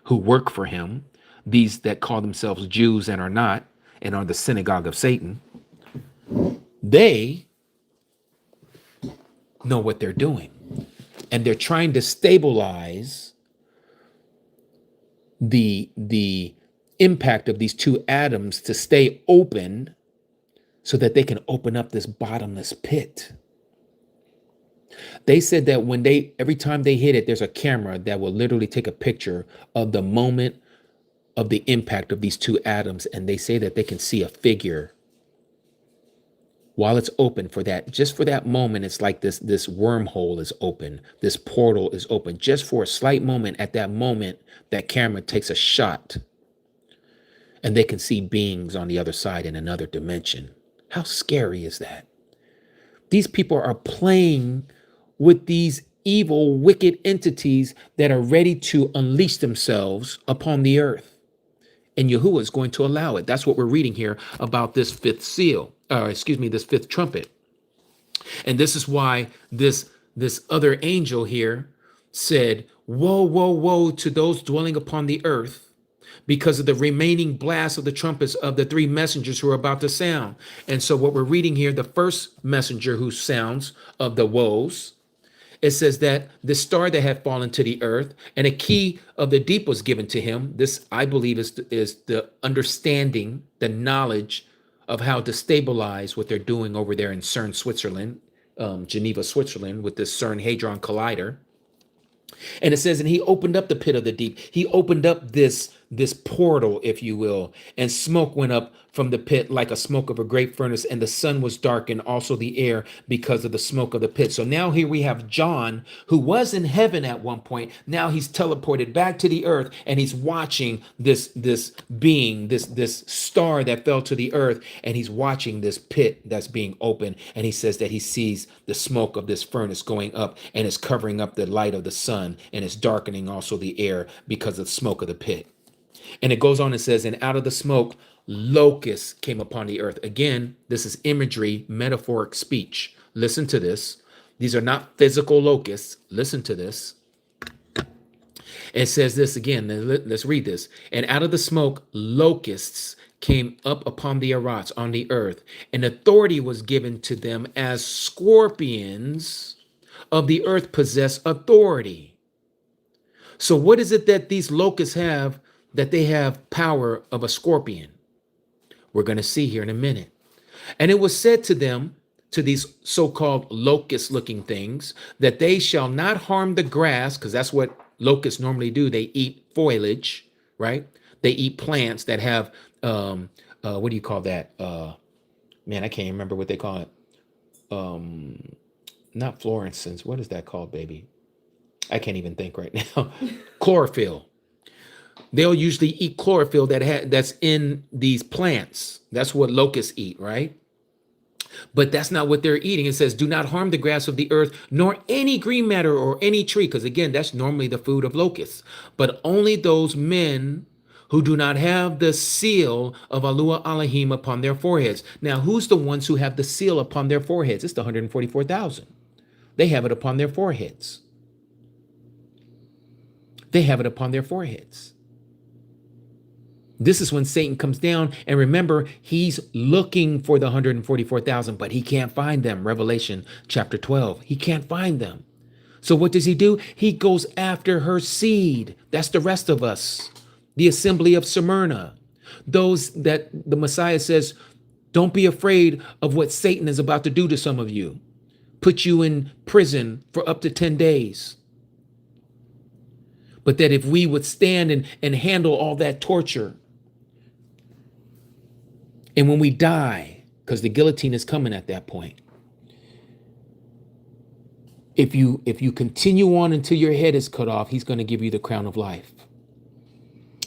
who work for him, these that call themselves Jews and are not, and are the synagogue of Satan. They know what they're doing, and they're trying to stabilize the impact of these two atoms to stay open so that they can open up this bottomless pit. They said that every time they hit it, there's a camera that will literally take a picture of the moment of the impact of these two atoms. And they say that they can see a figure while it's open for that, just for that moment. It's like this wormhole is open. This portal is open just for a slight moment. At that moment, that camera takes a shot and they can see beings on the other side in another dimension. How scary is that? These people are playing with these evil, wicked entities that are ready to unleash themselves upon the earth. And Yahuwah is going to allow it. That's what we're reading here about this fifth seal, this fifth trumpet. And this is why this other angel here said, woe, woe, woe to those dwelling upon the earth, because of the remaining blast of the trumpets of the three messengers who are about to sound. And so what we're reading here, the first messenger who sounds of the woes, it says that the star that had fallen to the earth and a key of the deep was given to him. This, I believe, is the understanding, the knowledge of how to stabilize what they're doing over there in CERN, Switzerland, Geneva, Switzerland, with this CERN Hadron Collider. And it says, and he opened up the pit of the deep. He opened up this portal, if you will, and smoke went up from the pit like a smoke of a great furnace, and the sun was darkened, also the air, because of the smoke of the pit. So now here we have John, who was in heaven at one point. Now he's teleported back to the earth, and he's watching this being, this star that fell to the earth, and he's watching this pit that's being opened. And he says that he sees the smoke of this furnace going up, and it's covering up the light of the sun, and it's darkening also the air because of the smoke of the pit. And it goes on and says, and out of the smoke, locusts came upon the earth. Again, this is imagery, metaphoric speech. Listen to this. These are not physical locusts. Listen to this. It says this again. Let's read this. And out of the smoke, locusts came up upon the Arats on the earth, and authority was given to them as scorpions of the earth possess authority. So what is it that these locusts have, that they have power of a scorpion? We're going to see here in a minute. And it was said to them, to these so-called locust-looking things, that they shall not harm the grass, because that's what locusts normally do. They eat foliage, right? They eat plants that have, what do you call that? Man, I can't remember what they call it. Not fluorescence. What is that called, baby? I can't even think right now. Chlorophyll. They'll usually eat chlorophyll that's in these plants. That's what locusts eat, right? But that's not what they're eating. It says, do not harm the grass of the earth, nor any green matter or any tree, because again, that's normally the food of locusts. But only those men who do not have the seal of Alua Elohim upon their foreheads. Now, who's the ones who have the seal upon their foreheads? It's the 144,000. They have it upon their foreheads. They have it upon their foreheads. This is when Satan comes down, and remember, he's looking for the 144,000, but he can't find them. Revelation chapter 12, he can't find them. So what does he do? He goes after her seed. That's the rest of us, the assembly of Smyrna. Those that the Messiah says, don't be afraid of what Satan is about to do to some of you. Put you in prison for up to 10 days. But that if we would stand and handle all that torture, and when we die, because the guillotine is coming at that point, if you continue on until your head is cut off, he's going to give you the crown of life.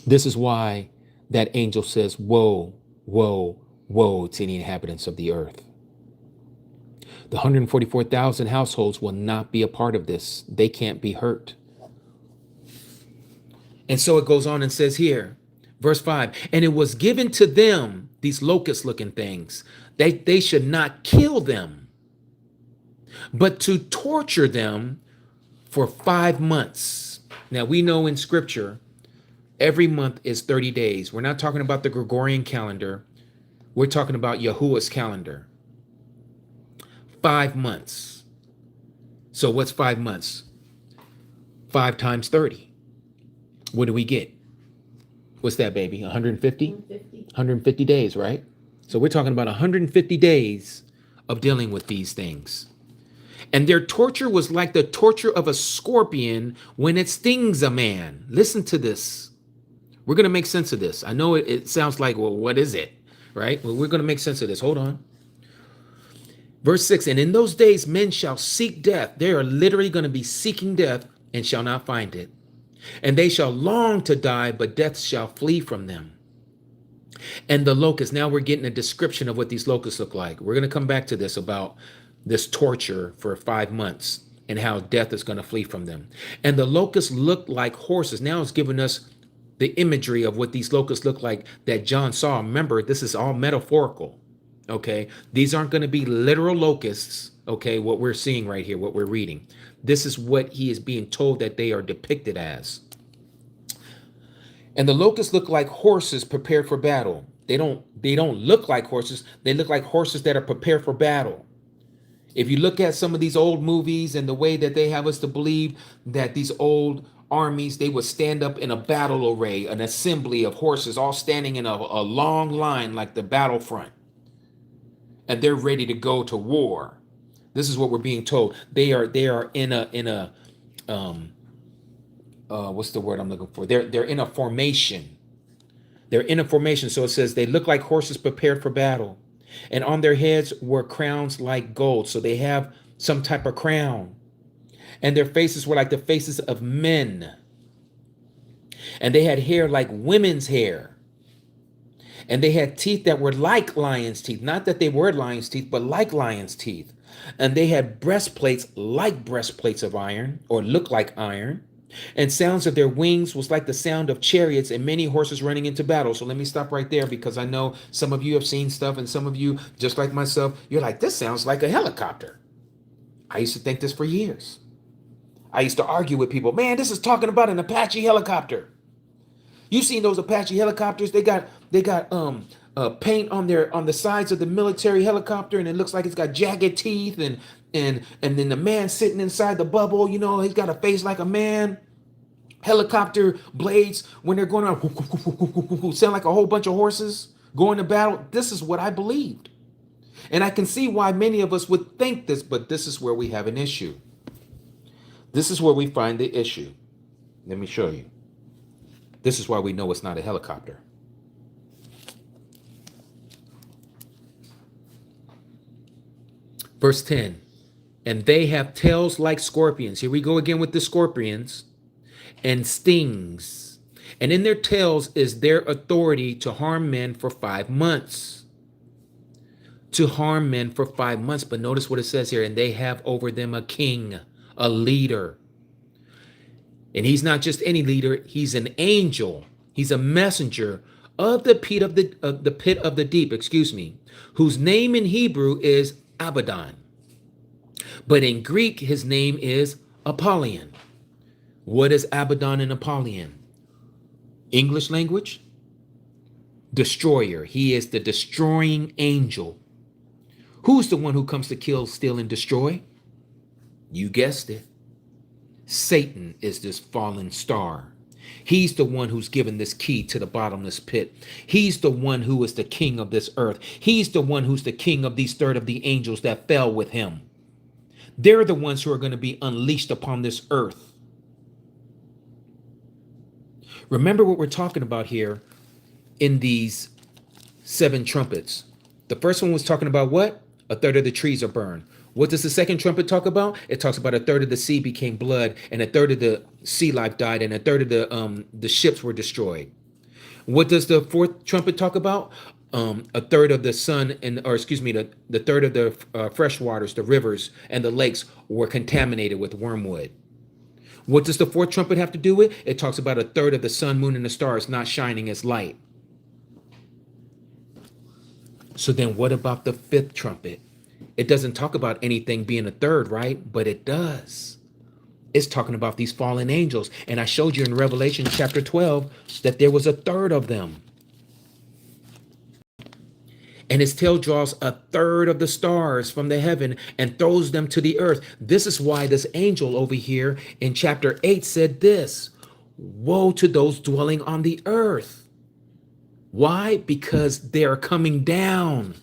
This is why that angel says, woe, woe, woe to the inhabitants of the earth. The 144,000 households will not be a part of this. They can't be hurt. And so it goes on and says here, verse 5, and it was given to them, these locust-looking things, they should not kill them, but to torture them for 5 months. Now, we know in Scripture, every month is 30 days. We're not talking about the Gregorian calendar. We're talking about Yahuwah's calendar. 5 months. So what's 5 months? 5 times 30. What do we get? What's that, baby? 150? 150. 150 days, right? So we're talking about 150 days of dealing with these things. And their torture was like the torture of a scorpion when it stings a man. Listen to this. We're going to make sense of this. I know it sounds like, well, what is it? Right? Well, we're going to make sense of this. Hold on. Verse 6, and in those days men shall seek death. They are literally going to be seeking death and shall not find it. And they shall long to die, but death shall flee from them. And the locusts, now we're getting a description of what these locusts look like. We're going to come back to this about this torture for 5 months and how death is going to flee from them. And the locusts looked like horses. Now it's giving us the imagery of what these locusts look like that John saw. Remember, this is all metaphorical. Okay, these aren't going to be literal locusts. Okay, what we're seeing right here, what we're reading. This is what he is being told that they are depicted as. And the locusts look like horses prepared for battle. They don't look like horses. They look like horses that are prepared for battle. If you look at some of these old movies and the way that they have us to believe that these old armies, they would stand up in a battle array, an assembly of horses all standing in a long line like the battlefront. And they're ready to go to war. This is what we're being told. They are in a what's the word I'm looking for? They're in a formation. They're in a formation. So it says they look like horses prepared for battle. And on their heads were crowns like gold. So they have some type of crown. And their faces were like the faces of men. And they had hair like women's hair. And they had teeth that were like lion's teeth. Not that they were lion's teeth, but like lion's teeth. And they had breastplates like breastplates of iron, or look like iron. And sounds of their wings was like the sound of chariots and many horses running into battle. So let me stop right there, because I know some of you have seen stuff, and some of you, just like myself, you're like, this sounds like a helicopter. I used to think this for years. I used to argue with people, man, this is talking about an Apache helicopter. You seen those Apache helicopters? They got paint on the sides of the military helicopter, and it looks like it's got jagged teeth, and then the man sitting inside the bubble, he's got a face like a man. Helicopter blades, when they're going on, sound like a whole bunch of horses going to battle. This is what I believed. And I can see why many of us would think this, but this is where we have an issue. This is where we find the issue. Let me show you. This is why we know it's not a helicopter. Verse 10, and they have tails like scorpions. Here we go again with the scorpions, and stings. And in their tails is their authority to harm men for 5 months. To harm men for 5 months. But notice what it says here, and they have over them a king, a leader. And he's not just any leader, he's an angel. He's a messenger of the pit of the deep, whose name in Hebrew is Abaddon. But in Greek, his name is Apollyon. What is Abaddon and Apollyon? English language? Destroyer. He is the destroying angel. Who's the one who comes to kill, steal, and destroy? You guessed it. Satan is this fallen star. He's the one who's given this key to the bottomless pit. He's the one who is the king of this earth. He's the one who's the king of these third of the angels that fell with him. They're the ones who are going to be unleashed upon this earth. Remember what we're talking about here in these 7 trumpets. The first one was talking about what? A third of the trees are burned. What does the second trumpet talk about? It talks about a third of the sea became blood, and a third of the sea life died, and a third of the ships were destroyed. What does the fourth trumpet talk about? A third of the sun, the third of the fresh waters, the rivers and the lakes were contaminated with wormwood. What does the fourth trumpet have to do with? It talks about a third of the sun, moon, and the stars not shining as light. So then what about the fifth trumpet? It doesn't talk about anything being a third, right? But it does. It's talking about these fallen angels. And I showed you in Revelation chapter 12 that there was a third of them. And his tail draws a third of the stars from the heaven and throws them to the earth. This is why this angel over here in chapter 8 said this: woe to those dwelling on the earth. Why? Because they are coming down.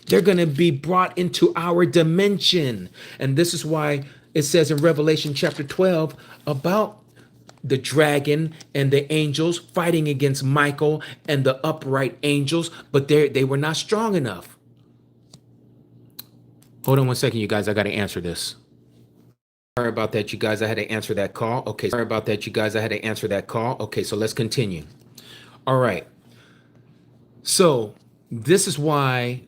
They're going to be brought into our dimension. And this is why it says in Revelation chapter 12 about the dragon and the angels fighting against Michael and the upright angels, but they were not strong enough. Hold on one second, you guys. I got to answer this. Sorry about that, you guys. I had to answer that call. Okay. Sorry about that, you guys. I had to answer that call. Okay. So let's continue. All right. So this is why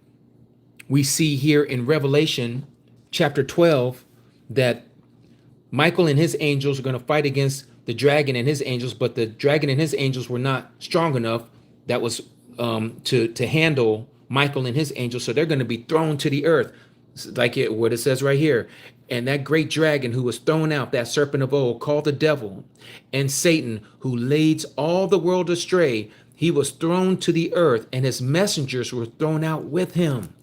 we see here in Revelation chapter 12 that Michael and his angels are going to fight against the dragon and his angels, but the dragon and his angels were not strong enough. That was to handle Michael and his angels. So they're going to be thrown to the earth, like what it says right here. And that great dragon who was thrown out, that serpent of old, called the devil, and Satan, who leads all the world astray, he was thrown to the earth, and his messengers were thrown out with him.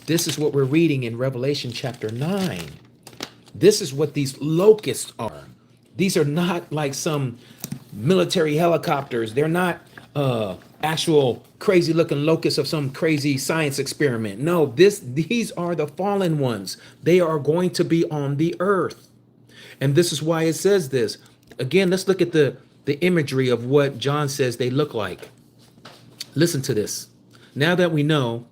This is what we're reading in Revelation chapter 9. This is what these locusts are. These are not like some military helicopters. They're not actual crazy looking locusts of some crazy science experiment. No, these are the fallen ones. They are going to be on the earth. And this is why it says this. Again, let's look at the imagery of what John says they look like. Listen to this. Now that we know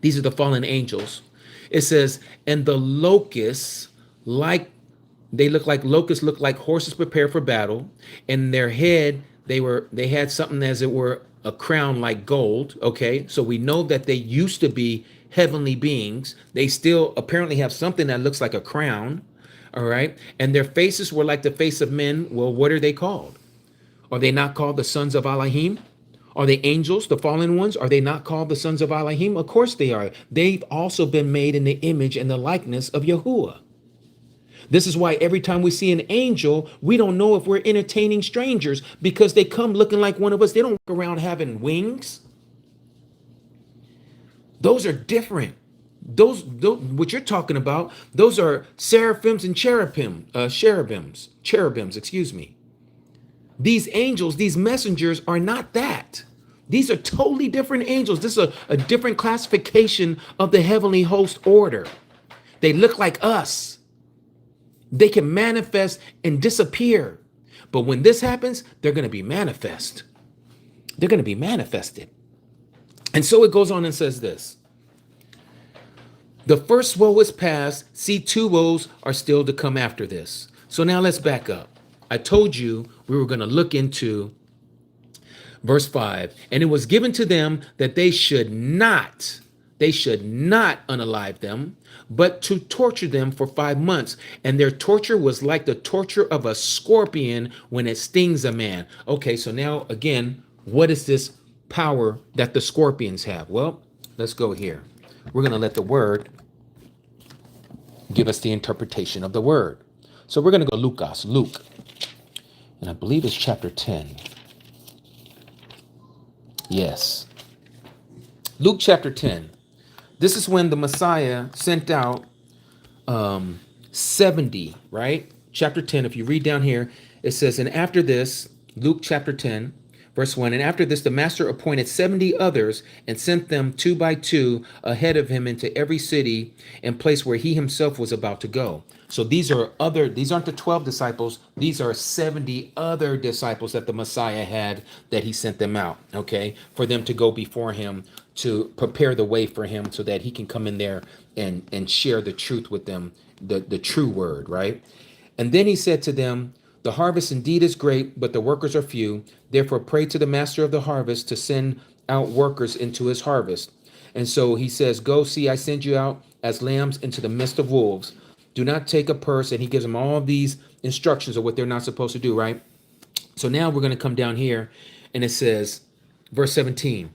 these are the fallen angels, it says, and the locusts, they look like horses prepared for battle. In their head, they had something as it were a crown like gold. Okay, so we know that they used to be heavenly beings. They still apparently have something that looks like a crown. All right, and their faces were like the face of men. Well, what are they called? Are they not called the sons of Elohim? Are the angels, the fallen ones, are they not called the sons of Elohim? Of course they are. They've also been made in the image and the likeness of Yahuwah. This is why every time we see an angel, we don't know if we're entertaining strangers, because they come looking like one of us. They don't walk around having wings. Those are different. Those what you're talking about, those are seraphims and cherubims, excuse me. These angels, these messengers are not that. These are totally different angels. This is a different classification of the heavenly host order. They look like us. They can manifest and disappear. But when this happens, they're going to be manifest. They're going to be manifested. And so it goes on and says this. The first woe is past. See, two woes are still to come after this. So now let's back up. I told you we were going to look into verse 5. And it was given to them that they should not unalive them, but to torture them for 5 months. And their torture was like the torture of a scorpion when it stings a man. Okay, so now again, what is this power that the scorpions have? Well, let's go here. We're going to let the word give us the interpretation of the word. So we're going to go Luke. And I believe it's chapter 10. Yes. Luke chapter 10. This is when the Messiah sent out 70, right? Chapter 10, if you read down here, it says, and after this, Luke chapter 10, verse 1, and after this, the master appointed 70 others and sent them 2 by 2 ahead of him into every city and place where he himself was about to go. So these aren't the 12 disciples. These are 70 other disciples that the Messiah had that he sent them out, okay, for them to go before him, to prepare the way for him so that he can come in there and share the truth with them, the true word, right? And then he said to them, the harvest indeed is great, but the workers are few. Therefore, pray to the master of the harvest to send out workers into his harvest. And so he says, go see, I send you out as lambs into the midst of wolves. Do not take a purse. And he gives them all these instructions of what they're not supposed to do, right? So now we're going to come down here and it says, verse 17,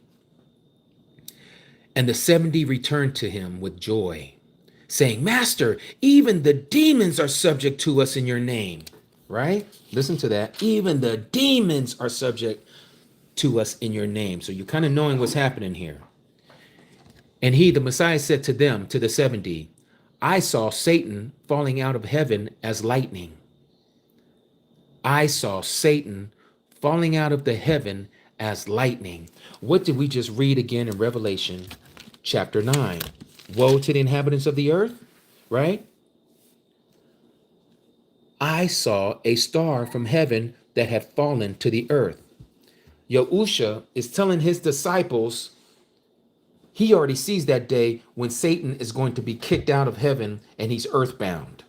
and the 70 returned to him with joy, saying, Master, even the demons are subject to us in your name. Right? Listen to that. Even the demons are subject to us in your name. So you're kind of knowing what's happening here. And the Messiah said to them, to the 70, I saw Satan falling out of heaven as lightning. I saw Satan falling out of the heaven as lightning. What did we just read again in Revelation chapter 9? Woe to the inhabitants of the earth, right? I saw a star from heaven that had fallen to the earth. Yahusha is telling his disciples he already sees that day when Satan is going to be kicked out of heaven and he's earthbound.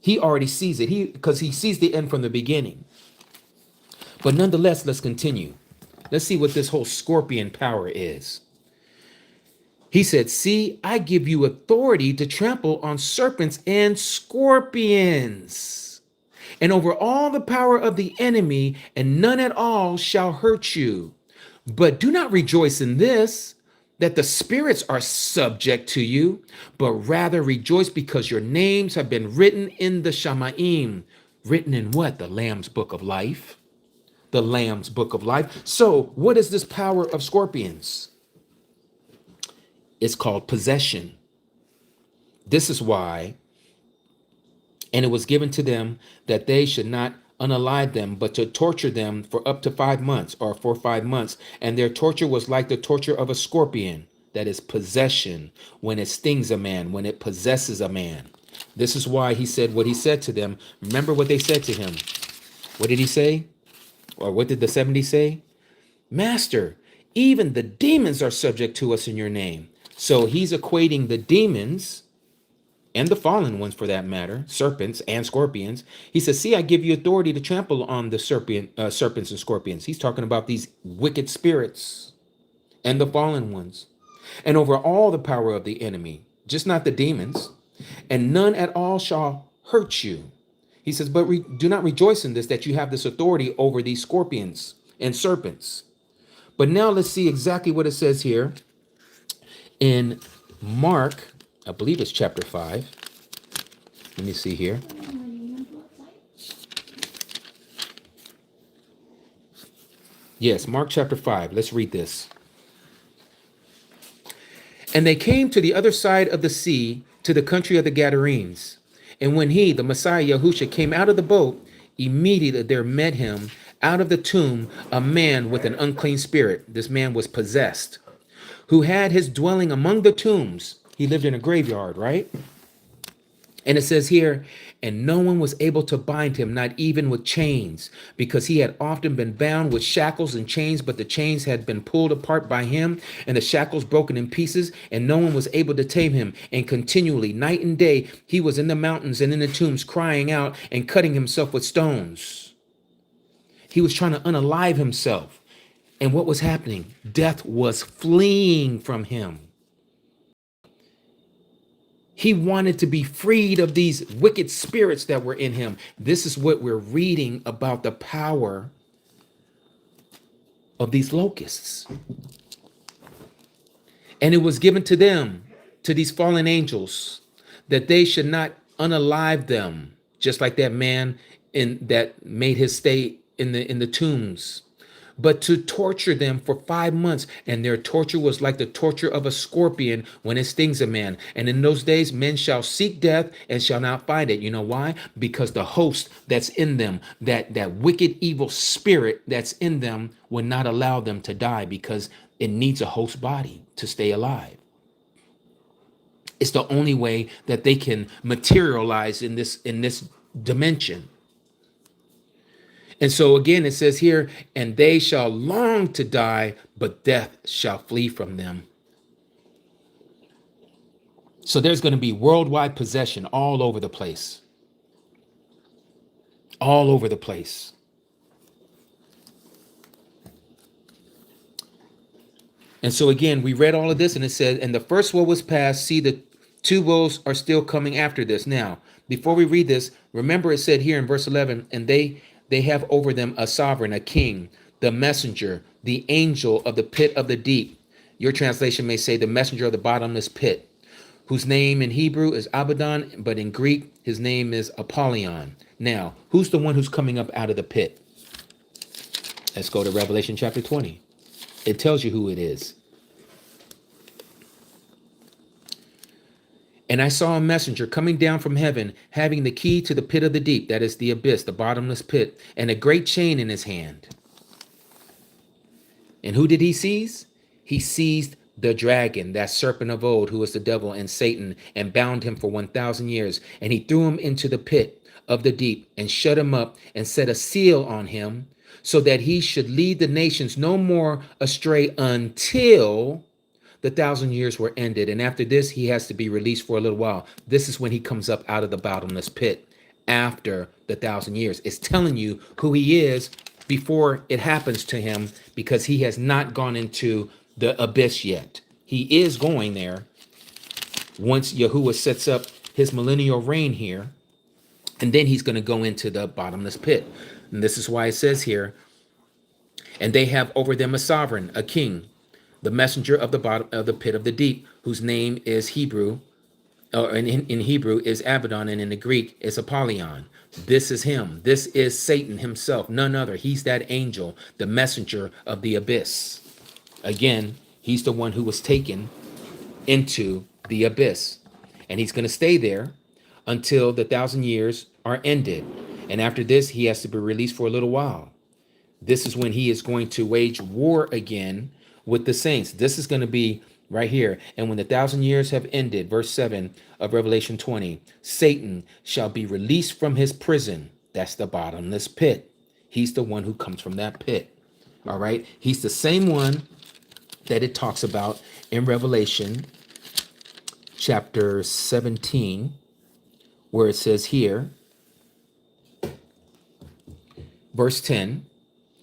He already sees it because he sees the end from the beginning. But nonetheless, let's continue. Let's see what this whole scorpion power is. He said, see, I give you authority to trample on serpents and scorpions, and over all the power of the enemy, and none at all shall hurt you. But do not rejoice in this, that the spirits are subject to you, but rather rejoice because your names have been written in the Shamaim. Written in what? The Lamb's Book of Life. The Lamb's Book of Life. So what is this power of scorpions? It's called possession. This is why, and it was given to them that they should not unalive them, but to torture them for up to 5 months, or for 5 months. And their torture was like the torture of a scorpion, that is possession, when it stings a man, when it possesses a man. This is why he said what he said to them. Remember what they said to him. What did he say? Or what did the 70 say? Master, even the demons are subject to us in your name. So he's equating the demons and the fallen ones, for that matter, serpents and scorpions. He says, see, I give you authority to trample on the serpents and scorpions. He's talking about these wicked spirits and the fallen ones, and over all the power of the enemy, just not the demons, and none at all shall hurt you. He says, but do not rejoice in this, that you have this authority over these scorpions and serpents. But now let's see exactly what it says here in Mark, I believe it's chapter 5. Let me see here. Yes, Mark chapter 5. Let's read this. And they came to the other side of the sea, to the country of the Gadarenes. And when he, the Messiah Yahusha, came out of the boat, immediately there met him out of the tomb a man with an unclean spirit. This man was possessed, who had his dwelling among the tombs. He lived in a graveyard, right? And it says here, and no one was able to bind him, not even with chains, because he had often been bound with shackles and chains, but the chains had been pulled apart by him, and the shackles broken in pieces, and no one was able to tame him. And continually, night and day, he was in the mountains and in the tombs, crying out and cutting himself with stones. He was trying to unalive himself. And what was happening? Death was fleeing from him. He wanted to be freed of these wicked spirits that were in him. This is what we're reading about the power of these locusts. And it was given to them, to these fallen angels, that they should not unalive them, just like that man that made his stay in the tombs, but to torture them for 5 months. And their torture was like the torture of a scorpion when it stings a man. And in those days, men shall seek death and shall not find it. You know why? Because the host that's in them, that wicked, evil spirit that's in them, would not allow them to die, because it needs a host body to stay alive. It's the only way that they can materialize in this dimension. And so again, it says here, and they shall long to die, but death shall flee from them. So there's going to be worldwide possession all over the place. All over the place. And so again, we read all of this, and it said, and the first woe was past. See, the 2 woes are still coming after this. Now, before we read this, remember it said here in verse 11, and they have over them a sovereign, a king, the messenger, the angel of the pit of the deep. Your translation may say the messenger of the bottomless pit, whose name in Hebrew is Abaddon, but in Greek, his name is Apollyon. Now, who's the one who's coming up out of the pit? Let's go to Revelation chapter 20. It tells you who it is. And I saw a messenger coming down from heaven, having the key to the pit of the deep, that is the abyss, the bottomless pit, and a great chain in his hand. And who did he seize? He seized the dragon, that serpent of old, who was the devil and Satan, and bound him for 1,000 years. And he threw him into the pit of the deep and shut him up and set a seal on him, so that he should lead the nations no more astray until the 1,000 years were ended. And after this, he has to be released for a little while. This is when he comes up out of the bottomless pit after the 1,000 years. It's telling you who he is before it happens to him, because he has not gone into the abyss yet. He is going there once Yahuwah sets up his millennial reign here, and then he's going to go into the bottomless pit. And this is why it says here, and they have over them a sovereign, a king, the messenger of the bottom of the pit of the deep, whose name is Hebrew, or in Hebrew is Abaddon, and in the Greek is Apollyon. This is him. This is Satan himself, none other. He's that angel, the messenger of the abyss. Again, he's the one who was taken into the abyss, and he's going to stay there until the 1,000 years are ended. And after this, he has to be released for a little while. This is when he is going to wage war again with the saints. This is going to be right here. And when the 1,000 years have ended, verse 7 of Revelation 20, Satan shall be released from his prison. That's the bottomless pit. He's the one who comes from that pit. All right. He's the same one that it talks about in Revelation chapter 17, where it says here, verse 10,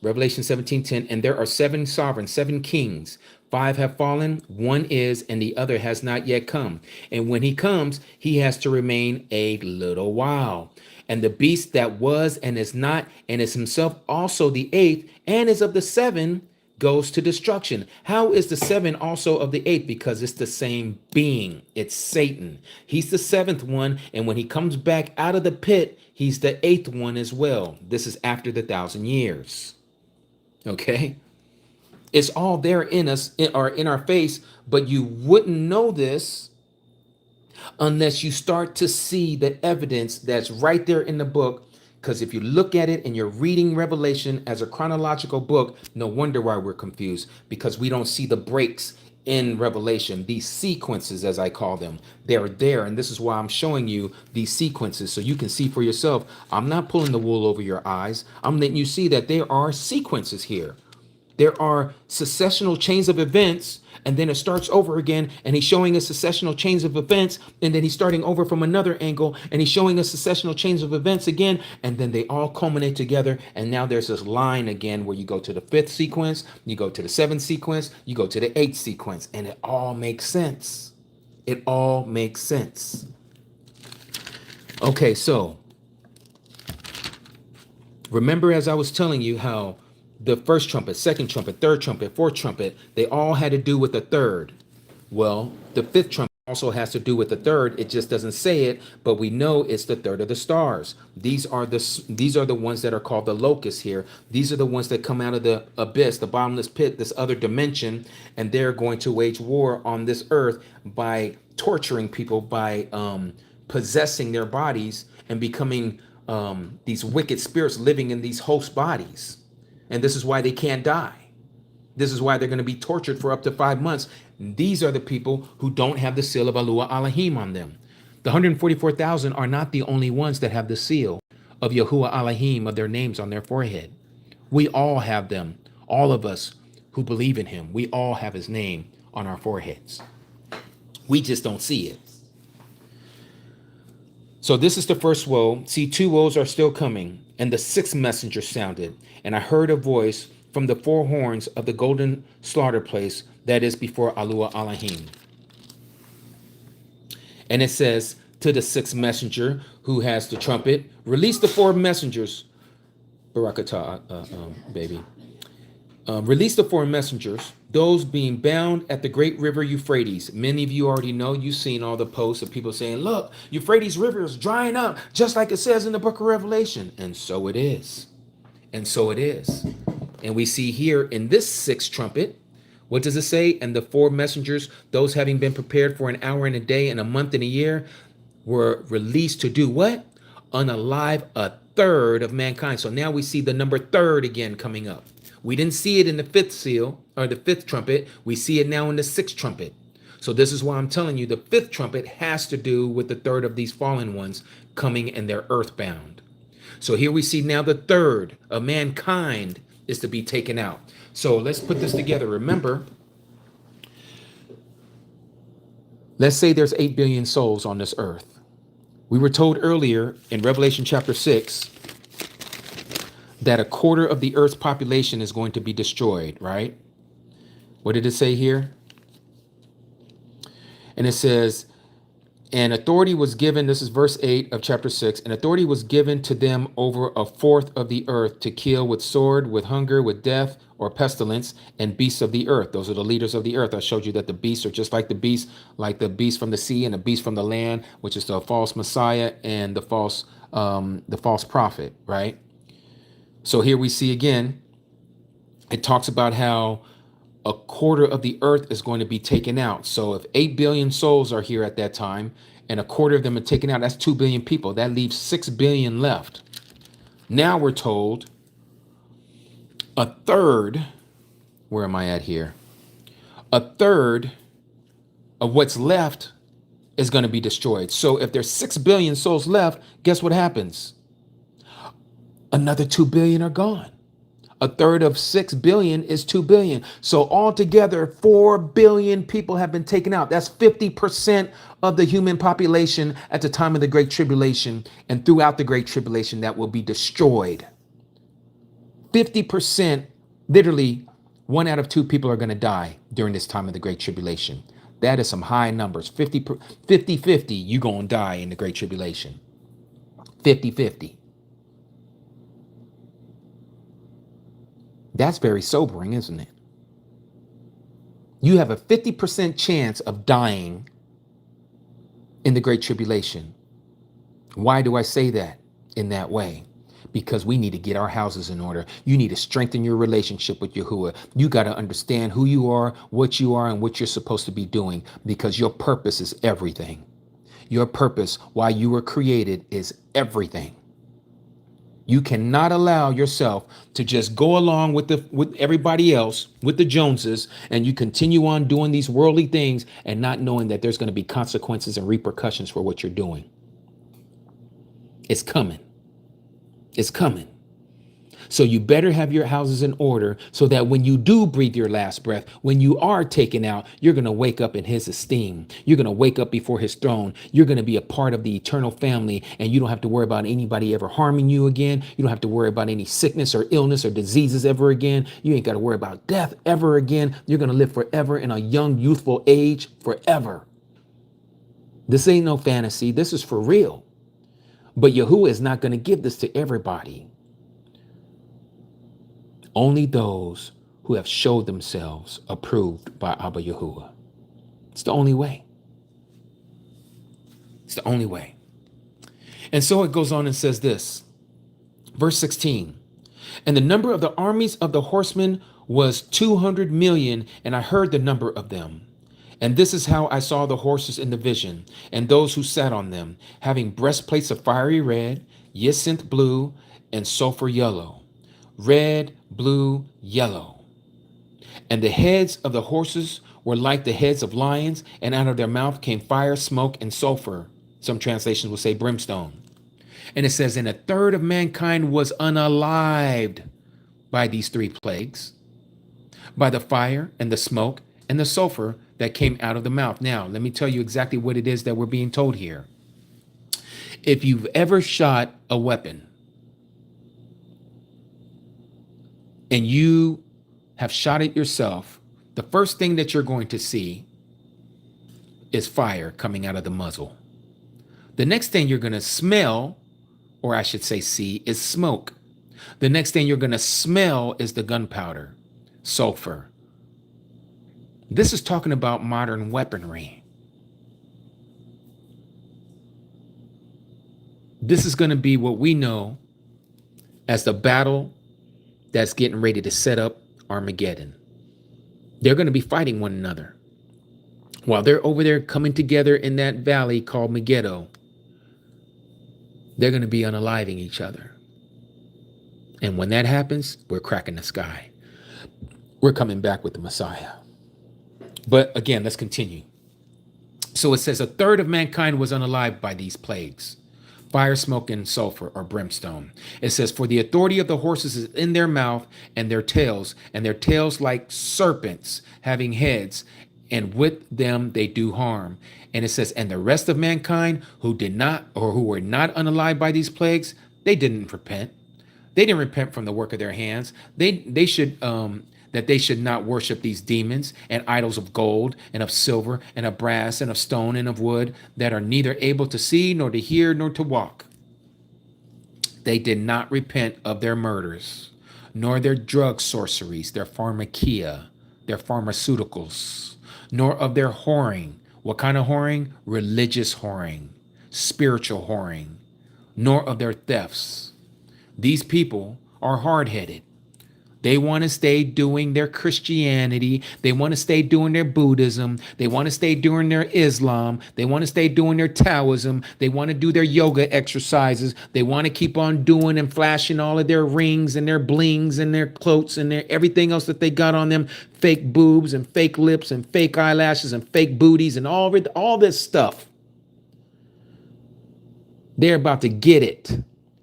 Revelation 17:10, and there are 7 sovereigns, 7 kings. 5 have fallen, 1 is, and the other has not yet come. And when he comes, he has to remain a little while. And the beast that was and is not, and is himself also the 8th, and is of the 7, goes to destruction. How is the 7 also of the 8th? Because it's the same being. It's Satan. He's the 7th one, and when he comes back out of the pit, he's the 8th one as well. This is after the 1,000 years. Okay? It's all there in us, or in our face, but you wouldn't know this unless you start to see the evidence that's right there in the book. Because if you look at it and you're reading Revelation as a chronological book, no wonder why we're confused, because we don't see the breaks in Revelation. These sequences, as I call them, they're there. And this is why I'm showing you these sequences, so you can see for yourself. I'm not pulling the wool over your eyes. I'm letting you see that there are sequences here. There are successional chains of events, and then it starts over again, and he's showing us successional chains of events, and then he's starting over from another angle, and he's showing us successional chains of events again, and then they all culminate together, and now there's this line again where you go to the 5th sequence, you go to the 7th sequence, you go to the 8th sequence, and it all makes sense. It all makes sense. Okay, so remember, as I was telling you, how the first trumpet, second trumpet, third trumpet, fourth trumpet, they all had to do with the third. Well, the 5th trumpet also has to do with the third. It just doesn't say it, but we know it's the third of the stars. These are the ones that are called the locusts here. These are the ones that come out of the abyss, the bottomless pit, this other dimension, and they're going to wage war on this earth by torturing people, by possessing their bodies and becoming these wicked spirits living in these host bodies. And this is why they can't die. This is why they're going to be tortured for up to 5 months. These are the people who don't have the seal of Alua Elohim on them. The 144,000 are not the only ones that have the seal of Yahuwah Elohim, of their names on their forehead. We all have them. All of us who believe in him, we all have his name on our foreheads. We just don't see it. So this is the first woe. See, 2 woes are still coming. And the 6th messenger sounded, and I heard a voice from the 4 horns of the golden slaughter place that is before Alua Elohim. And it says to the 6th messenger who has the trumpet, release the 4 messengers. Barakatah, baby. Release the 4 messengers, those being bound at the great river Euphrates. Many of you already know, you've seen all the posts of people saying, look, Euphrates River is drying up, just like it says in the book of Revelation. And so it is. And so it is. And we see here in this 6th trumpet, what does it say? And the 4 messengers, those having been prepared for an hour and a day and a month and a year, were released to do what? Unalive a third of mankind. So now we see the number third again coming up. We didn't see it in the fifth seal or the fifth trumpet. We see it now in the sixth trumpet. So this is why I'm telling you the fifth trumpet has to do with the third of these fallen ones coming and they're earthbound. So here we see now the third of mankind is to be taken out. So let's put this together. Remember, let's say there's 8 billion souls on this earth. We were told earlier in Revelation chapter 6 that a quarter of the earth's population is going to be destroyed, right? What did it say here? And it says, and authority was given, this is verse 8 of chapter 6, and authority was given to them over a fourth of the earth to kill with sword, with hunger, with death, or pestilence, and beasts of the earth. Those are the leaders of the earth. I showed you that the beasts are just like the beast from the sea and the beast from the land, which is the false Messiah and the false prophet, right? So here we see again, it talks about how a quarter of the earth is going to be taken out. So if 8 billion souls are here at that time and a quarter of them are taken out, that's 2 billion people. That leaves 6 billion left. Now we're told a third, where am I at here? A third of what's left is going to be destroyed. So if there's 6 billion souls left, guess what happens? Another 2 billion are gone. A third of 6 billion is 2 billion. So altogether, 4 billion people have been taken out. That's 50% of the human population at the time of the Great Tribulation and throughout the Great Tribulation that will be destroyed. 50%, literally 1 out of 2 people are going to die during this time of the Great Tribulation. That is some high numbers. 50-50, you going to die in the Great Tribulation. 50-50. That's very sobering, isn't it? You have a 50% chance of dying in the Great Tribulation. Why do I say that in that way? Because we need to get our houses in order. You need to strengthen your relationship with Yahuwah. You got to understand who you are, and what you're supposed to be doing, because your purpose is everything. Your purpose, why you were created, is everything. You cannot allow yourself to just go along with everybody else, with the Joneses, and you continue on doing these worldly things and not knowing that there's going to be consequences and repercussions for what you're doing. It's coming. It's coming. So you better have your houses in order so that when you do breathe your last breath, when you are taken out, you're going to wake up in his esteem. You're going to wake up before his throne. You're going to be a part of the eternal family, and you don't have to worry about anybody ever harming you again. You don't have to worry about any sickness or illness or diseases ever again. You ain't got to worry about death ever again. You're going to live forever in a young, youthful age forever. This ain't no fantasy. This is for real. But Yahuwah is not going to give this to everybody. Only those who have showed themselves approved by Abba Yahuwah. It's the only way. It's the only way. And so it goes on and says this, verse 16, and the number of the armies of the horsemen was 200 million, and I heard the number of them. And this is how I saw the horses in the vision, and those who sat on them, having breastplates of fiery red, jacinth blue, and sulfur yellow. Red, blue, yellow. And the heads of the horses were like the heads of lions, and out of their mouth came fire, smoke, and sulfur. Some translations will say brimstone. And it says, and a third of mankind was unalived by these 3 plagues, by the fire and the smoke and the sulfur that came out of the mouth. Now, let me tell you exactly what it is that we're being told here. If you've ever shot a weapon, and you have shot it yourself, the first thing that you're going to see is fire coming out of the muzzle. The next thing you're going to smell, or I should say see, is smoke. The next thing you're going to smell is the gunpowder, sulfur. This is talking about modern weaponry. This is going to be what we know as the battle that's getting ready to set up Armageddon. They're going to be fighting one another. While they're over there coming together in that valley called Megiddo, they're going to be unaliving each other. And when that happens, we're cracking the sky. We're coming back with the Messiah. But again, let's continue. So it says a third of mankind was unalived by these plagues: fire, smoke, and sulfur or brimstone. It says, for the authority of the horses is in their mouth and their tails like serpents having heads, and with them they do harm. And it says, and the rest of mankind who did not, or who were not unalived by these plagues, they didn't repent. They didn't repent from the work of their hands. They should that they should not worship these demons and idols of gold and of silver and of brass and of stone and of wood, that are neither able to see nor to hear nor to walk. They did not repent of their murders, nor their drug sorceries, their pharmakia, their pharmaceuticals, nor of their whoring. What kind of whoring? Religious whoring, spiritual whoring, nor of their thefts. These people are hard-headed. They want to stay doing their Christianity. They want to stay doing their Buddhism. They want to stay doing their Islam. They want to stay doing their Taoism. They want to do their yoga exercises. They want to keep on doing and flashing all of their rings and their blings and their cloaks and their everything else that they got on them. Fake boobs and fake lips and fake eyelashes and fake booties and all this stuff. They're about to get it.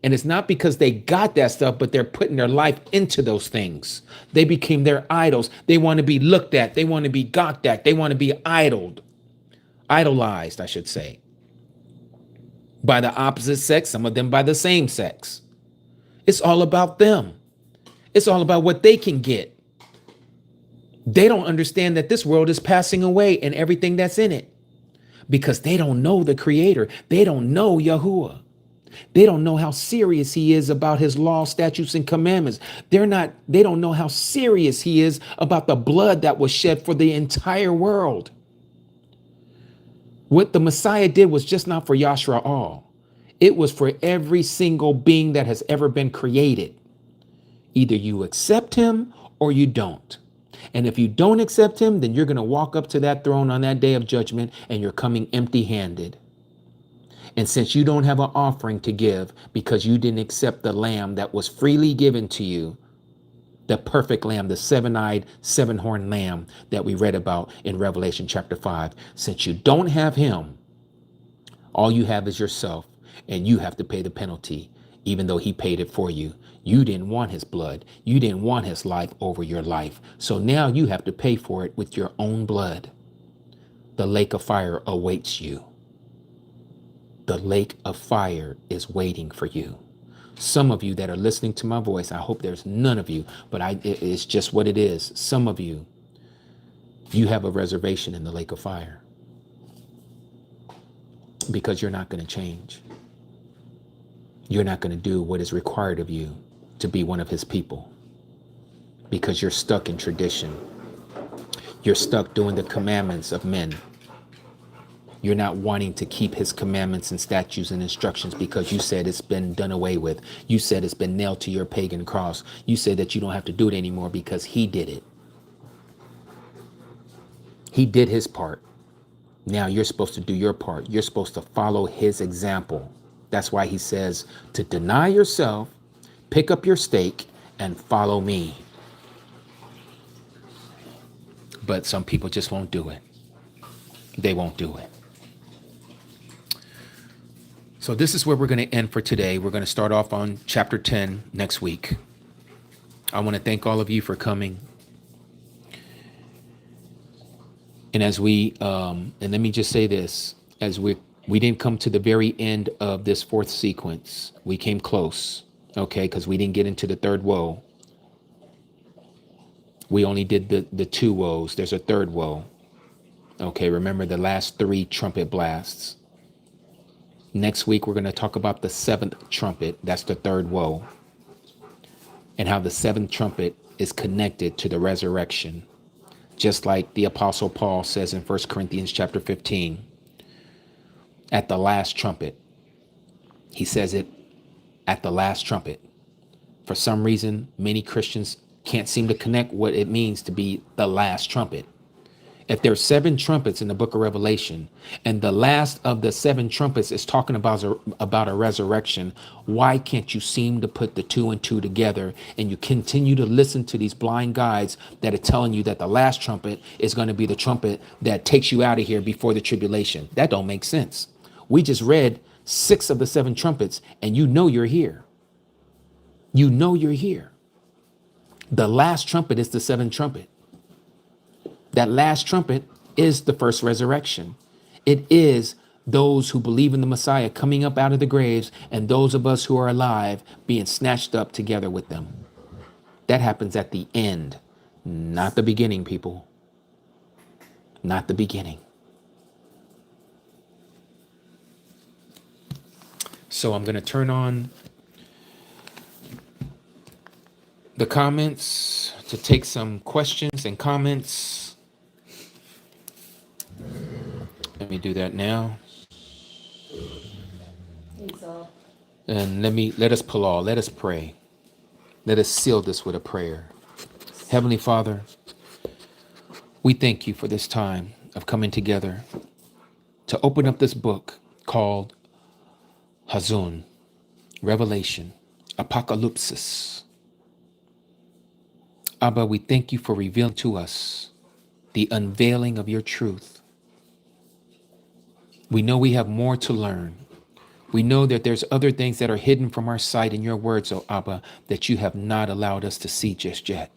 And it's not because they got that stuff, but they're putting their life into those things. They became their idols. They want to be looked at. They want to be gawked at. They want to be idolized, I should say, by the opposite sex, some of them by the same sex. It's all about them. It's all about what they can get. They don't understand that this world is passing away and everything that's in it, because they don't know the Creator. They don't know Yahuwah. They don't know how serious he is about his law, statutes, and commandments. They don't know how serious he is about the blood that was shed for the entire world. What the Messiah did was just not for Yashra'al. It was for every single being that has ever been created. Either you accept him or you don't. And if you don't accept him, then you're going to walk up to that throne on that day of judgment and you're coming empty-handed. And since you don't have an offering to give because you didn't accept the lamb that was freely given to you, the perfect lamb, the seven-eyed, seven-horned lamb that we read about in Revelation chapter 5, since you don't have him, all you have is yourself, and you have to pay the penalty, even though he paid it for you. You didn't want his blood. You didn't want his life over your life. So now you have to pay for it with your own blood. The lake of fire awaits you. The lake of fire is waiting for you. Some of you that are listening to my voice, I hope there's none of you, but it's just what it is. Some of you, you have a reservation in the lake of fire because you're not going to change. You're not going to do what is required of you to be one of his people because you're stuck in tradition. You're stuck doing the commandments of men. You're not wanting to keep his commandments and statutes and instructions because you said it's been done away with. You said it's been nailed to your pagan cross. You said that you don't have to do it anymore because he did it. He did his part. Now you're supposed to do your part. You're supposed to follow his example. That's why he says to deny yourself, pick up your stake, and follow me. But some people just won't do it. They won't do it. So this is where we're going to end for today. We're going to start off on chapter 10 next week. I want to thank all of you for coming. And as and let me just say this, as we didn't come to the very end of this fourth sequence. We came close, okay, because we didn't get into the third woe. We only did the two woes. There's a third woe. Okay, remember the last three trumpet blasts. Next week, we're going to talk about the seventh trumpet. That's the third woe. And how the seventh trumpet is connected to the resurrection. Just like the Apostle Paul says in 1 Corinthians chapter 15. At the last trumpet. He says it at the last trumpet. For some reason, many Christians can't seem to connect what it means to be the last trumpet. If there's 7 trumpets in the book of Revelation, and the last of the 7 trumpets is talking about a resurrection, why can't you seem to put the 2 and 2 together, and you continue to listen to these blind guides that are telling you that the last trumpet is going to be the trumpet that takes you out of here before the tribulation? That don't make sense. We just read 6 of the 7 trumpets, and you know you're here. You know you're here. The last trumpet is the 7th trumpet. That last trumpet is the first resurrection. It is those who believe in the Messiah coming up out of the graves, and those of us who are alive being snatched up together with them. That happens at the end, not the beginning, people. Not the beginning. So I'm going to turn on the comments to take some questions and comments. Let me do that now. And let us pull all, let us pray. Let us seal this with a prayer. Heavenly Father, we thank you for this time of coming together to open up this book called Hazun, Revelation, Apocalypsis. Abba, we thank you for revealing to us the unveiling of your truth. We know we have more to learn. We know that there's other things that are hidden from our sight in your words, O Abba, that you have not allowed us to see just yet.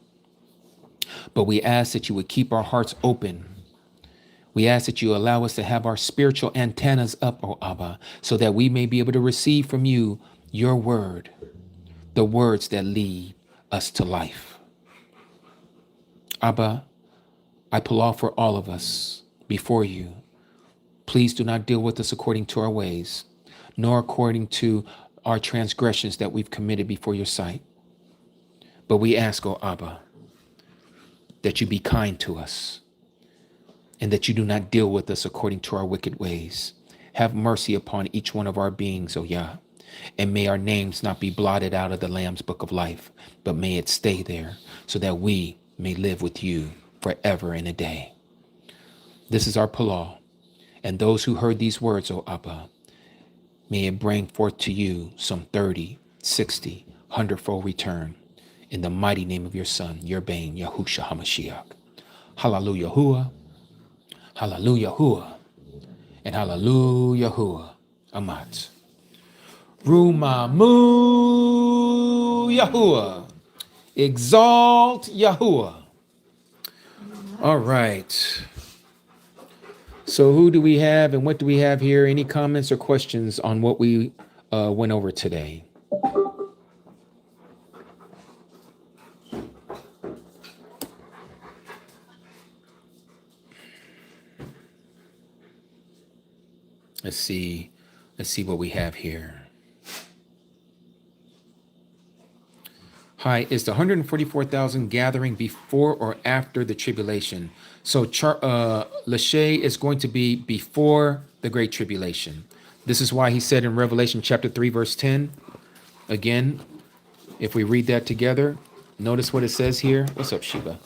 But we ask that you would keep our hearts open. We ask that you allow us to have our spiritual antennas up, O Abba, so that we may be able to receive from you your word, the words that lead us to life. Abba, I pull off for all of us before you. Please do not deal with us according to our ways, nor according to our transgressions that we've committed before your sight. But we ask, O Abba, that you be kind to us and that you do not deal with us according to our wicked ways. Have mercy upon each one of our beings, O Yah, and may our names not be blotted out of the Lamb's book of life, but may it stay there so that we may live with you forever and a day. This is our Palau. And those who heard these words, O Abba, may it bring forth to you some 30, 60, 100-fold return. In the mighty name of your Son, your Bane, Yahusha HaMashiach. Hallelujah, Hua, Hallelujah, Hua, and Hallelujah, Hua, Amat. Rumamu Yahuwah. Exalt Yahuwah. All right. So who do we have and what do we have here? Any comments or questions on what we went over today? Let's see what we have here. Hi, is the 144,000 gathering before or after the tribulation? So Lachey is going to be before the Great Tribulation. This is why he said in Revelation chapter 3, verse 10, again, if we read that together, notice what it says here. What's up, Sheba?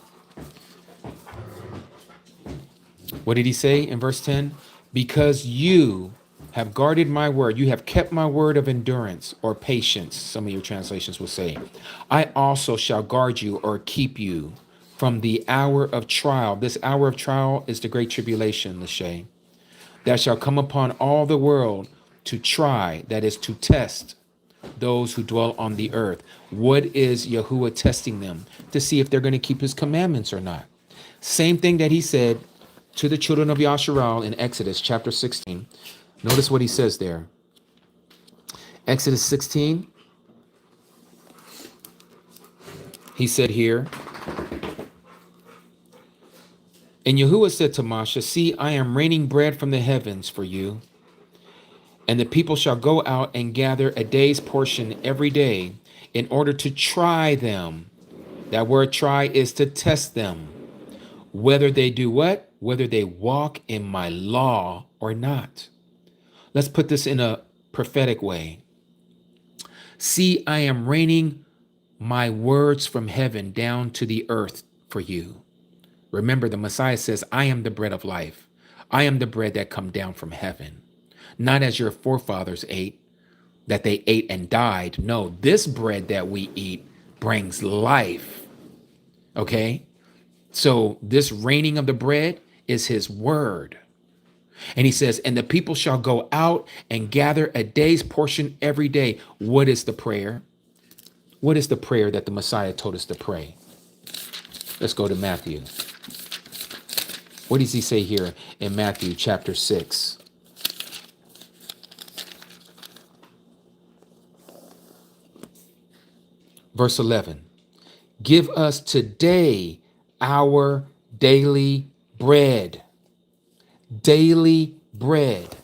What did he say in verse 10? Because you have guarded my word, you have kept my word of endurance or patience, some of your translations will say, I also shall guard you or keep you from the hour of trial. This hour of trial is the great tribulation, Lachey, that shall come upon all the world to try, that is to test those who dwell on the earth. What is Yahuwah testing them? To see if they're going to keep his commandments or not. Same thing that he said to the children of Yasharal in Exodus chapter 16. Notice what he says there. Exodus 16. He said here, and Yahuwah said to Moshe, see, I am raining bread from the heavens for you, and the people shall go out and gather a day's portion every day in order to try them. That word try is to test them. Whether they do what? Whether they walk in my law or not. Let's put this in a prophetic way. See, I am raining my words from heaven down to the earth for you. Remember, the Messiah says, I am the bread of life. I am the bread that come down from heaven. Not as your forefathers ate, that they ate and died. No, this bread that we eat brings life. Okay? So this reigning of the bread is his word. And he says, and the people shall go out and gather a day's portion every day. What is the prayer? What is the prayer that the Messiah told us to pray? Let's go to Matthew. What does he say here in Matthew chapter 6? Verse 11. Give us today our daily bread. Daily bread.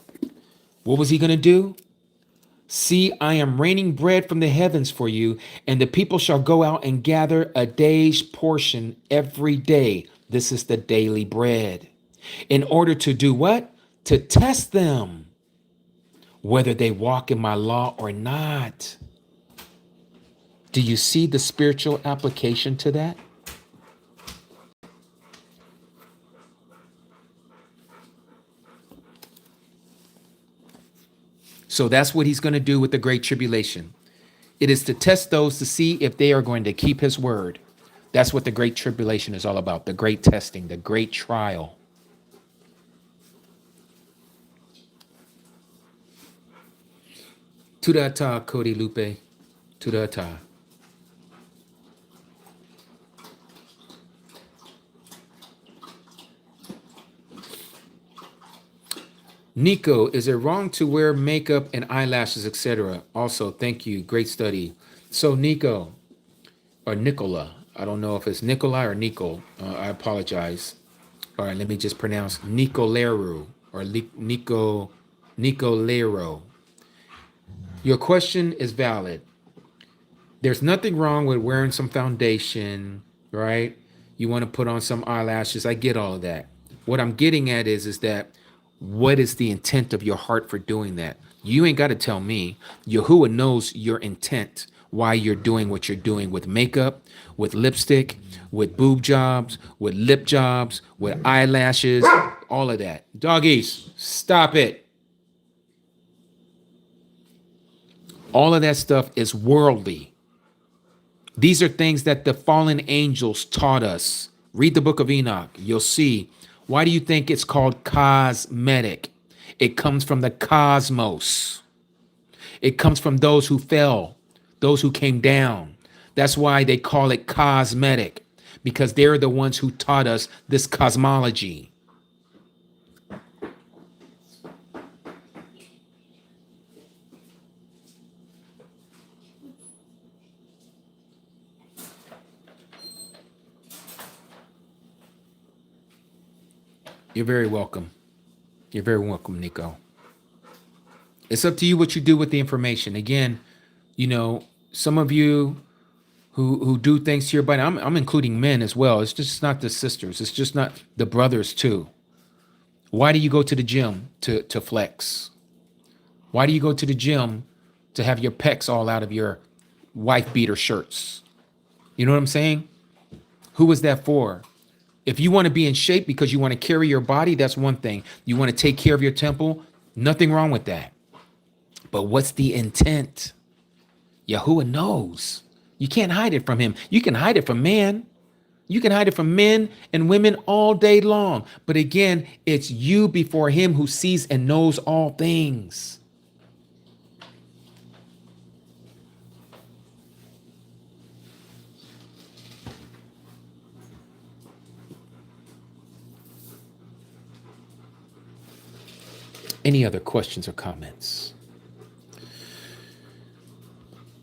What was he going to do? See, I am raining bread from the heavens for you, and the people shall go out and gather a day's portion every day. This is the daily bread. In order to do what? To test them, whether they walk in my law or not. Do you see the spiritual application to that? So that's what he's going to do with the Great Tribulation. It is to test those to see if they are going to keep his word. That's what the Great Tribulation is all about. The great testing, the great trial. Tudata, Cody Lupe. Tudata. Nico, is it wrong to wear makeup and eyelashes, etc.? Also, thank you. Great study. So Nico, or Nicola, I don't know if it's Nicola or Nico. I apologize. All right, let me just pronounce Nicolero or Nicolero. Your question is valid. There's nothing wrong with wearing some foundation, right? You want to put on some eyelashes. I get all of that. What I'm getting at is that what is the intent of your heart for doing that? You ain't got to tell me. Yahuwah knows your intent, why you're doing what you're doing with makeup, with lipstick, with boob jobs, with lip jobs, with eyelashes, all of that. Doggies, stop it. All of that stuff is worldly. These are things that the fallen angels taught us. Read the book of Enoch. You'll see. Why do you think it's called cosmetic? It comes from the cosmos. It comes from those who fell, those who came down. That's why they call it cosmetic, because they're the ones who taught us this cosmology. You're very welcome. You're very welcome, Nico. It's up to you what you do with the information. Again, you know, some of you who do things to your body, I'm including men as well. It's just not the sisters. It's just not the brothers too. Why do you go to the gym to flex? Why do you go to the gym to have your pecs all out of your wife beater shirts? You know what I'm saying? Who is that for? If you want to be in shape because you want to carry your body, that's one thing. You want to take care of your temple, nothing wrong with that. But what's the intent? Yahuwah knows. You can't hide it from him. You can hide it from man. You can hide it from men and women all day long. But again, it's you before him who sees and knows all things. Any other questions or comments?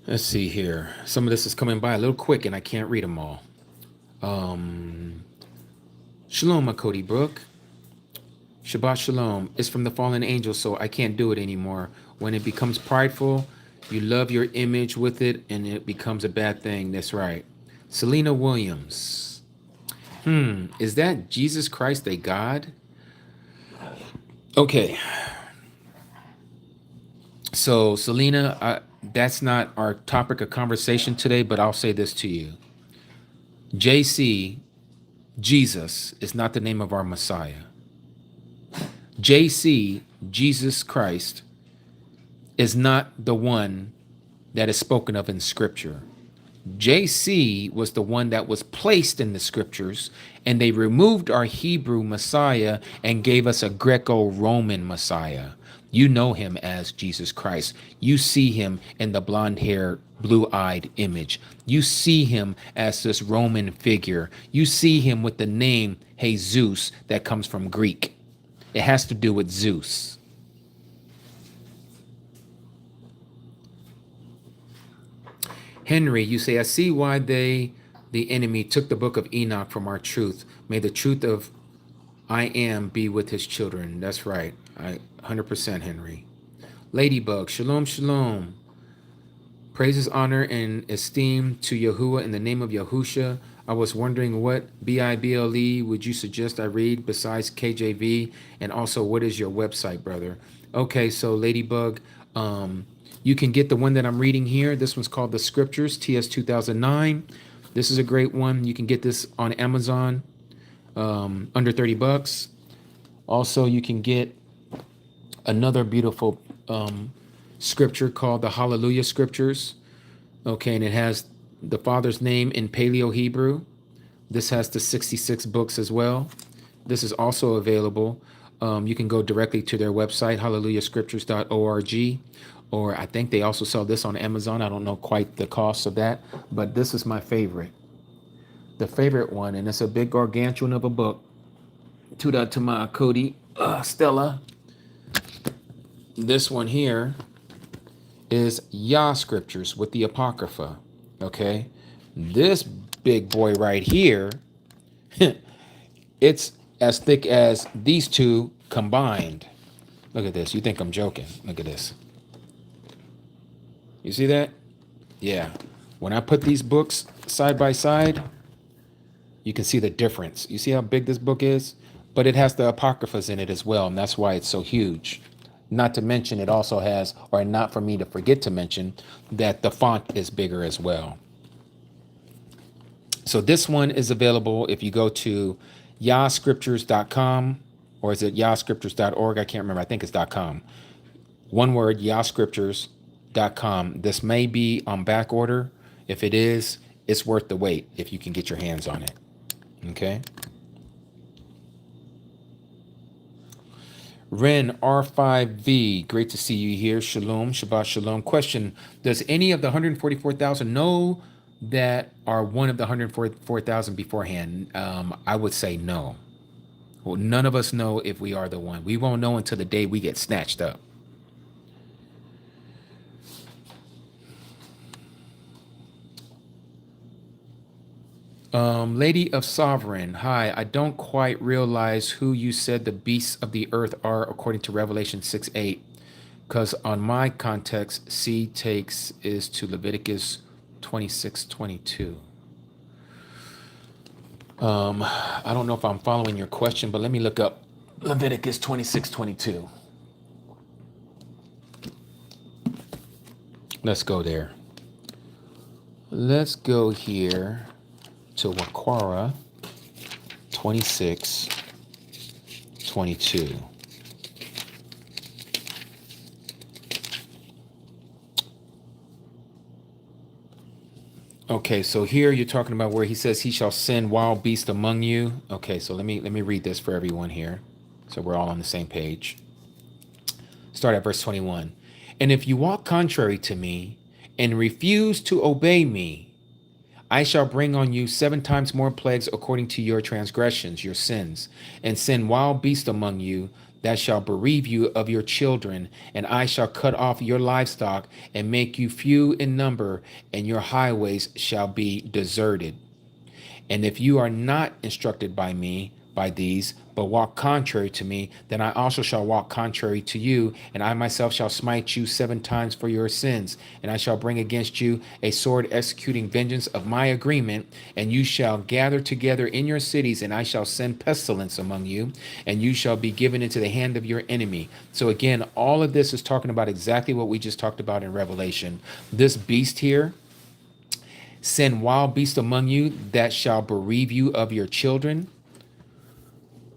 Let's see here. Some of this is coming by a little quick and I can't read them all. Shalom, my Cody Brook. Shabbat Shalom. It's from the fallen angel, so I can't do it anymore. When it becomes prideful, you love your image with it and it becomes a bad thing. That's right. Selena Williams. Is that Jesus Christ a God? Okay. So, Selena, that's not our topic of conversation today, but I'll say this to you. JC Jesus is not the name of our Messiah. JC, Jesus Christ, is not the one that is spoken of in Scripture. JC was the one that was placed in the Scriptures, and they removed our Hebrew Messiah and gave us a Greco-Roman Messiah. You know him as Jesus Christ. You see him in the blonde-haired, blue-eyed image. You see him as this Roman figure. You see him with the name Jesus that comes from Greek. It has to do with Zeus. Henry, you say, I see why the enemy, took the book of Enoch from our truth. May the truth of I am be with his children. That's right. 100% Henry. Ladybug, shalom, shalom. Praises, honor, and esteem to Yahuwah in the name of Yahusha. I was wondering what Bible would you suggest I read besides KJV, and also what is your website, brother? Okay, so Ladybug, you can get the one that I'm reading here. This one's called The Scriptures, TS 2009. This is a great one. You can get this on Amazon, under 30 bucks. Also, you can get another beautiful scripture called the Hallelujah Scriptures. Okay, and it has the Father's name in Paleo Hebrew. This has the 66 books as well. This is also available. You can go directly to their website, hallelujahscriptures.org, or I think they also sell this on Amazon. I don't know quite the cost of that, but this is my favorite. The favorite one, and it's a big gargantuan of a book. Tuda Tama Cody, Stella. This one here is YAH Scriptures with the Apocrypha. Okay, this big boy right here, it's as thick as these two combined. Look at this. You think I'm joking? Look at this. You see that? Yeah. When I put these books side by side, you can see the difference. You see how big this book is? But it has the Apocryphas in it as well, and that's why it's so huge. Not to mention it also has, or not for me to forget to mention, that the font is bigger as well. So this one is available if you go to YAHscriptures.com, or is it YAHscriptures.org? I can't remember. I think it's .com. One word, YAHscriptures.com. This may be on back order. If it is, it's worth the wait if you can get your hands on it. Okay. Ren R5V, great to see you here. Shalom, Shabbat Shalom. Question, does any of the 144,000 know that are one of the 144,000 beforehand? I would say no. Well, none of us know if we are the one. We won't know until the day we get snatched up. Lady of Sovereign, hi. I don't quite realize who you said the beasts of the earth are according to Revelation 6:8, because on my context, C takes is to Leviticus 26:22. I don't know if I'm following your question, but let me look up Leviticus 26:22. Let's go there. Let's go here to Waquara 26:22. Okay, so here you're talking about where he says he shall send wild beasts among you. Okay, so let me read this for everyone here, so we're all on the same page. Start at verse 21. And if you walk contrary to me and refuse to obey me, I shall bring on you 7 times more plagues according to your transgressions, your sins, and send wild beasts among you that shall bereave you of your children, and I shall cut off your livestock and make you few in number, and your highways shall be deserted. And if you are not instructed by me, by these, but walk contrary to me, then I also shall walk contrary to you, and I myself shall smite you 7 times for your sins. And I shall bring against you a sword executing vengeance of my agreement, and you shall gather together in your cities, and I shall send pestilence among you, and you shall be given into the hand of your enemy. So again, all of this is talking about exactly what we just talked about in Revelation. This beast here send wild beasts among you that shall bereave you of your children.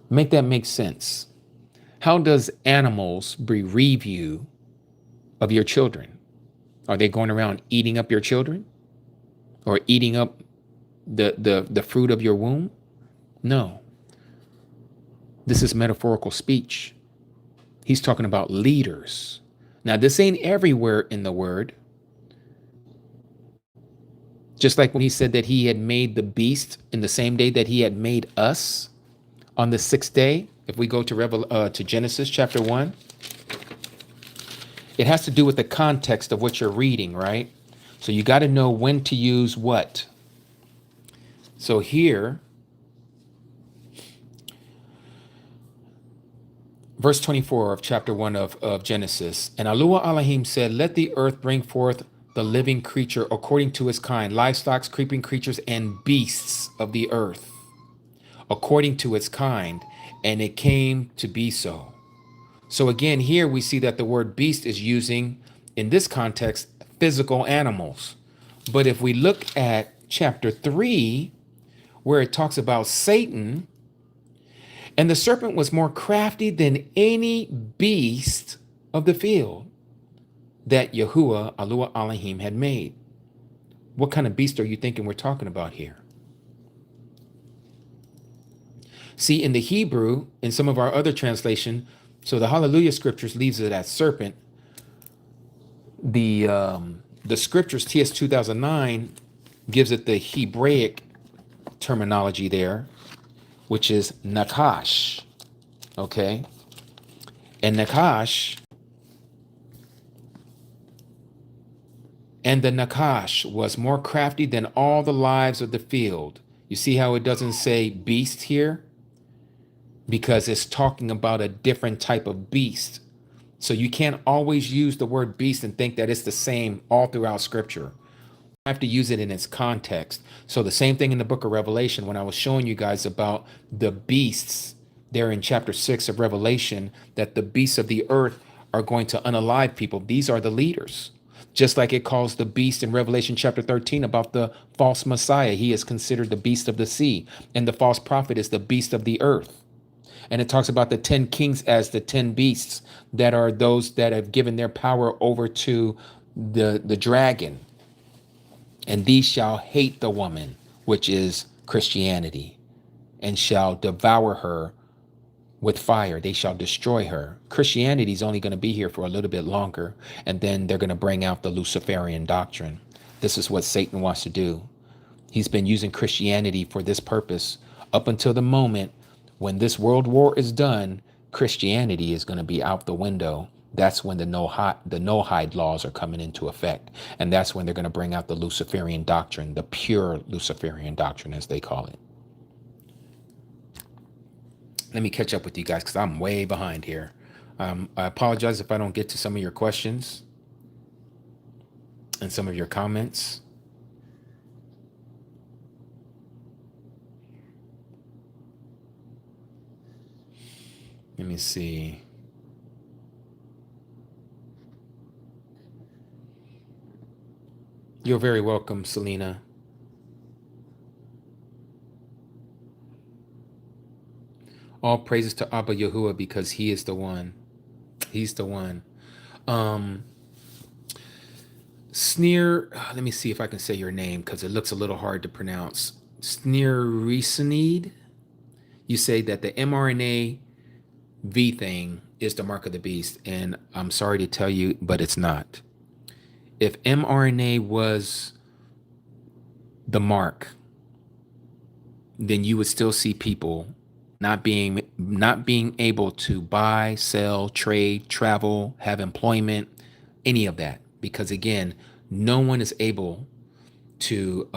Make that make sense. How does animals bereave you of your children? Are they going around eating up your children or eating up the fruit of your womb? No. This is metaphorical speech. He's talking about leaders. Now, this ain't everywhere in the word. Just like when he said that he had made the beast in the same day that he had made us on the sixth day. If we go to Genesis chapter 1, it has to do with the context of what you're reading, right? So you got to know when to use what. So here, verse 24 of chapter 1 of Genesis. And Alua Elohim said, let the earth bring forth the living creature according to his kind, livestock, creeping creatures, and beasts of the earth, according to its kind. And it came to be so. So again, here we see that the word beast is using, in this context, physical animals. But if we look at chapter 3, where it talks about Satan, and the serpent was more crafty than any beast of the field that Yahuwah, Alua Elohim, had made. What kind of beast are you thinking we're talking about here? See, in the Hebrew, in some of our other translation, so the Hallelujah scriptures leaves it as serpent. The scriptures, TS 2009, gives it the Hebraic terminology there, which is Nakash. Okay? And Nakash, and the Nakash was more crafty than all the lives of the field. You see how it doesn't say beast here? Because it's talking about a different type of beast. So you can't always use the word beast and think that it's the same all throughout scripture. You have to use it in its context. So the same thing in the book of Revelation, when I was showing you guys about the beasts there in chapter 6 of Revelation, that the beasts of the earth are going to unalive people. These are the leaders. Just like it calls the beast in Revelation chapter 13 about the false Messiah. He is considered the beast of the sea, and the false prophet is the beast of the earth. And it talks about the 10 kings as the 10 beasts that are those that have given their power over to the dragon. And these shall hate the woman, which is Christianity, and shall devour her with fire. They shall destroy her. Christianity is only going to be here for a little bit longer, and then they're going to bring out the Luciferian doctrine. This is what Satan wants to do. He's been using Christianity for this purpose up until the moment when this world war is done. Christianity is going to be out the window. That's when the no hide laws are coming into effect. And that's when they're going to bring out the Luciferian doctrine, the pure Luciferian doctrine, as they call it. Let me catch up with you guys because I'm way behind here. I apologize if I don't get to some of your questions and some of your comments. Let me see. You're very welcome, Selena. All praises to Abba Yahuwah because he is the one. He's the one. Sneer, let me see if I can say your name because it looks a little hard to pronounce. Sneer-Resenid. You say that the mRNA V thing is the mark of the beast, and I'm sorry to tell you, but it's not. If mRNA was the mark, then you would still see people not being able to buy, sell, trade, travel, have employment, any of that. Because again, no one is able to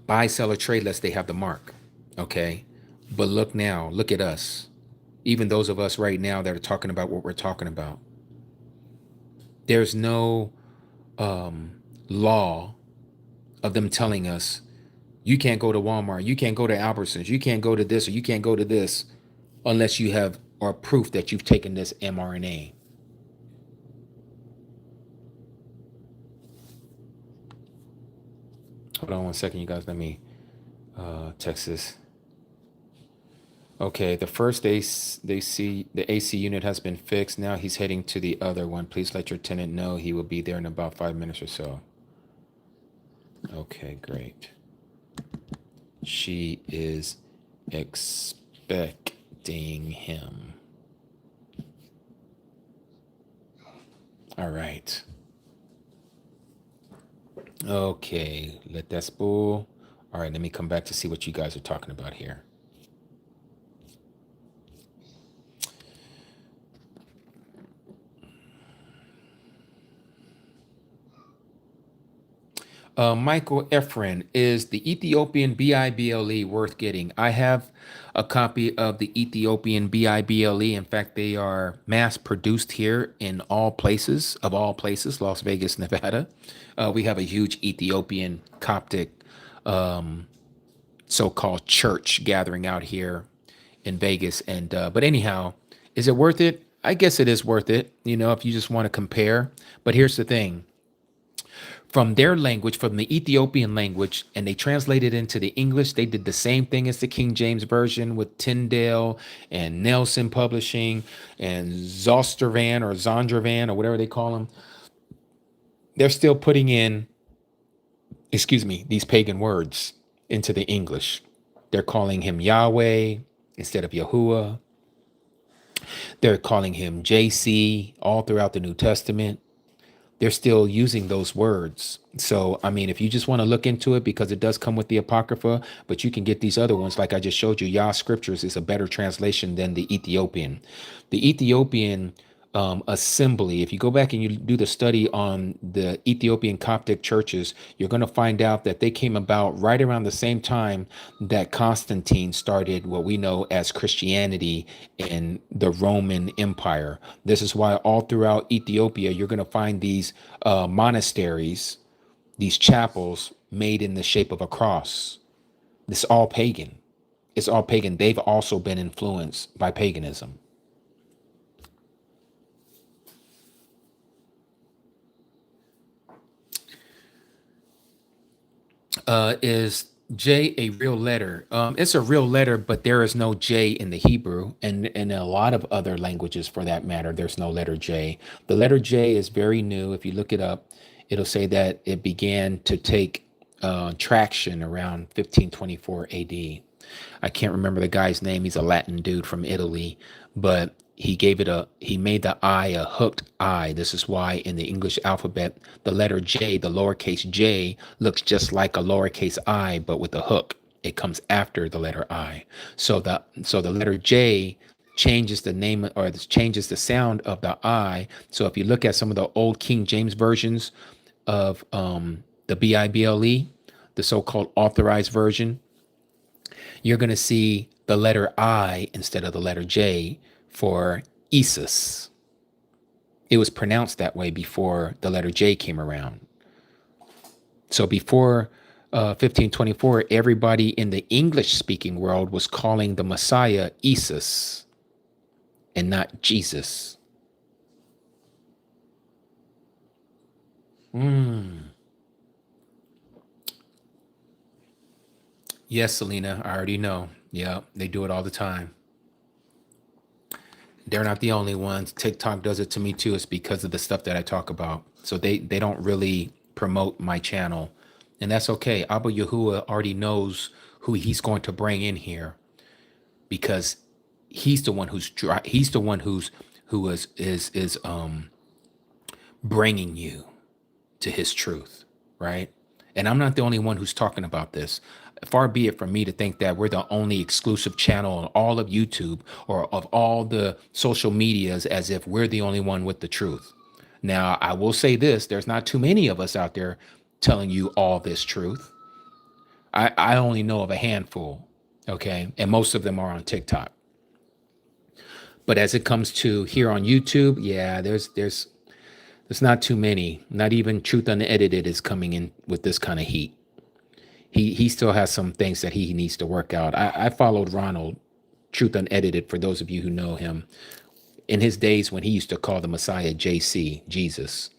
buy, sell, or trade unless they have the mark. Okay? But look now, look at us. Even those of us right now that are talking about what we're talking about. There's no law of them telling us, you can't go to Walmart, you can't go to Albertsons, you can't go to this, or you can't go to this unless you have or proof that you've taken this mRNA. Hold on one second, you guys. Let me text this. Okay, the first the AC unit has been fixed. Now he's heading to the other one. Please let your tenant know he will be there in about 5 minutes or so. Okay, great. She is expecting him. All right. Okay, let that spool. All right, let me come back to see what you guys are talking about here. Michael Efren, is the Ethiopian BIBLE worth getting? I have a copy of the Ethiopian BIBLE. In fact, they are mass produced here in all places, of all places, Las Vegas, Nevada. We have a huge Ethiopian Coptic so-called church gathering out here in Vegas. And but anyhow, is it worth it? I guess it is worth it, if you just want to compare. But here's the thing. From their language, from the Ethiopian language, and they translated into the English. They did the same thing as the King James Version with Tyndale and Nelson Publishing and Zostervan or Zondravan or whatever they call them. They're still putting in, these pagan words into the English. They're calling him Yahweh instead of Yahuwah. They're calling him JC all throughout the New Testament. They're still using those words. So, I mean, if you just want to look into it, because it does come with the Apocrypha, but you can get these other ones. Like I just showed you, YAH Scriptures is a better translation than the Ethiopian. The Ethiopian assembly, if you go back and you do the study on the Ethiopian Coptic churches, you're going to find out that they came about right around the same time that Constantine started what we know as Christianity in the Roman Empire. This is why all throughout Ethiopia, you're going to find these monasteries, these chapels made in the shape of a cross. It's all pagan. It's all pagan. They've also been influenced by paganism. Is J a real letter? It's a real letter, but there is no J in the Hebrew, and in a lot of other languages for that matter, there's no letter J. The letter J is very new. If you look it up, it'll say that it began to take traction around 1524 AD. I can't remember the guy's name. He's a Latin dude from Italy, but he made the I a hooked I. This is why in the English alphabet, the letter J, the lowercase j, looks just like a lowercase I, but with a hook. It comes after the letter I. So the letter J changes the name, or changes the sound of the I. So if you look at some of the old King James versions of the BIBLE, the so-called authorized version, you're going to see the letter I instead of the letter J for Isis. It was pronounced that way before the letter J came around. So before 1524, everybody in the English-speaking world was calling the Messiah Isis and not Jesus. Yes, Selena, I already know. Yeah, they do it all the time. They're not the only ones. TikTok does it to me too. It's because of the stuff that I talk about. So they don't really promote my channel. And that's okay. Abba Yahuwah already knows who he's going to bring in here, because he's the one who is bringing you to his truth, right? And I'm not the only one who's talking about this. Far be it from me to think that we're the only exclusive channel on all of YouTube or of all the social medias, as if we're the only one with the truth. Now, I will say this, there's not too many of us out there telling you all this truth. I only know of a handful, okay? And most of them are on TikTok. But as it comes to here on YouTube, yeah, there's not too many. Not even Truth Unedited is coming in with this kind of heat. He still has some things that he needs to work out. I followed Ronald, Truth Unedited, for those of you who know him, in his days when he used to call the Messiah JC, Jesus.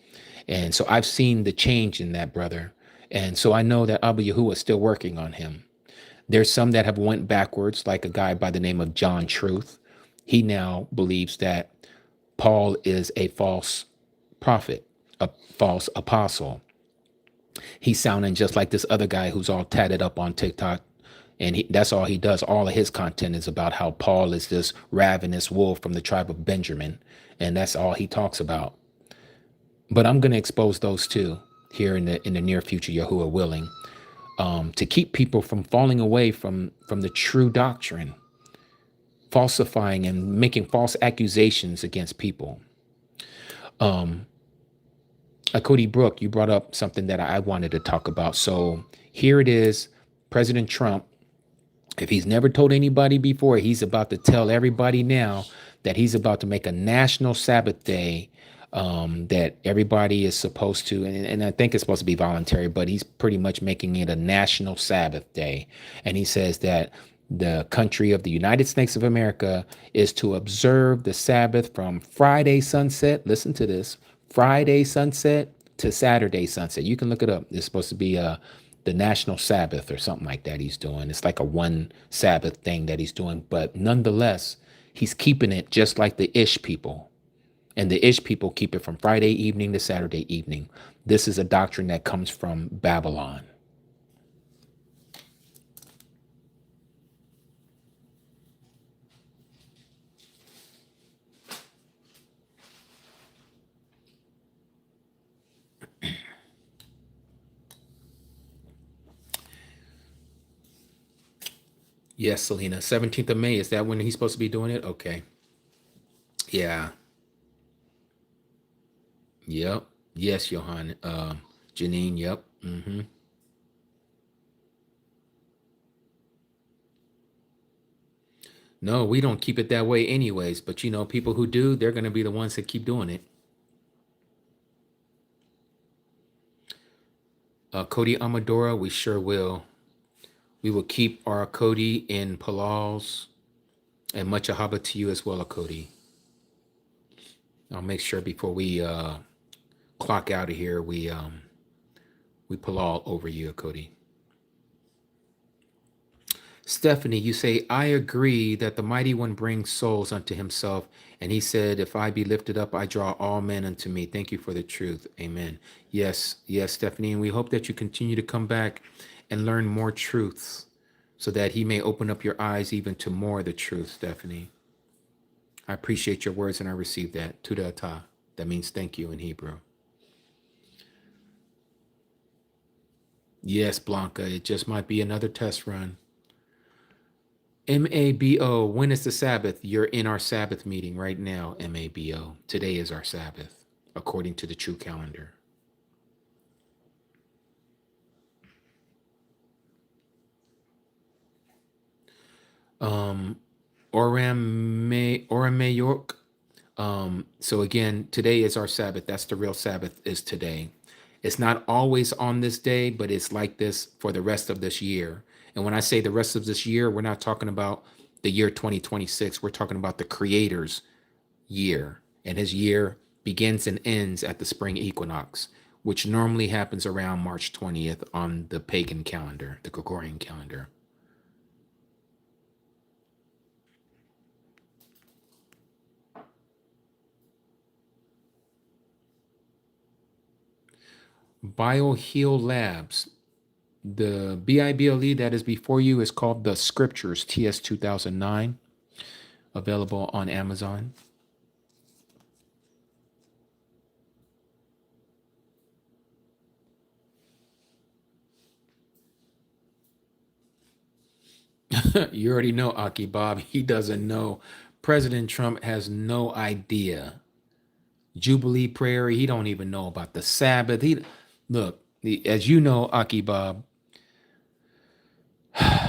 And so I've seen the change in that brother. And so I know that Abba Yahuwah is still working on him. There's some that have went backwards, like a guy by the name of John Truth. He now believes that Paul is a false prophet, a false apostle. He's sounding just like this other guy who's all tatted up on TikTok. And that's all he does. All of his content is about how Paul is this ravenous wolf from the tribe of Benjamin. And that's all he talks about. But I'm going to expose those too here in the near future, Yahuwah willing, to keep people from falling away from the true doctrine, falsifying and making false accusations against people. Cody Brook, you brought up something that I wanted to talk about. So here it is, President Trump. If he's never told anybody before, he's about to tell everybody now that he's about to make a national Sabbath day, that everybody is supposed to, and I think it's supposed to be voluntary, but he's pretty much making it a national Sabbath day. And he says that the country of the United States of America is to observe the Sabbath from Friday sunset. Listen to this. Friday sunset to Saturday sunset. You can look it up. It's supposed to be the national Sabbath or something like that he's doing. It's like a one Sabbath thing that he's doing. But nonetheless, he's keeping it just like the Ish people. And the Ish people keep it from Friday evening to Saturday evening. This is a doctrine that comes from Babylon. Yes, Selena. 17th of May. Is that when he's supposed to be doing it? Okay. Yeah. Yep. Yes, Johan. Janine. Yep. No, we don't keep it that way anyways. But you know, people who do, they're going to be the ones that keep doing it. Cody Amadora, we sure will. We will keep our Cody in Palals, and much ahaba to you as well, Cody. I'll make sure before we clock out of here, we Palal over you, Cody. Stephanie, you say, I agree that the mighty one brings souls unto himself. And he said, if I be lifted up, I draw all men unto me. Thank you for the truth. Amen. Yes, Stephanie. And we hope that you continue to come back and learn more truths so that he may open up your eyes even to more of the truth, Stephanie. I appreciate your words and I receive that. Tuda ata. That means thank you in Hebrew. Yes, Blanca, it just might be another test run. MABO, when is the Sabbath? You're in our Sabbath meeting right now, MABO. Today is our Sabbath, according to the true calendar. Orame York. So again, today is our Sabbath. That's the real Sabbath, is today. It's not always on this day, but it's like this for the rest of this year. And when I say the rest of this year, we're not talking about the year 2026. We're talking about the Creator's year. And his year begins and ends at the spring equinox, which normally happens around March 20th on the pagan calendar, the Gregorian calendar. BioHeal Labs. The BIBLE that is before you is called The Scriptures, TS 2009, available on Amazon. You already know, Aki Bob. He doesn't know. President Trump has no idea. Jubilee prayer, he don't even know about the Sabbath. Look, as you know, Aki Bob,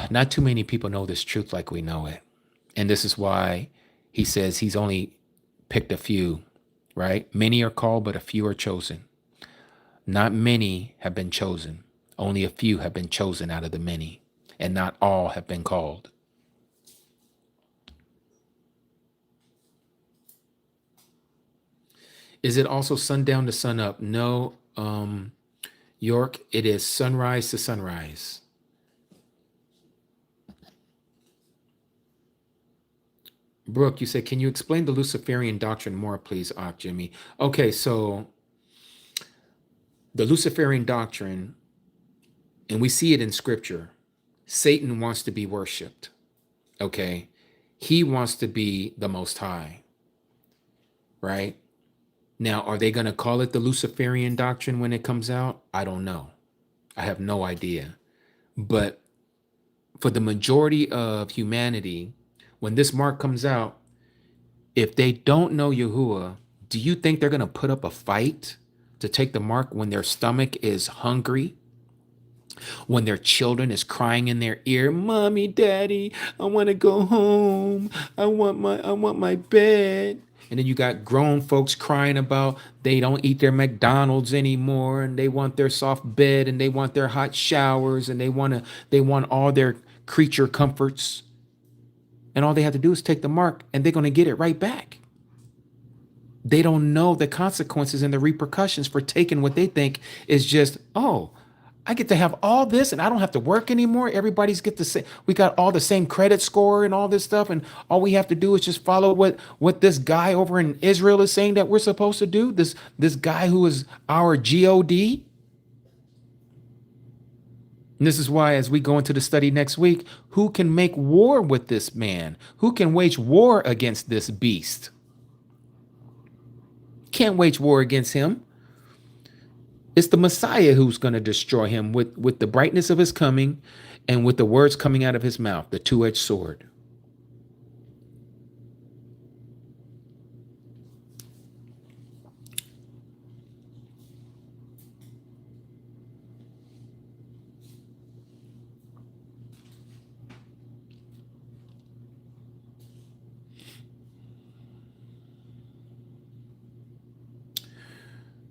not too many people know this truth like we know it. And this is why he says he's only picked a few, right? Many are called, but a few are chosen. Not many have been chosen. Only a few have been chosen out of the many, and not all have been called. Is it also sundown to sun up? No. York, it is sunrise to sunrise. Brooke, you said, can you explain the Luciferian doctrine more, please, Jimmy? Okay, so the Luciferian doctrine, and we see it in scripture, Satan wants to be worshiped. Okay. He wants to be the most high, right? Now, are they going to call it the Luciferian doctrine when it comes out? I don't know. I have no idea. But for the majority of humanity, when this mark comes out, if they don't know Yahuwah, do you think they're going to put up a fight to take the mark when their stomach is hungry? When their children is crying in their ear, "Mommy, Daddy, I want to go home. I want my bed." And then you got grown folks crying about they don't eat their McDonald's anymore, and they want their soft bed, and they want their hot showers, and they want all their creature comforts. And all they have to do is take the mark, and they're going to get it right back. They don't know the consequences and the repercussions for taking what they think is just, oh, I get to have all this and I don't have to work anymore. Everybody's get the same. We got all the same credit score and all this stuff. And all we have to do is just follow what this guy over in Israel is saying that we're supposed to do. This guy who is our God. And this is why, as we go into the study next week, who can make war with this man? Who can wage war against this beast? Can't wage war against him. It's the Messiah who's going to destroy him with the brightness of his coming and with the words coming out of his mouth, the two-edged sword.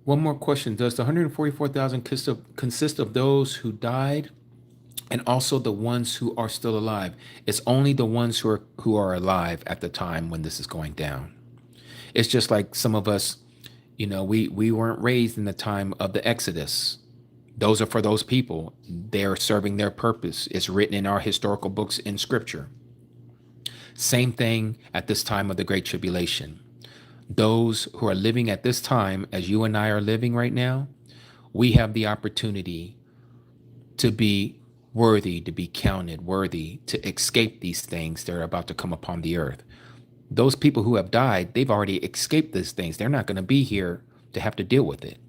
One more question. Does the 144,000 consist of those who died and also the ones who are still alive? It's only the ones who are alive at the time when this is going down. It's just like some of us, we weren't raised in the time of the Exodus. Those are for those people. They're serving their purpose. It's written in our historical books in scripture. Same thing at this time of the Great Tribulation. Those who are living at this time, as you and I are living right now, we have the opportunity to be worthy, to be counted worthy, to escape these things that are about to come upon the earth. Those people who have died, they've already escaped these things. They're not going to be here to have to deal with it.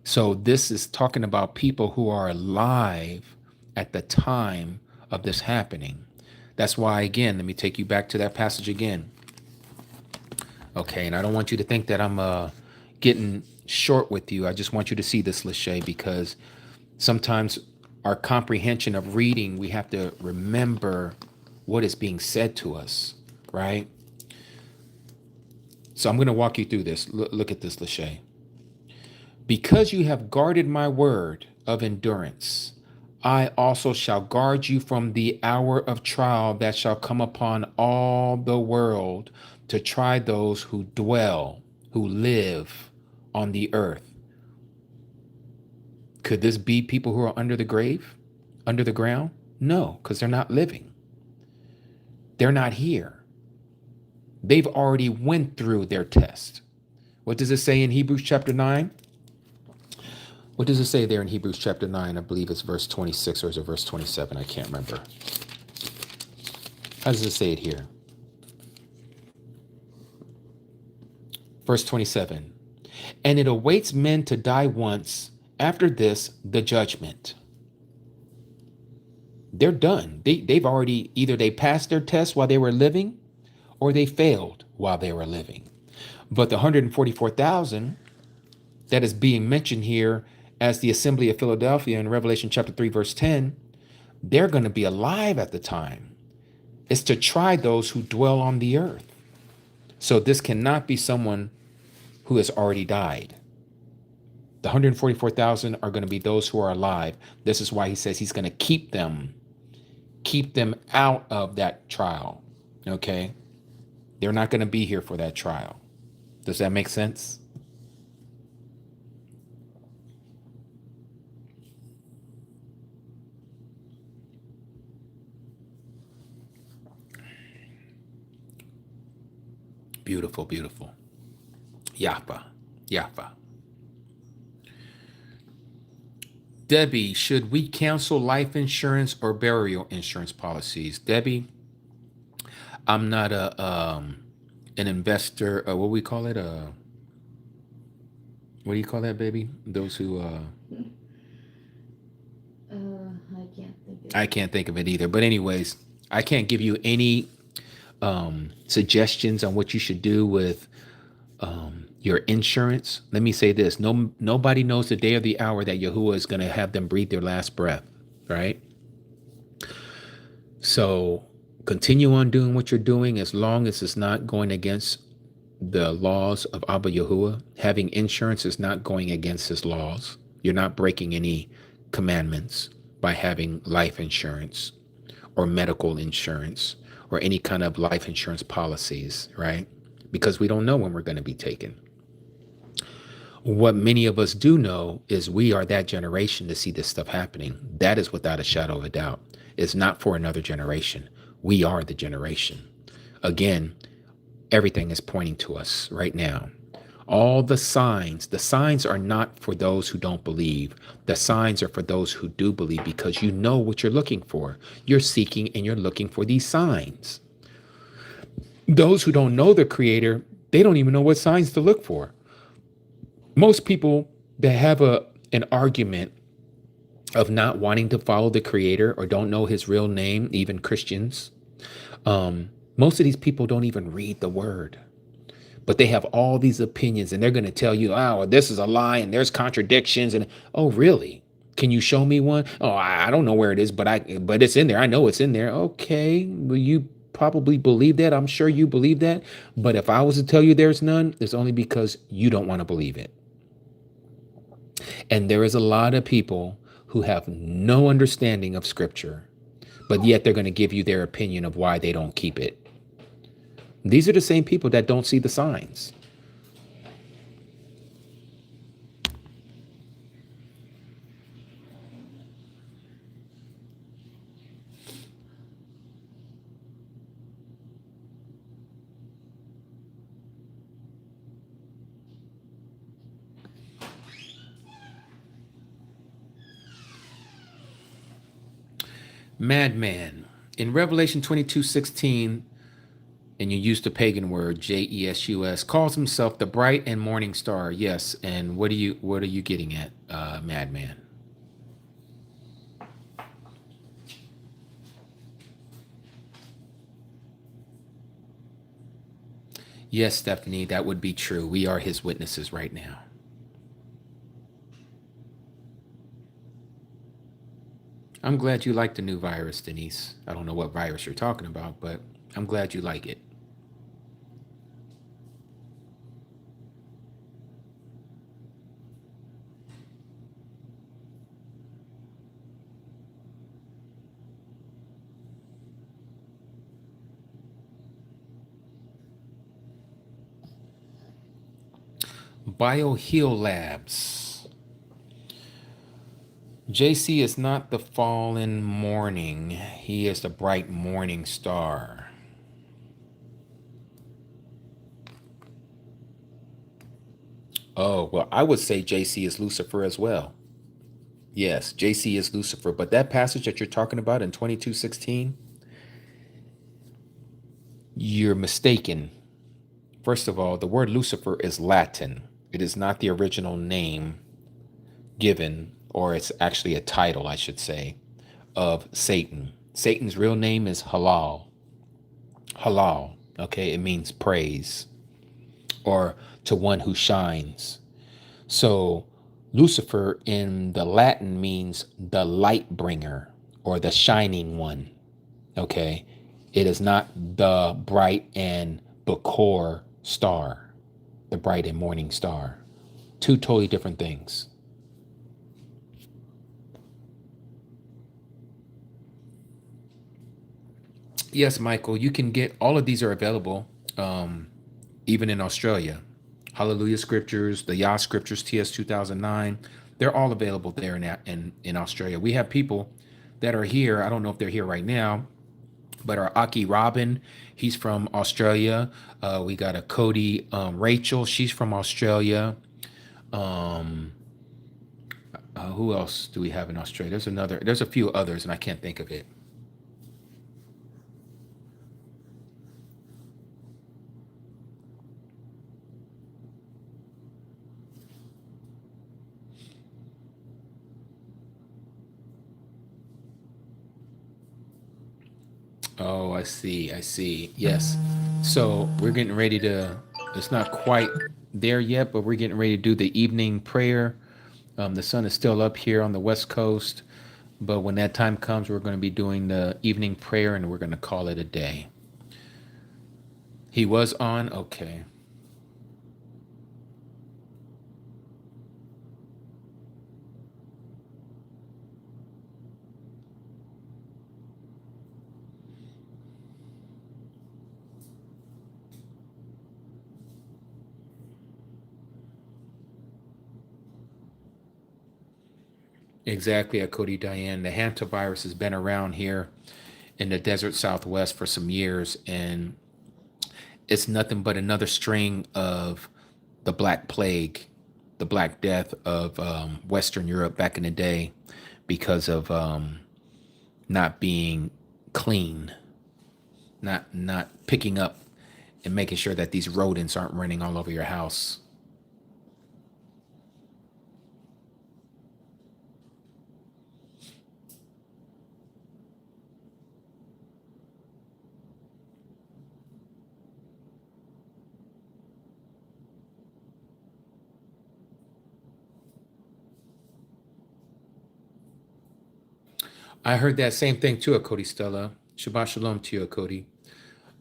So this is talking about people who are alive at the time of this happening. That's why, again, let me take you back to that passage again. Okay, and I don't want you to think that I'm getting short with you. I just want you to see this, Lachey, because sometimes our comprehension of reading, we have to remember what is being said to us, right? So I'm going to walk you through this. Look at this, Lachey. Because you have guarded my word of endurance, I also shall guard you from the hour of trial that shall come upon all the world to try those who live on the earth. Could this be people who are under the grave, under the ground? No, because they're not living. They're not here. They've already went through their test. What does it say in Hebrews chapter 9? What does it say there in Hebrews chapter 9? I believe it's verse 26 or is it verse 27? I can't remember. How does it say it here? Verse 27. And it awaits men to die once, after this, the judgment. They're done. They've already, either they passed their test while they were living, or they failed while they were living. But the 144,000 that is being mentioned here as the assembly of Philadelphia in Revelation chapter 3, verse 10, they're going to be alive at the time. It's to try those who dwell on the earth. So this cannot be someone who has already died. The 144,000 are going to be those who are alive. This is why he says he's going to keep them out of that trial. Okay? They're not going to be here for that trial. Does that make sense? Beautiful, beautiful. Yapa, yapa. Debbie, should we cancel life insurance or burial insurance policies? Debbie, I'm not a an investor. What we call it? What do you call that, baby? Those who I can't think of I it. can't think of it either. But anyways, I can't give you any suggestions on what you should do with your insurance. Let me say this: nobody knows the day or the hour that Yahuwah is going to have them breathe their last breath, right? So continue on doing what you're doing as long as it's not going against the laws of Abba Yahuwah. Having insurance is not going against his laws. You're not breaking any commandments by having life insurance or medical insurance or any kind of life insurance policies, right? Because we don't know when we're going to be taken. What many of us do know is we are that generation to see this stuff happening. That is without a shadow of a doubt. It's not for another generation. We are the generation. Again, everything is pointing to us right now. All the signs are not for those who don't believe. The signs are for those who do believe, because you know what you're looking for. You're seeking and you're looking for these signs. Those who don't know the Creator, they don't even know what signs to look for. Most people that have an argument of not wanting to follow the Creator or don't know his real name, even Christians, most of these people don't even read the word. But they have all these opinions and they're going to tell you, oh, this is a lie and there's contradictions. And oh, really? Can you show me one? Oh, I don't know where it is, but it's in there. I know it's in there. Okay. Well, you probably believe that. I'm sure you believe that. But if I was to tell you there's none, it's only because you don't want to believe it. And there is a lot of people who have no understanding of scripture, but yet they're going to give you their opinion of why they don't keep it. These are the same people that don't see the signs. Madman. In Revelation 22:16, and you use the pagan word Jesus, calls himself the bright and morning star. Yes, and what are you getting at, madman? Yes, Stephanie, that would be true. We are his witnesses right now. I'm glad you like the new virus, Denise. I don't know what virus you're talking about, but I'm glad you like it. BioHeal Labs. JC is not the fallen morning. He is the bright morning star. Oh, well, I would say JC is Lucifer as well. Yes, JC is Lucifer. But that passage that you're talking about in 22:16, you're mistaken. First of all, the word Lucifer is Latin. It is not the original name given, or it's actually a title, I should say, of Satan. Satan's real name is Halal. Halal, okay? It means praise, or to one who shines. So Lucifer in the Latin means the light bringer or the shining one, okay? It is not the bright and Bakor star, the bright and morning star. Two totally different things. Yes, Michael, you can get all of these are available, even in Australia. Hallelujah Scriptures, the YAH Scriptures, TS 2009, they're all available there in Australia. We have people that are here. I don't know if they're here right now, But our Aki Robin, he's from Australia. We got a Cody Rachel, she's from Australia. Um, who else do we have in Australia? There's a few others, and I can't think of it. Oh, I see. I see. Yes. So we're getting ready to, it's not quite there yet, but we're getting ready to do the evening prayer. The sun is still up here on the West Coast, but when that time comes, we're going to be doing the evening prayer and we're going to call it a day. He was on? Okay. Exactly, Cody Diane. The hantavirus has been around here in the desert Southwest for some years, and it's nothing but another string of the Black Plague, the Black Death of Western Europe back in the day because of not being clean, not picking up and making sure that these rodents aren't running all over your house. I heard that same thing too, Cody Stella. Shabbat shalom to you, Cody.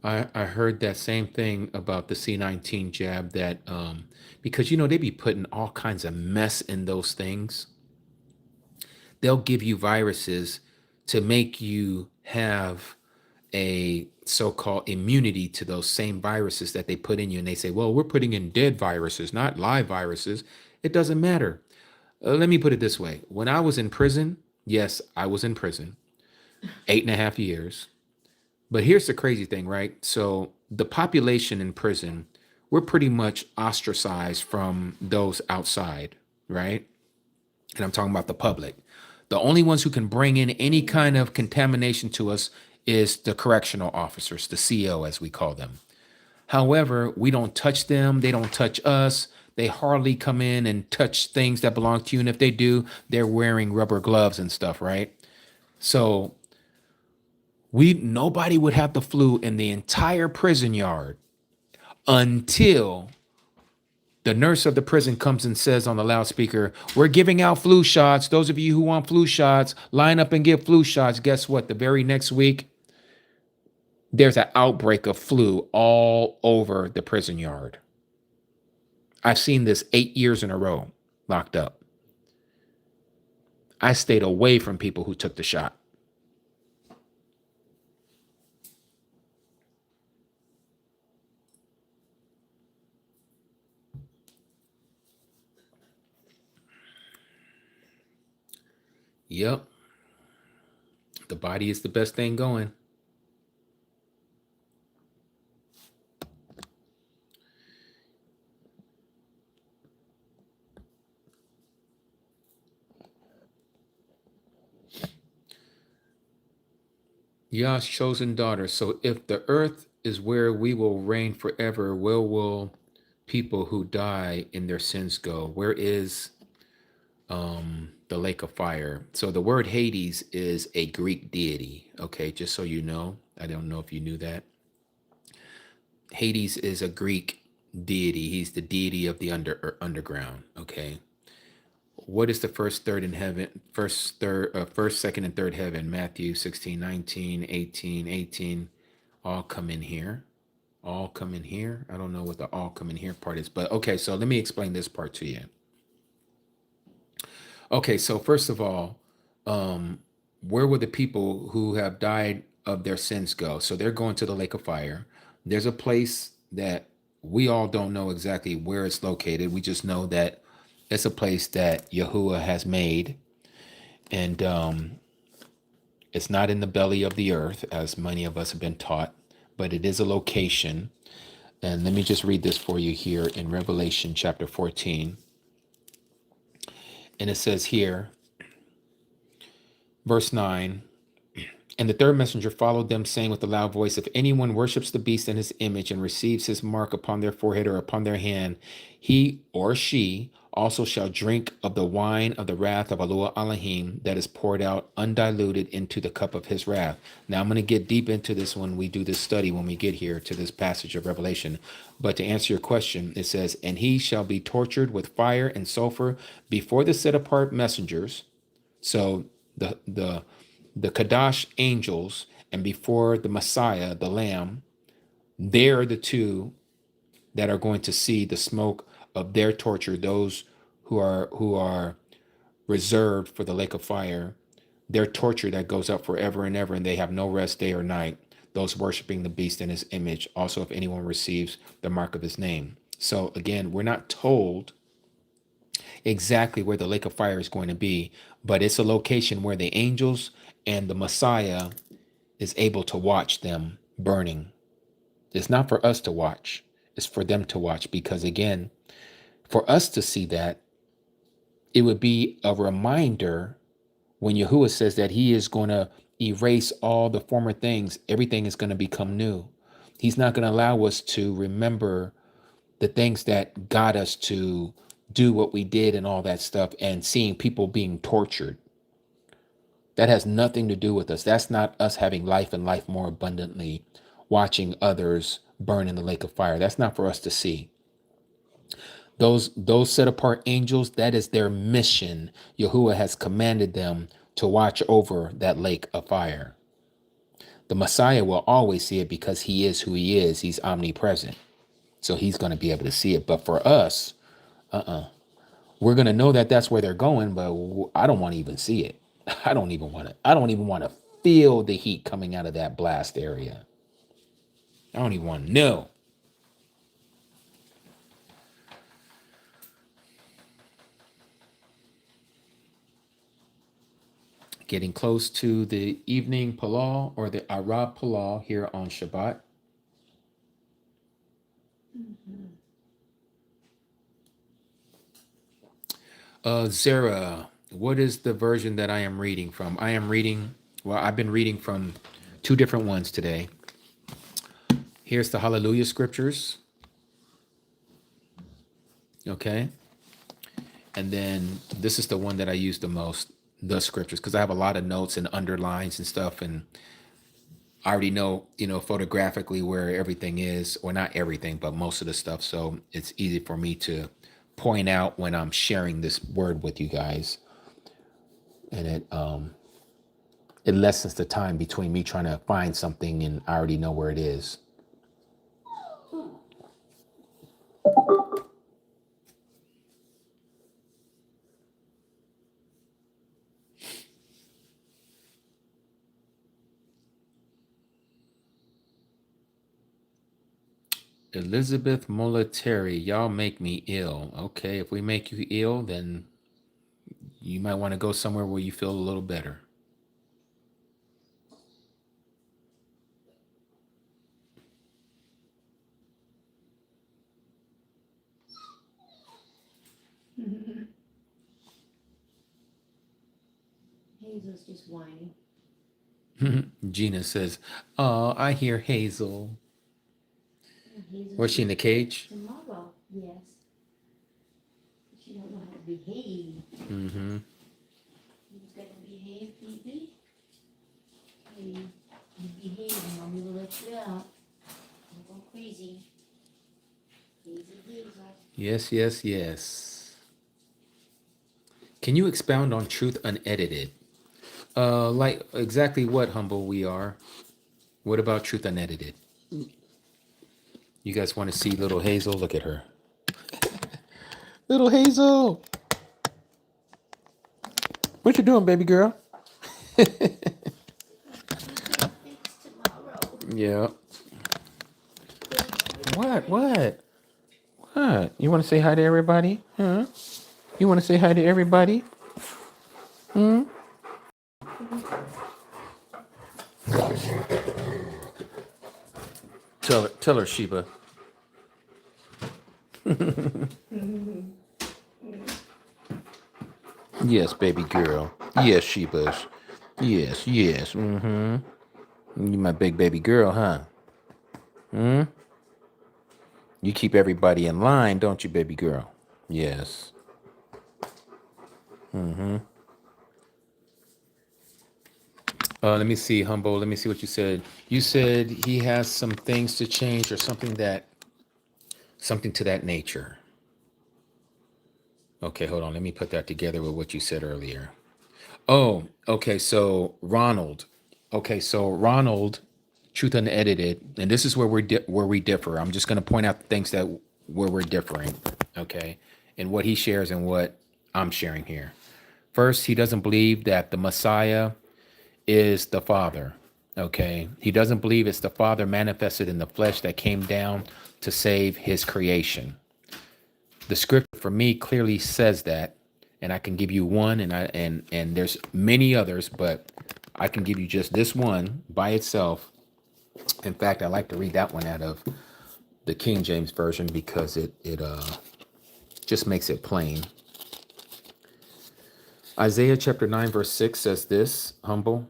I heard that same thing about the C19 jab that because they be putting all kinds of mess in those things. They'll give you viruses to make you have a so-called immunity to those same viruses that they put in you. And they say, well, we're putting in dead viruses, not live viruses. It doesn't matter. Let me put it this way. When I was in prison, yes, I was in prison, 8.5 years. But here's the crazy thing, right? So the population in prison, we're pretty much ostracized from those outside, right? And I'm talking about the public. The only ones who can bring in any kind of contamination to us is the correctional officers, the CO as we call them. However, we don't touch them. They don't touch us. They hardly come in and touch things that belong to you. And if they do, they're wearing rubber gloves and stuff, right? So nobody would have the flu in the entire prison yard until the nurse of the prison comes and says on the loudspeaker, we're giving out flu shots. Those of you who want flu shots, line up and get flu shots. Guess what? The very next week, there's an outbreak of flu all over the prison yard. I've seen this 8 years in a row locked up. I stayed away from people who took the shot. Yep. The body is the best thing going. YAH's chosen daughter. So if the earth is where we will reign forever, where will people who die in their sins go? Where is the lake of fire? So the word Hades is a Greek deity. Okay, just so you know. I don't know if you knew that. Hades is a Greek deity. He's the deity of the underground. Okay. What is the first, third in heaven? First, second, and third heaven? Matthew 16, 19, 18, 18. All come in here. All come in here. I don't know what the all come in here part is, but okay. So let me explain this part to you. Okay, so first of all, where will the people who have died of their sins go? So they're going to the lake of fire. There's a place that we all don't know exactly where it's located. We just know that it's a place that Yahuwah has made. And It's not in the belly of the earth, as many of us have been taught, but it is a location. And let me just read this for you here in Revelation chapter 14. And it says here, verse 9, and the third messenger followed them, saying with a loud voice, if anyone worships the beast and his image and receives his mark upon their forehead or upon their hand, he or she also shall drink of the wine of the wrath of Allah Elohim that is poured out undiluted into the cup of his wrath. Now I'm going to get deep into this when we do this study, when we get here to this passage of Revelation. But to answer your question, it says, and he shall be tortured with fire and sulfur before the set apart messengers. So the Kadash angels and before the Messiah, the Lamb, they're the two that are going to see the smoke of their torture, those who are reserved for the lake of fire, their torture that goes up forever and ever, and they have no rest day or night, those worshiping the beast in his image, also if anyone receives the mark of his name. So again, we're not told exactly where the lake of fire is going to be, but it's a location where the angels and the Messiah is able to watch them burning. It's not for us to watch. It's for them to watch, because again, for us to see that, it would be a reminder when Yahuwah says that he is going to erase all the former things. Everything is going to become new. He's not going to allow us to remember the things that got us to do what we did and all that stuff, and seeing people being tortured. That has nothing to do with us. That's not us having life and life more abundantly, watching others burn in the lake of fire. That's not for us to see. Those set apart angels, that is their mission. Yahuwah has commanded them to watch over that lake of fire. The Messiah will always see it because he is who he is. He's omnipresent. So he's going to be able to see it. But for us, we're going to know that that's where they're going, but I don't want to even see it. I don't even want to feel the heat coming out of that blast area. I don't even want to know. Getting close to the evening Palal or the Arab Palal here on Shabbat. Zara, what is the version that I am reading from? I've been reading from two different ones today. Here's the Hallelujah scriptures. Okay. And then this is the one that I use the most, the scriptures, because I have a lot of notes and underlines and stuff, and I already know, photographically where everything is, or not everything, but most of the stuff. So it's easy for me to point out when I'm sharing this word with you guys. And it lessens the time between me trying to find something and I already know where it is. Elizabeth Molateri, y'all make me ill. Okay, if we make you ill, then you might want to go somewhere where you feel a little better. Hazel's just whining. Gina says, "Oh, I hear Hazel." Hazel's Was she in the cage? tomorrow, yes. She don't know how to behave. Mm-hmm. You gotta behave, baby. Hey, you behave, mommy will let you out. Don't go crazy. Hazel. Yes, yes, yes. Can you expound on truth unedited? Like exactly what, Humble, we are? What about truth unedited? You guys want to see little Hazel? Look at her. Little Hazel. What you doing, baby girl? Yeah. What? You want to say hi to everybody? Huh? You want to say hi to everybody? Tell her, Sheba. Yes, baby girl. Yes, Sheba's. Yes, yes. Mm-hmm. You my big baby girl, huh? You keep everybody in line, don't you, baby girl? Yes. Let me see, Humble. Let me see what you said. You said he has some things to change or something to that nature. Okay, hold on. Let me put that together with what you said earlier. Oh, okay. So Ronald. Okay, so Ronald, truth unedited, and this is where where we differ. I'm just going to point out the things that where we're differing. Okay, and what he shares and what I'm sharing here. First, he doesn't believe that the Messiah is the Father. Okay, he doesn't believe it's the Father manifested in the flesh that came down to save his creation. The scripture for me clearly says that, and I can give you one, and there's many others, but I can give you just this one by itself. In fact, I like to read that one out of the King James version because it just makes it plain. Isaiah chapter 9 verse 6 says this, Humble.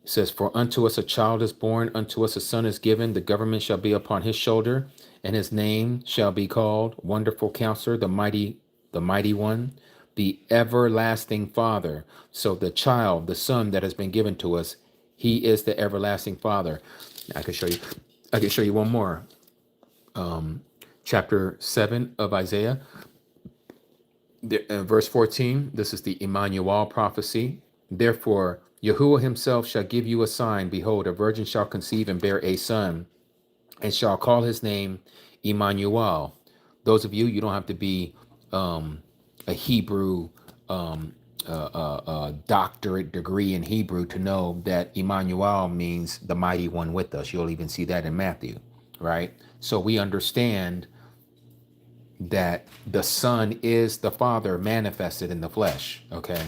It says, "For unto us a child is born, unto us a son is given, the government shall be upon his shoulder, and his name shall be called Wonderful Counselor, the mighty one, the everlasting Father." So the child, the son that has been given to us, he is the everlasting Father. I can show you, I can show you one more. Chapter 7 of Isaiah, verse 14. This is the Emmanuel prophecy. "Therefore, Yahuwah himself shall give you a sign. Behold, a virgin shall conceive and bear a son, and shall call his name Emmanuel." Those of you, you don't have to be a Hebrew doctorate degree in Hebrew to know that Emmanuel means the mighty one with us. You'll even see that in Matthew, right? So we understand that the Son is the Father manifested in the flesh, okay?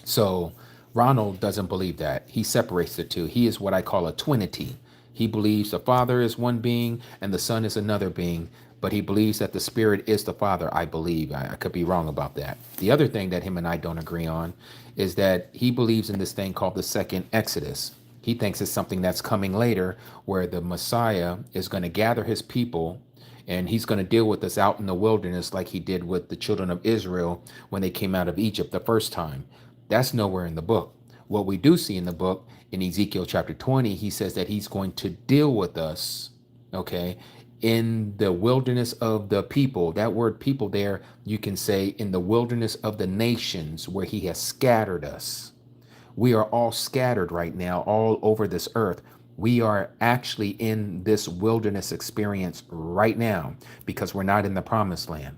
So Ronald doesn't believe that. He separates the two. He is what I call a twinity. He believes the Father is one being and the Son is another being, but he believes that the Spirit is the Father, I believe. I could be wrong about that. The other thing that him and I don't agree on is that he believes in this thing called the second Exodus. He thinks it's something that's coming later where the Messiah is going to gather his people and he's going to deal with us out in the wilderness like he did with the children of Israel when they came out of Egypt the first time. That's nowhere in the book. What we do see in the book, in Ezekiel chapter 20, he says that he's going to deal with us, okay, in the wilderness of the people. That word people there, you can say in the wilderness of the nations where he has scattered us. We are all scattered right now all over this earth. We are actually in this wilderness experience right now because we're not in the promised land,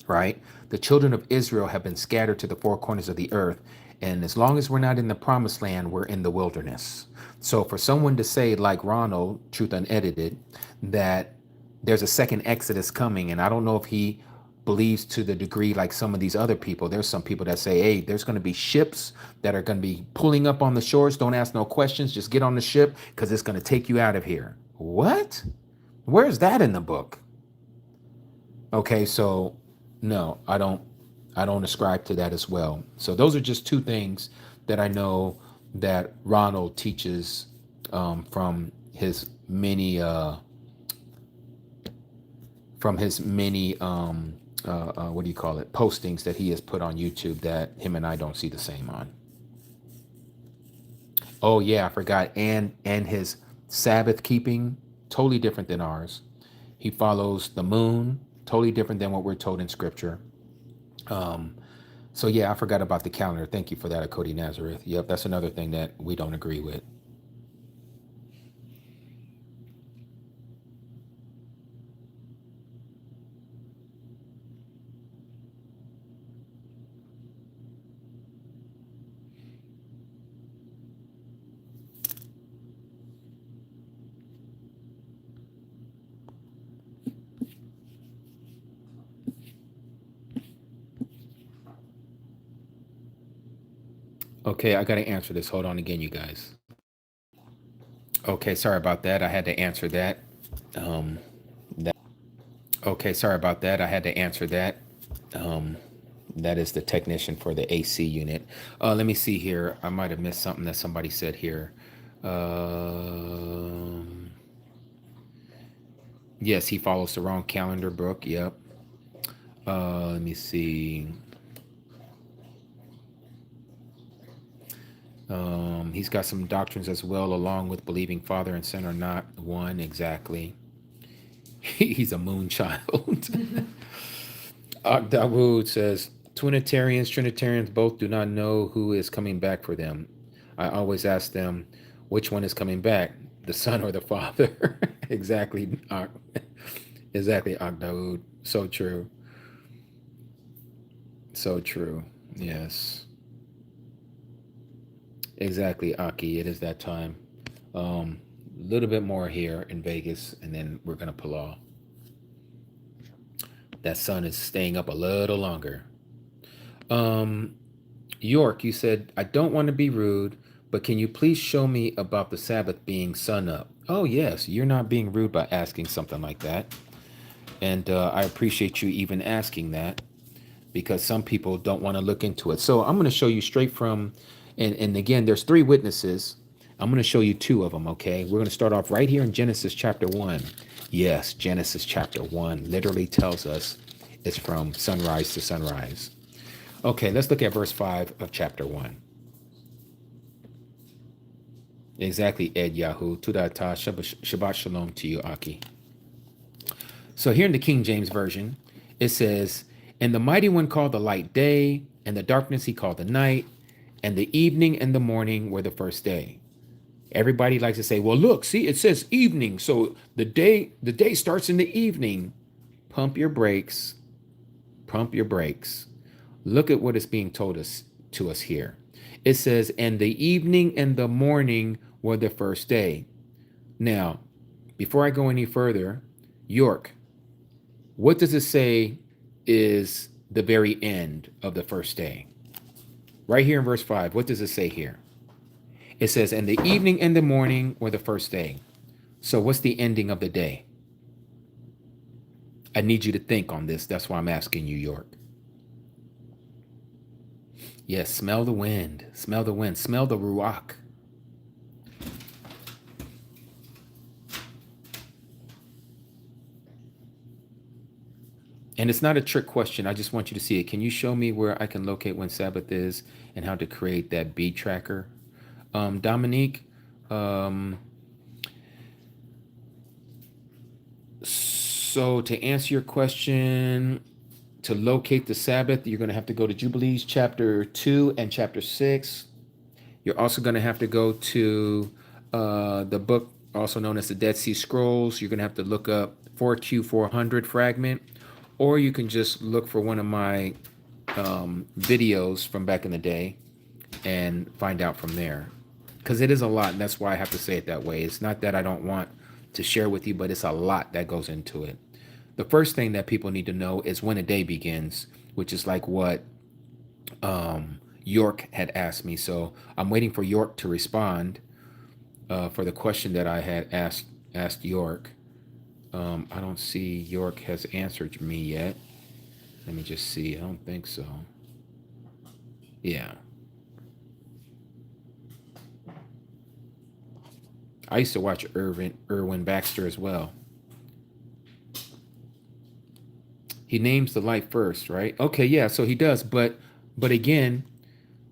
right? The children of Israel have been scattered to the four corners of the earth. And as long as we're not in the promised land, we're in the wilderness. So for someone to say, like Ronald, truth unedited, that there's a second Exodus coming, and I don't know if he believes to the degree like some of these other people. There's some people that say, hey, there's going to be ships that are going to be pulling up on the shores. Don't ask no questions. Just get on the ship because it's going to take you out of here. What? Where's that in the book? Okay, so no, I don't ascribe to that as well. So those are just two things that I know that Ronald teaches from his many what do you call it, postings that he has put on YouTube that him and I don't see the same on. Oh yeah, I forgot. And his Sabbath keeping, totally different than ours. He follows the moon, totally different than what we're told in scripture. So yeah, I forgot about the calendar. Thank you for that, Cody Nazareth. Yep, that's another thing that we don't agree with. Okay, I gotta answer this. Hold on again, you guys. Okay, sorry about that. I had to answer that. Um, okay, sorry about that. I had to answer that. Um, that is the technician for the AC unit. Let me see here. I might have missed something that somebody said here. Um, yes, he follows the wrong calendar, Brooke. Yep. Let me see. He's got some doctrines as well, along with believing Father and Son are not one exactly. He's a moon child. Dawood says, Trinitarians both do not know who is coming back for them. I always ask them, which one is coming back, the Son or the Father? Exactly. Exactly, Dawood. So true. So true. Yes. Exactly, Aki. It is that time. A little bit more here in Vegas, and then we're going to pull off. That sun is staying up a little longer. York, you said, I don't want to be rude, but can you please show me about the Sabbath being sun up? Oh, yes, you're not being rude by asking something like that. And I appreciate you even asking that, because some people don't want to look into it. So I'm going to show you straight from, and again, there's 3 witnesses. I'm going to show you 2 of them, okay? We're going to start off right here in Genesis chapter 1. Yes, Genesis chapter 1 literally tells us it's from sunrise to sunrise. Okay, let's look at verse 5 of chapter 1. Exactly, Ed Yahoo. Tudata, Shabbat Shalom to you, Aki. So here in the King James Version, it says, and the mighty one called the light day, and the darkness he called the night, and the evening and the morning were the first day. Everybody likes to say, well, look, see, it says evening. So the day starts in the evening. Pump your brakes. Pump your brakes. Look at what is being told us to us here. It says, and the evening and the morning were the first day. Now, before I go any further, York, what does it say is the very end of the first day? Right here in verse 5, what does it say here? It says, and the evening and the morning were the first day. So what's the ending of the day? I need you to think on this. That's why I'm asking you, York. Yes, smell the wind. Smell the wind. Smell the ruach. And it's not a trick question. I just want you to see it. Can you show me where I can locate when Sabbath is and how to create that beat tracker? Dominique, so to answer your question, to locate the Sabbath, you're going to have to go to Jubilees chapter 2 and chapter 6. You're also going to have to go to the book also known as the Dead Sea Scrolls. You're going to have to look up 4Q400 fragment, or you can just look for one of my videos from back in the day and find out from there. Because it is a lot, and that's why I have to say it that way. It's not that I don't want to share with you, but it's a lot that goes into it. The first thing that people need to know is when a day begins, which is like what York had asked me. So I'm waiting for York to respond for the question that I had asked York. I don't see York has answered me yet. Let me just see. I don't think so. Yeah. I used to watch Irwin Baxter as well. He names the light first, right? Okay, yeah, so he does, but again,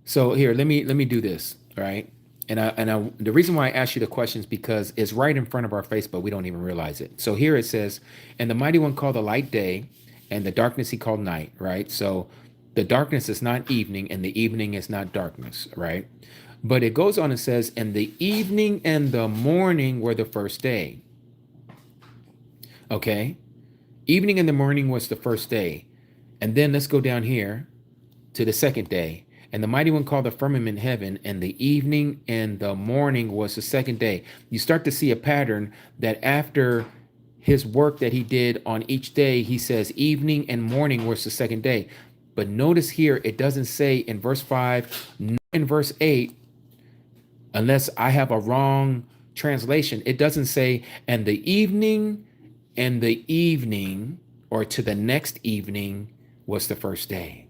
so here, let me do this, right? And the reason why I asked you the question is because it's right in front of our face, but we don't even realize it. So here it says, and the mighty one called the light day, and the darkness he called night, right? So the darkness is not evening, and the evening is not darkness, right? But it goes on and says, and the evening and the morning were the first day. Okay? Evening and the morning was the first day. And then let's go down here to the second day. And the mighty one called the firmament heaven, and the evening and the morning was the second day. You start to see a pattern that after his work that he did on each day, he says evening and morning was the second day. But notice here, it doesn't say in verse 5, nor in verse 8, unless I have a wrong translation, it doesn't say, and the evening, or to the next evening was the first day.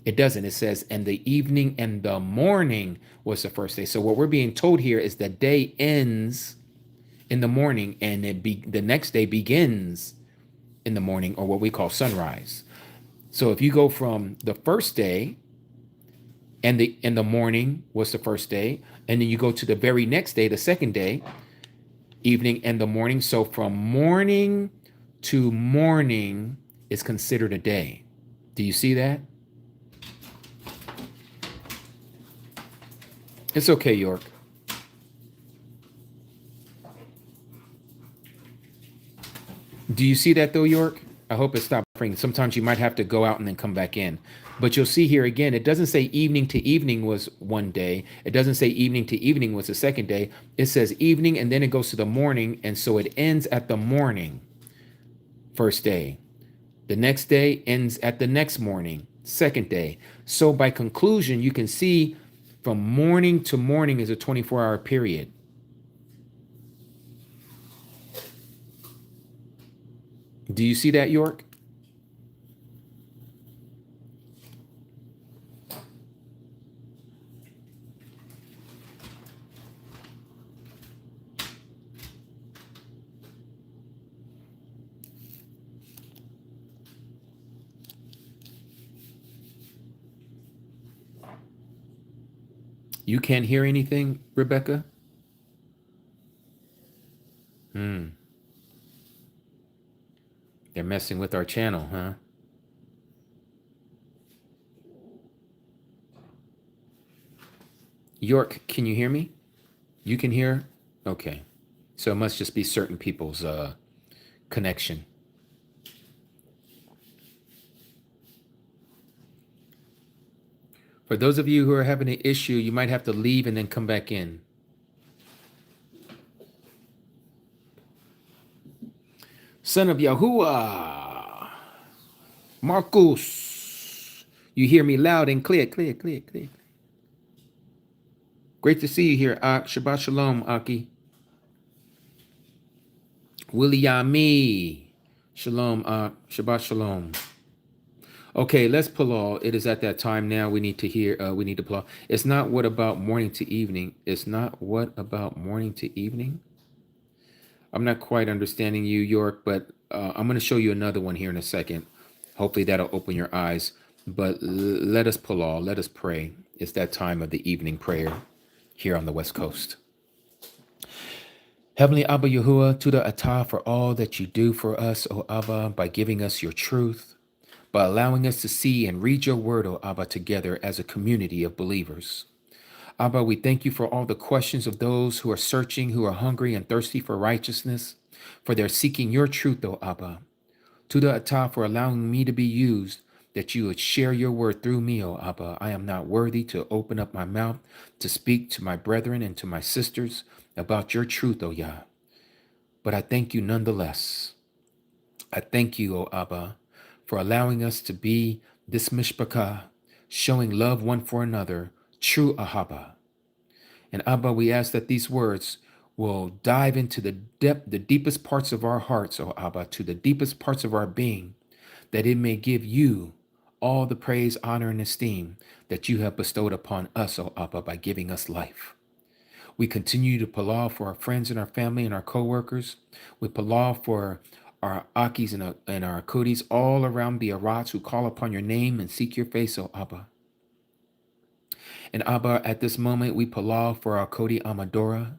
It doesn't. It says, and the evening and the morning was the first day. So what we're being told here is the day ends in the morning, and the next day begins in the morning, or what we call sunrise. So if you go from the first day, and the morning was the first day, and then you go to the very next day, the second day, evening and the morning. So from morning to morning is considered a day. Do you see that? It's okay, York. Do you see that though, York? I hope it stopped ringing. Sometimes you might have to go out and then come back in. But you'll see here again, it doesn't say evening to evening was one day. It doesn't say evening to evening was the second day. It says evening, and then it goes to the morning. And so it ends at the morning, first day. The next day ends at the next morning, second day. So by conclusion, you can see from morning to morning is a 24-hour period. Do you see that, York? You can't hear anything, Rebecca? They're messing with our channel, huh? York, can you hear me? You can hear? Okay. So it must just be certain people's connection. For those of you who are having an issue, you might have to leave and then come back in. Son of Yahuwah, Marcus, you hear me loud and clear, clear, clear, clear. Great to see you here, Ak. Shabbat Shalom, Aki. Williami, Shalom, Ak. Shabbat Shalom. Okay, let's pull all. It is at that time now. We need to hear. We need to pull. It's not what about morning to evening. It's not what about morning to evening. I'm not quite understanding you, York, but I'm going to show you another one here in a second. Hopefully that'll open your eyes. But let us pull all. Let us pray. It's that time of the evening prayer here on the West Coast. Heavenly Abba Yahuwah, to the Atah for all that you do for us, O Abba, by giving us your truth, by allowing us to see and read your word, O Abba, together as a community of believers. Abba, we thank you for all the questions of those who are searching, who are hungry and thirsty for righteousness, for they're seeking your truth, O Abba. To the Atah for allowing me to be used, that you would share your word through me, O Abba. I am not worthy to open up my mouth to speak to my brethren and to my sisters about your truth, O Yah. But I thank you nonetheless. I thank you, O Abba, for allowing us to be this mishpachah, showing love one for another, true ahaba. And Abba, we ask that these words will dive into the deepest parts of our hearts, O Abba, to the deepest parts of our being, that it may give you all the praise, honor, and esteem that you have bestowed upon us, O Abba, by giving us life. We continue to palau for our friends and our family and our co-workers. We palau for our Akis and our Kodis all around the Arats who call upon your name and seek your face, O Abba. And Abba, at this moment, we palau for our Kodi Amadora.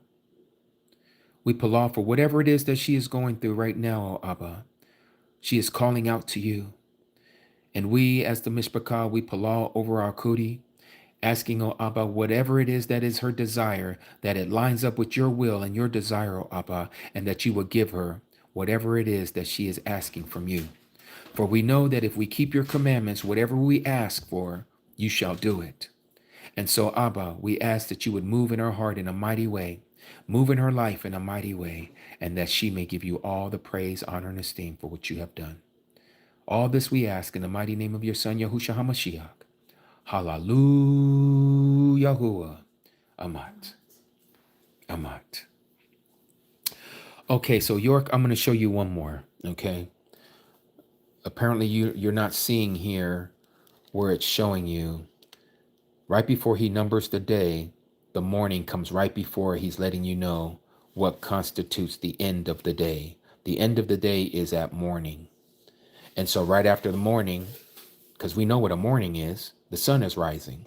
We palau for whatever it is that she is going through right now, O Abba. She is calling out to you. And we, as the Mishpachah, we palau over our Kodi, asking, O Abba, whatever it is that is her desire, that it lines up with your will and your desire, O Abba, and that you will give her whatever it is that she is asking from you. For we know that if we keep your commandments, whatever we ask for, you shall do it. And so, Abba, we ask that you would move in her heart in a mighty way, move in her life in a mighty way, and that she may give you all the praise, honor, and esteem for what you have done. All this we ask in the mighty name of your Son, Yahushua HaMashiach. Hallelujah. Amat. Amat. Okay, so York, I'm going to show you one more. Okay. Apparently you're not seeing here where it's showing you right before he numbers the day, the morning comes right before he's letting you know what constitutes the end of the day. The end of the day is at morning. And so right after the morning, because we know what a morning is, the sun is rising.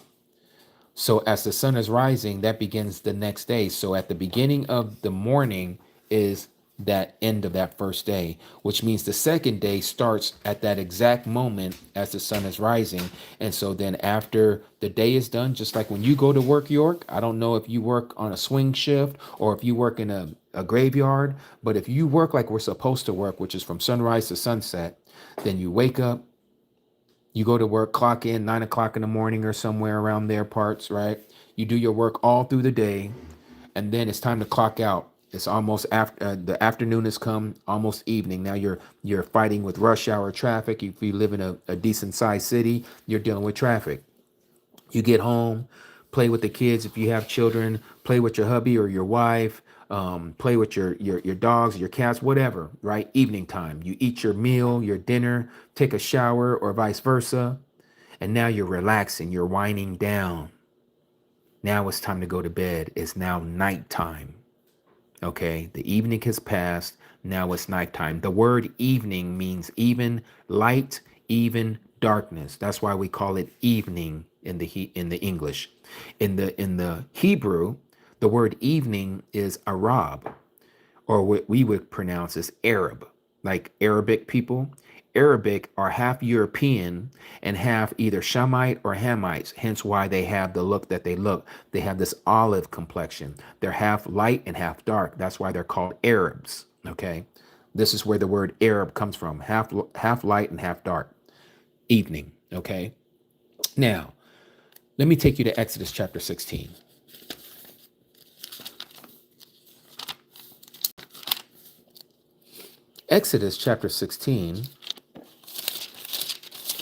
So as the sun is rising, that begins the next day. So at the beginning of the morning is that end of that first day, which means the second day starts at that exact moment as the sun is rising. And so then after the day is done, just like when you go to work, York, I don't know if you work on a swing shift or if you work in a graveyard, but if you work like we're supposed to work, which is from sunrise to sunset, then you wake up, you go to work, clock in 9 o'clock in the morning or somewhere around there parts, right? You do your work all through the day, and then it's time to clock out. It's almost after the afternoon has come, almost evening. Now you're fighting with rush hour traffic. If you live in a decent sized city, you're dealing with traffic. You get home, play with the kids if you have children, play with your hubby or your wife, play with your dogs, your cats, whatever, right? Evening time. You eat your meal, your dinner, take a shower, or vice versa. And now you're relaxing, you're winding down. Now it's time to go to bed. It's now nighttime. Okay, the evening has passed. Now it's nighttime. The word evening means even light, even darkness. That's why we call it evening in the English. In the Hebrew, the word evening is Arab, or what we would pronounce as Arab, like Arabic people. Arabic are half European and half either Shamite or Hamites, hence why they have the look that they look. They have this olive complexion. They're half light and half dark. That's why they're called Arabs. Okay. This is where the word Arab comes from, half light and half dark. Evening. Okay. Now, let me take you to Exodus chapter 16. Exodus chapter 16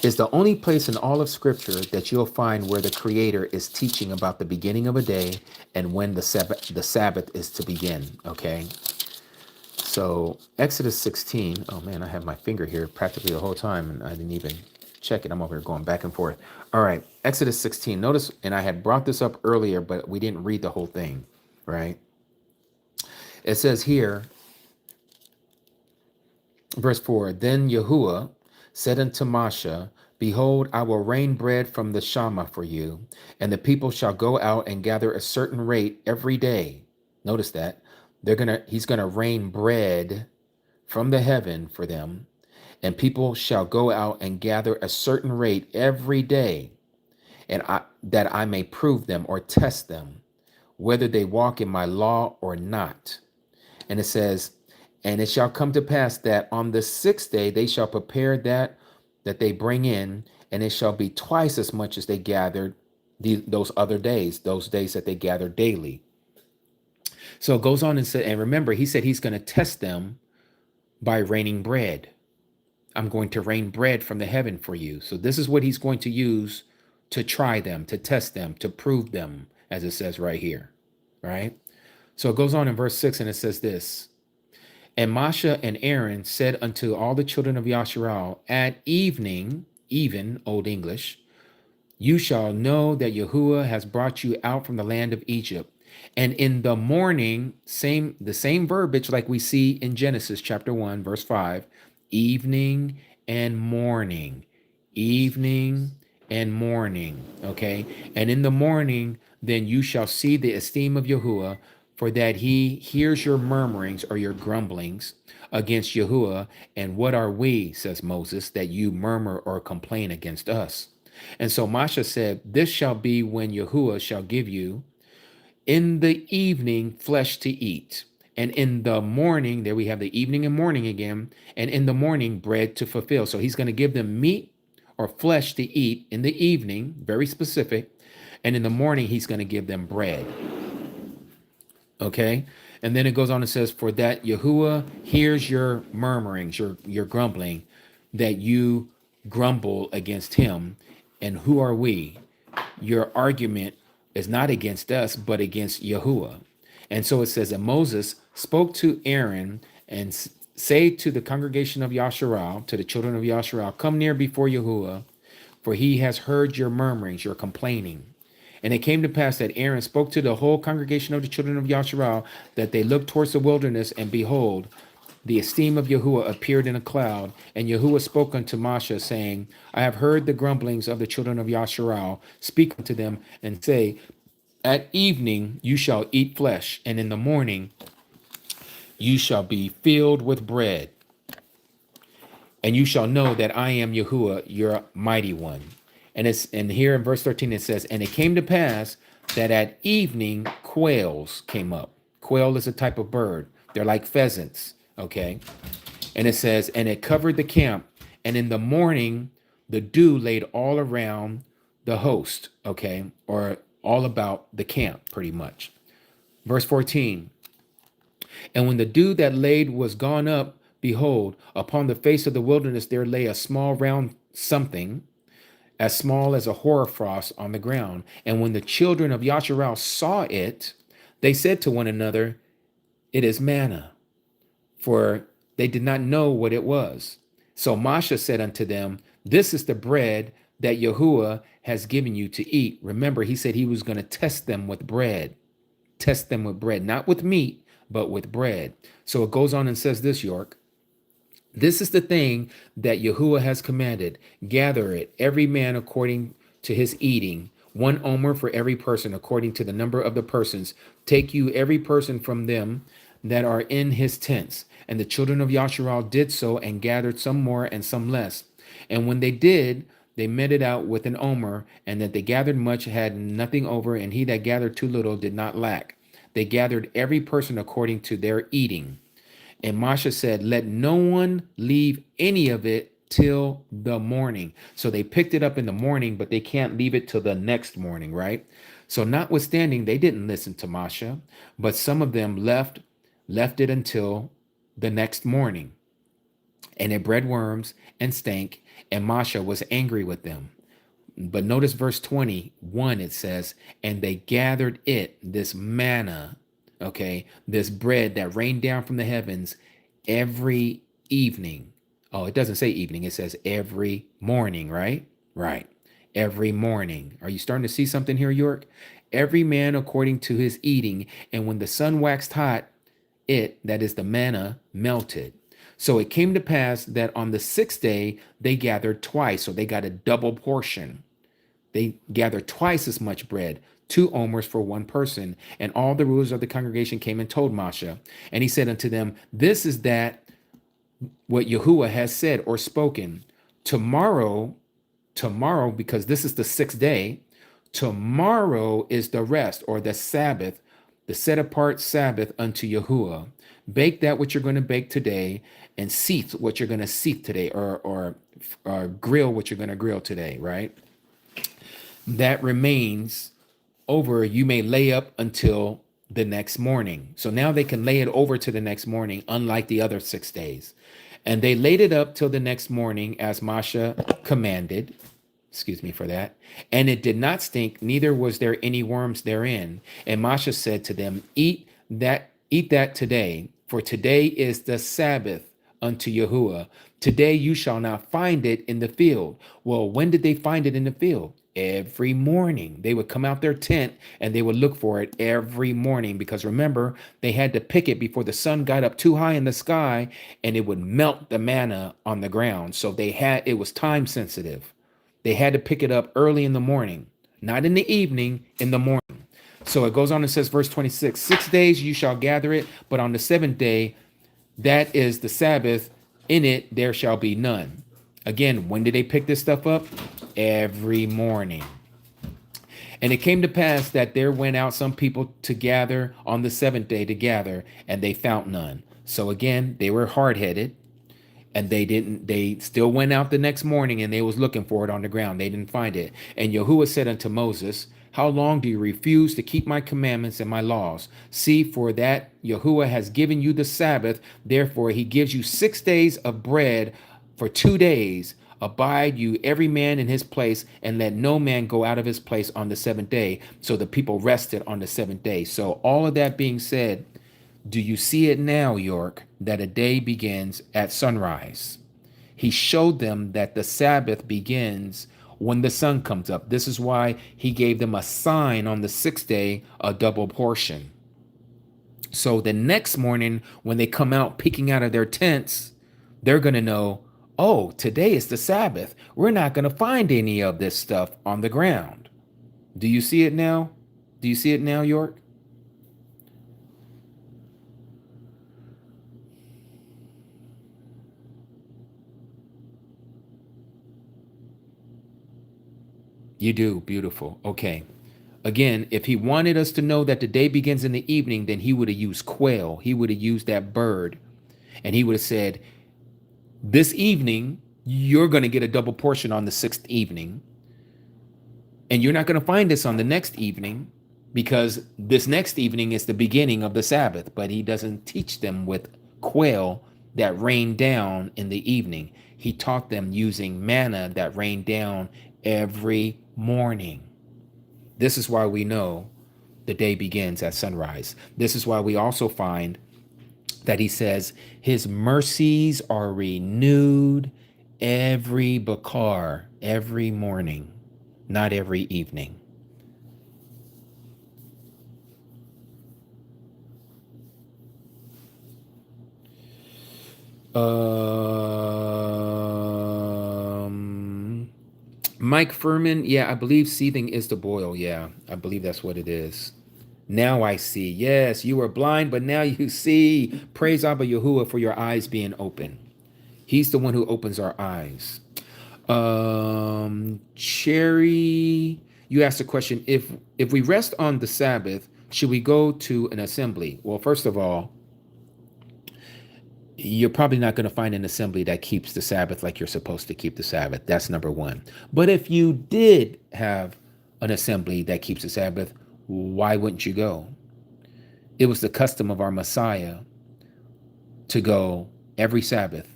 is the only place in all of scripture that you'll find where the creator is teaching about the beginning of a day and when the Sabbath is to begin. Okay. So Exodus 16, oh man, I have my finger here practically the whole time and I didn't even check it. I'm over here going back and forth. All right. Exodus 16, notice, and I had brought this up earlier, but we didn't read the whole thing, right? It says here, verse 4, then Yahuwah said unto Moshe, behold, I will rain bread from the Shama for you, and the people shall go out and gather a certain rate every day. Notice that. He's gonna rain bread from the heaven for them, and people shall go out and gather a certain rate every day, and that I may prove them or test them, whether they walk in my law or not. And it says, and it shall come to pass that on the sixth day they shall prepare that they bring in, and it shall be twice as much as they gathered those other days, those days that they gathered daily. So it goes on and said, and remember, he said he's going to test them by raining bread. I'm going to rain bread from the heaven for you. So this is what he's going to use to try them, to test them, to prove them, as it says right here, right? So it goes on in verse 6, and it says this, and Moshe and Aaron said unto all the children of Yasharal, at evening, even Old English, you shall know that Yahuwah has brought you out from the land of Egypt. And in the morning, the same verbiage like we see in Genesis chapter 1, verse 5, evening and morning, evening and morning, okay? And in the morning, then you shall see the esteem of Yahuwah, for that he hears your murmurings or your grumblings against Yahuwah. And what are we, says Moses, that you murmur or complain against us? And so Masha said, this shall be when Yahuwah shall give you in the evening flesh to eat, and in the morning, there we have the evening and morning again, and in the morning bread to fulfill. So he's going to give them meat or flesh to eat in the evening, very specific, and in the morning he's going to give them bread. Okay. And then it goes on and says, for that Yahuwah hears your murmurings, your grumbling, that you grumble against him. And who are we? Your argument is not against us, but against Yahuwah. And so it says, and Moses spoke to Aaron and say to the congregation of Yasharal, to the children of Yasharal, come near before Yahuwah, for he has heard your murmurings, your complaining. And it came to pass that Aaron spoke to the whole congregation of the children of Yasharal, that they looked towards the wilderness, and behold, the esteem of Yahuwah appeared in a cloud. And Yahuwah spoke unto Moshe, saying, I have heard the grumblings of the children of Yasharal. Speak unto them, and say, at evening you shall eat flesh, and in the morning you shall be filled with bread. And you shall know that I am Yahuwah, your mighty one. And here in verse 13 it says, and it came to pass that at evening quails came up. Quail is a type of bird. They're like pheasants, okay? And it says, and it covered the camp, and in the morning the dew laid all around the host, okay? Or all about the camp, pretty much. Verse 14, and when the dew that laid was gone up, behold, upon the face of the wilderness there lay a small round something, as small as a hoarfrost on the ground. And when the children of Yasharal saw it, they said to one another, it is manna, for they did not know what it was. So Moshe said unto them, this is the bread that Yahuwah has given you to eat. Remember, he said he was going to test them with bread. Test them with bread, not with meat, but with bread. So it goes on and says this, York. This is the thing that Yahuwah has commanded. Gather it, every man according to his eating, 1 omer for every person according to the number of the persons. Take you every person from them that are in his tents. And the children of Yasharal did so, and gathered some more and some less. And when they did, they meted out with an omer, and that they gathered much had nothing over, and he that gathered too little did not lack. They gathered every person according to their eating. And Moshe said, let no one leave any of it till the morning. So they picked it up in the morning, but they can't leave it till the next morning, right? So notwithstanding, they didn't listen to Moshe, but some of them left it until the next morning. And it bred worms and stank, and Moshe was angry with them. But notice verse 21, it says, and they gathered it, this manna, okay, this bread that rained down from the heavens every evening. Oh, it doesn't say evening, it says every morning, right? Right. Every morning. Are you starting to see something here, York? Every man according to his eating, and when the sun waxed hot, it, that is the manna, melted. So it came to pass that on the 6th day, they gathered twice. So they got a double portion. They gathered twice as much bread, 2 omers for 1 person. And all the rulers of the congregation came and told Moshe. And he said unto them, this is that what Yahuwah has said or spoken. Tomorrow, because this is the 6th day, tomorrow is the rest, or the Sabbath, the set apart Sabbath unto Yahuwah. Bake that which you're going to bake today, and seethe what you're going to seethe today, or grill what you're going to grill today, right? That remains over, you may lay up until the next morning. So now they can lay it over to the next morning, unlike the other 6 days. And they laid it up till the next morning as Moshe commanded. Excuse me for that. And it did not stink, neither was there any worms therein. And Moshe said to them, eat that today, for today is the Sabbath unto Yahuwah. Today you shall not find it in the field. Well, when did they find it in the field? Every morning. They would come out their tent and they would look for it every morning, because remember, they had to pick it before the sun got up too high in the sky and it would melt the manna on the ground. So it was time sensitive. They had to pick it up early in the morning, not in the evening, in the morning. So it goes on and says, verse 26, 6 days you shall gather it, but on the 7th day, that is the Sabbath, in it there shall be none. Again, when did they pick this stuff up? Every morning. And it came to pass that there went out some people to gather on the 7th day to gather, and they found none. So again, they were hard-headed, and they still went out the next morning, and they was looking for it on the ground. They didn't find it. And Yahuwah said unto Moses, how long do you refuse to keep my commandments and my laws? See, for that Yahuwah has given you the Sabbath. Therefore, he gives you 6 days of bread for 2 days, abide you every man in his place, and let no man go out of his place on the seventh day. So the people rested on the seventh day. So all of that being said, do you see it now, York, that a day begins at sunrise? He showed them that the Sabbath begins when the sun comes up. This is why he gave them a sign on the sixth day, a double portion. So the next morning, when they come out peeking out of their tents, they're going to know, oh, today is the Sabbath. We're not going to find any of this stuff on the ground. Do you see it now? Do you see it now, York? You do. Beautiful. Okay. Again, if he wanted us to know that the day begins in the evening, then he would have used quail. He would have used that bird. And he would have said, this evening, you're going to get a double portion on the sixth evening. And you're not going to find this on the next evening, because this next evening is the beginning of the Sabbath. But he doesn't teach them with quail that rained down in the evening. He taught them using manna that rained down every morning. This is why we know the day begins at sunrise. This is why we also find that he says his mercies are renewed every bakar, every morning, not every evening. Mike Furman, yeah, I believe seething is to boil. Yeah, I believe that's what it is. Now I see. Yes, you were blind, but now you see. Praise Abba Yahuwah for your eyes being open. He's the one who opens our eyes. Cherry, you asked the question, if we rest on the Sabbath, should we go to an assembly? Well, first of all, you're probably not going to find an assembly that keeps the Sabbath like you're supposed to keep the Sabbath. That's number one. But if you did have an assembly that keeps the Sabbath, why wouldn't you go? It was the custom of our Messiah to go every Sabbath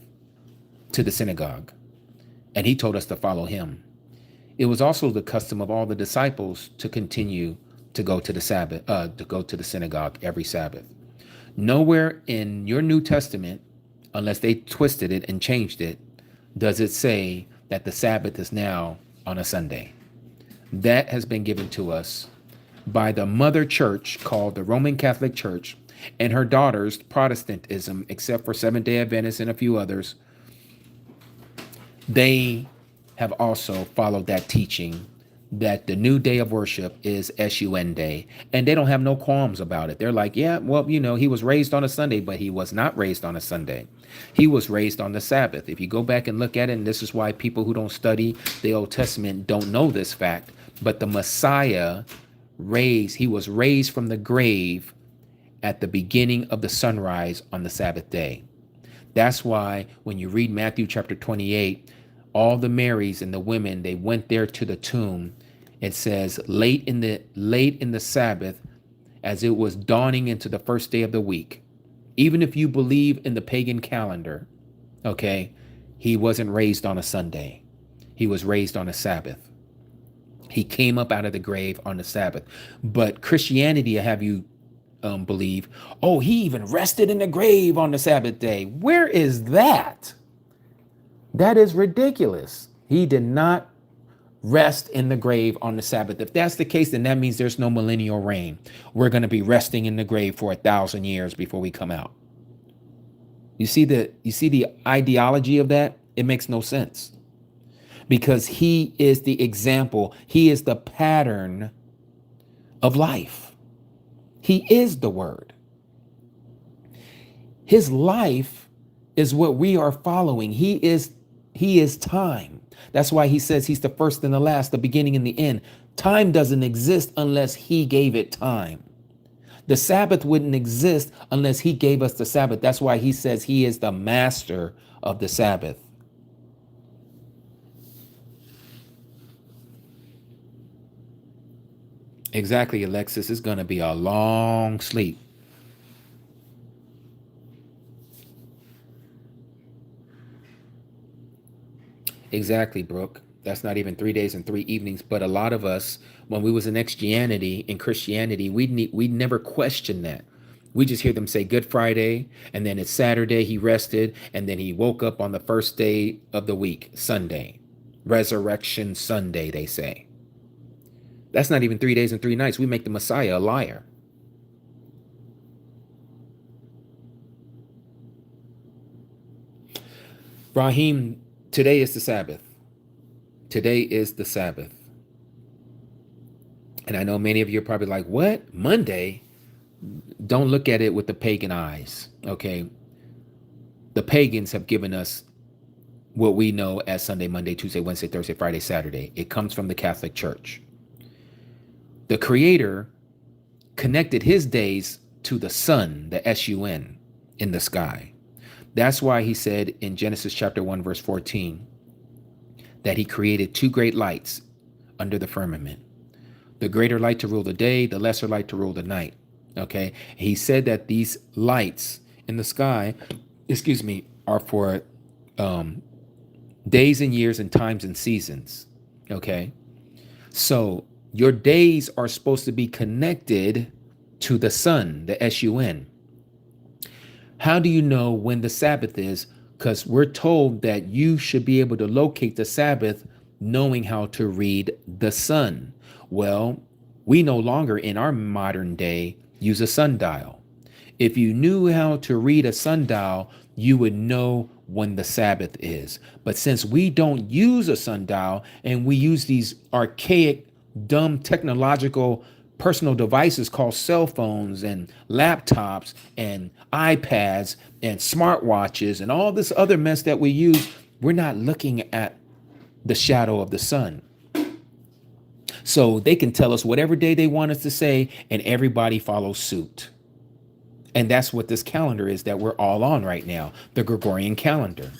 to the synagogue, and he told us to follow him. It was also the custom of all the disciples to continue to go to the Sabbath, to go to the synagogue every Sabbath. Nowhere in your New Testament, unless they twisted it and changed it, does it say that the Sabbath is now on a Sunday. That has been given to us by the mother church called the Roman Catholic Church and her daughters, Protestantism, except for Seventh-day Adventists and a few others. They have also followed that teaching that the new day of worship is SUN day, and they don't have no qualms about it. They're like, yeah, well, he was raised on a Sunday, but he was not raised on a Sunday. He was raised on the Sabbath. If you go back and look at it, and this is why people who don't study the Old Testament don't know this fact, but the Messiah he was raised from the grave at the beginning of the sunrise on the Sabbath day. That's why when you read Matthew chapter 28, all the Marys and the women, they went there to the tomb. It says late in the Sabbath, as it was dawning into the first day of the week. Even if you believe in the pagan calendar, okay, he wasn't raised on a Sunday. He was raised on a Sabbath. He came up out of the grave on the Sabbath. But Christianity will have you believe, oh, he even rested in the grave on the Sabbath day. Where is that? That is ridiculous. He did not rest in the grave on the Sabbath. If that's the case, then that means there's no millennial reign. We're going to be resting in the grave for 1,000 years before we come out. You see the ideology of that? It makes no sense. Because he is the example. He is the pattern of life. He is the word. His life is what we are following. He is time. That's why he says he's the first and the last, the beginning and the end. Time doesn't exist unless he gave it time. The Sabbath wouldn't exist unless he gave us the Sabbath. That's why he says he is the master of the Sabbath. Exactly, Alexis. It's going to be a long sleep. Exactly, Brooke. That's not even 3 days and 3 evenings. But a lot of us, when we was in Christianity, we never questioned that. We just hear them say Good Friday, and then it's Saturday, he rested, and then he woke up on the first day of the week, Sunday. Resurrection Sunday, they say. That's not even 3 days and 3 nights. We make the Messiah a liar. Raheem, today is the Sabbath. Today is the Sabbath. And I know many of you are probably like, what? Monday? Don't look at it with the pagan eyes, okay? The pagans have given us what we know as Sunday, Monday, Tuesday, Wednesday, Thursday, Friday, Saturday. It comes from the Catholic Church. The Creator connected his days to the sun, the S-U-N, in the sky. That's why he said in Genesis chapter 1, verse 14, that he created two great lights under the firmament. The greater light to rule the day, the lesser light to rule the night. Okay. He said that these lights in the sky, are for days and years and times and seasons. Okay. So your days are supposed to be connected to the sun, the S-U-N. How do you know when the Sabbath is? Because we're told that you should be able to locate the Sabbath knowing how to read the sun. Well, we no longer in our modern day use a sundial. If you knew how to read a sundial, you would know when the Sabbath is. But since we don't use a sundial and we use these archaic, dumb technological personal devices called cell phones and laptops and iPads and smartwatches and all this other mess that we use, we're not looking at the shadow of the sun. So they can tell us whatever day they want us to say, and everybody follows suit. And that's what this calendar is that we're all on right now, the Gregorian calendar.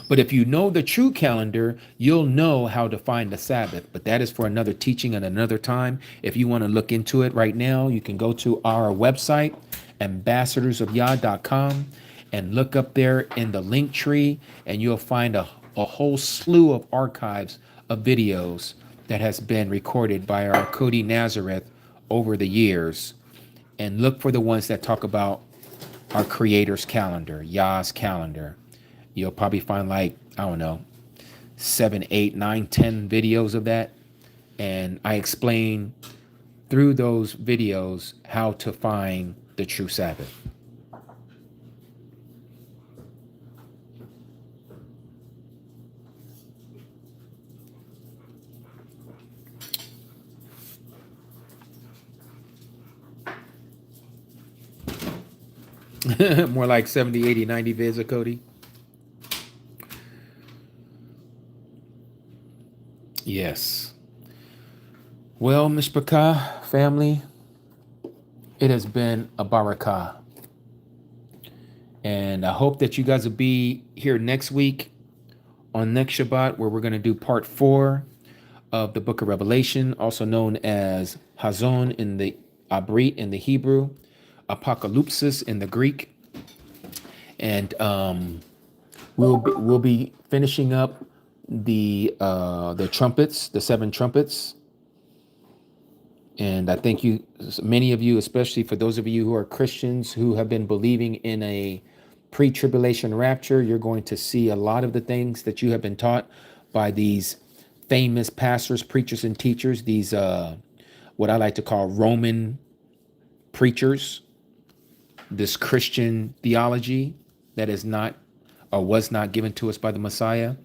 But if you know the true calendar, you'll know how to find the Sabbath. But that is for another teaching at another time. If you want to look into it right now, you can go to our website, ambassadorsofyah.com, and look up there in the link tree, and you'll find a whole slew of archives of videos that has been recorded by our Cody Nazareth over the years. And look for the ones that talk about our Creator's calendar, YAH's calendar. You'll probably find 7, 8, 9, 10 videos of that. And I explain through those videos how to find the true Sabbath. More like 70, 80, 90 vids of Cody. Yes. Well, Mishpachah family, it has been a barakah. And I hope that you guys will be here next week on next Shabbat, where we're going to do part 4 of the book of Revelation, also known as Hazon in the Abrit in the Hebrew, Apocalypsis in the Greek. And we'll be finishing up the trumpets, the 7 trumpets. And I thank you, many of you, especially for those of you who are Christians who have been believing in a pre-tribulation rapture. You're going to see a lot of the things that you have been taught by these famous pastors, preachers, and teachers, these what I like to call Roman preachers, this Christian theology that is not or was not given to us by the Messiah.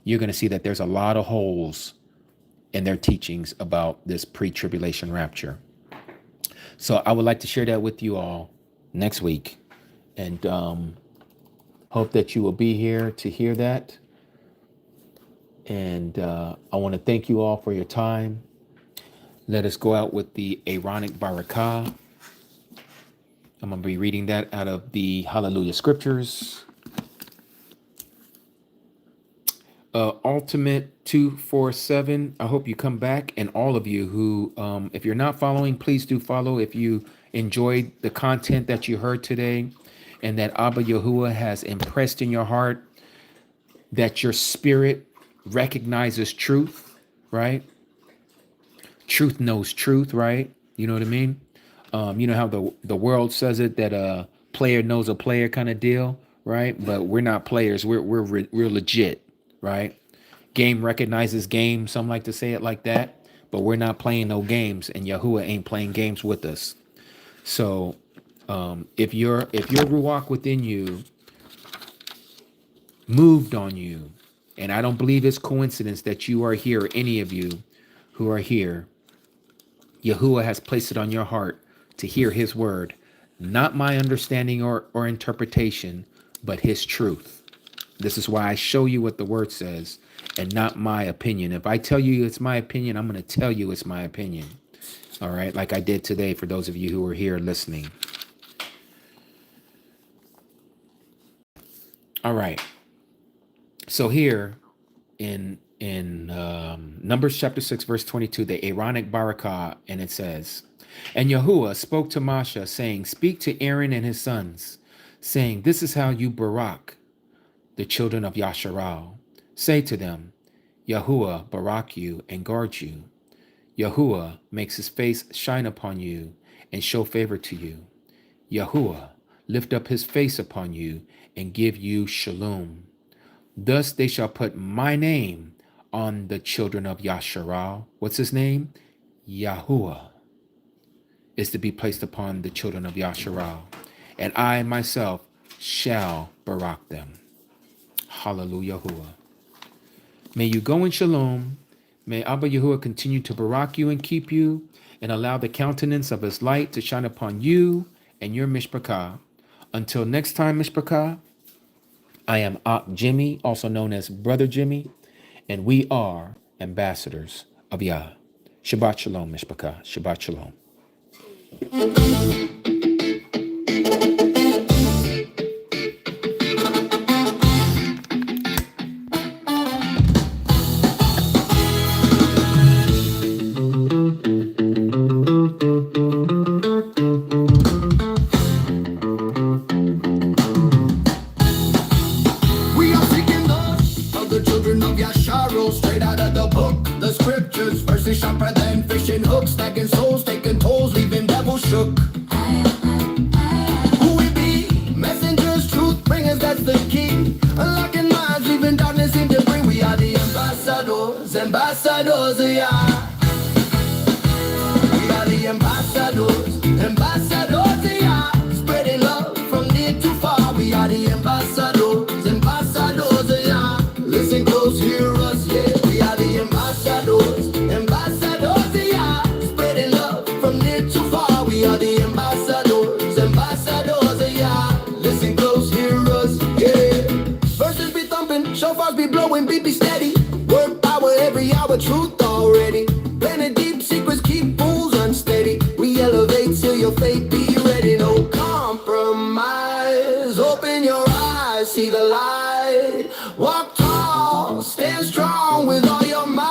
You're going to see that there's a lot of holes in their teachings about this pre-tribulation rapture. So I would like to share that with you all next week, and hope that you will be here to hear that. And I want to thank you all for your time. Let us go out with the Aaronic Barakah. I'm going to be reading that out of the Hallelujah Scriptures. Ultimate 247. I hope you come back, and all of you who, if you're not following, please do follow. If you enjoyed the content that you heard today, and that Abba Yahuwah has impressed in your heart, that your spirit recognizes truth, right? Truth knows truth, right? You know what I mean? You know how the world says it, that a player knows a player kind of deal, right? But we're not players. We're legit, right? Game recognizes game. Some like to say it like that, but we're not playing no games, and Yahuwah ain't playing games with us. So if your ruach within you moved on you, and I don't believe it's coincidence that you are here, any of you who are here, Yahuwah has placed it on your heart to hear his word, not my understanding or interpretation, but his truth. This is why I show you what the word says and not my opinion. If I tell you it's my opinion, I'm going to tell you it's my opinion. All right, like I did today for those of you who are here listening. All right. So here in Numbers chapter 6, verse 22, the Aaronic Barakah, and it says, and Yahuwah spoke to Moshe, saying, speak to Aaron and his sons, saying, this is how you barak the children of Yasharal. Say to them, Yahuwah barak you and guard you. Yahuwah makes his face shine upon you and show favor to you. Yahuwah lift up his face upon you and give you shalom. Thus they shall put my name on the children of Yasharal. What's his name? Yahuwah is to be placed upon the children of Yasharal, and I myself shall barak them. Hallelujah. May you go in shalom. May Abba Yahuwah continue to barak you and keep you, and allow the countenance of his light to shine upon you and your mishpachah. Until next time, mishpachah, I am Ak Jimmy, also known as Brother Jimmy, and we are ambassadors of YAH. Shabbat shalom, mishpachah. Shabbat shalom. We are seeking the children of Yasharo, straight out of the book, the scriptures. Verses sharper than fishing hooks, stacking souls, taking tolls, leaving devils shook. Who we be? Messengers, truth bringers, that's the key. Unlocking minds, leaving darkness in debris. We are the ambassadors, ambassadors of YAH. We are the ambassadors, ambassadors of YAH. Spreading love from near to far. We are the ambassadors, ambassadors of YAH. Listen close, hear us, yeah. We are the ambassadors, ambassadors of YAH. Spreading love from near to far. We are the ambassadors, ambassadors of YAH. Listen close, hear us, yeah. Verses be thumping, shofars be blowing, beat be steady. Word power every hour, truth already. Planted deep secrets, keep fools unsteady. We elevate till your fate be ready. No compromise. Open your eyes, see the light. Walk tall, stand strong with all your might.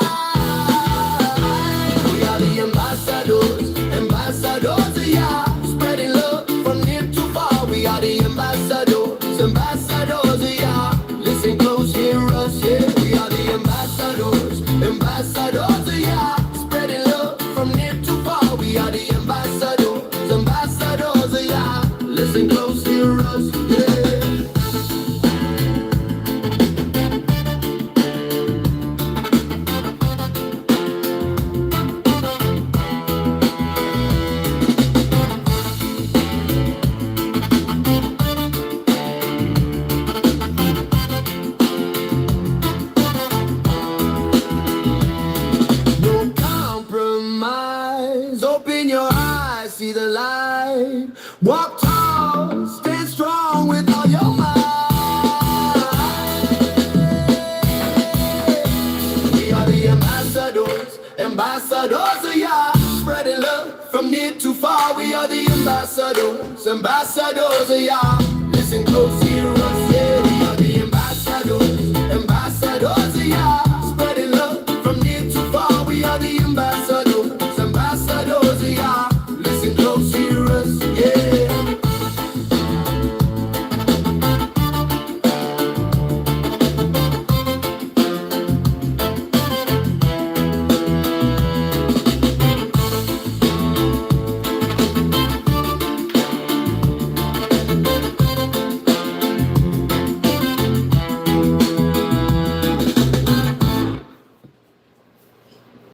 We are the ambassadors, ambassadors of YAH. Spreading love from near to far. We are the ambassadors, ambassadors of YAH. Listen close, hear us, yeah. We are the ambassadors, ambassadors of YAH. Spreading love from near to far. We are the ambassadors, ambassadors of YAH. Listen close, hear us, yeah. No compromise. Open your eyes, see the light. Walk tall, stand strong with all your might. We are the ambassadors, ambassadors of YAH. Spreading love from near to far. We are the ambassadors, ambassadors of YAH.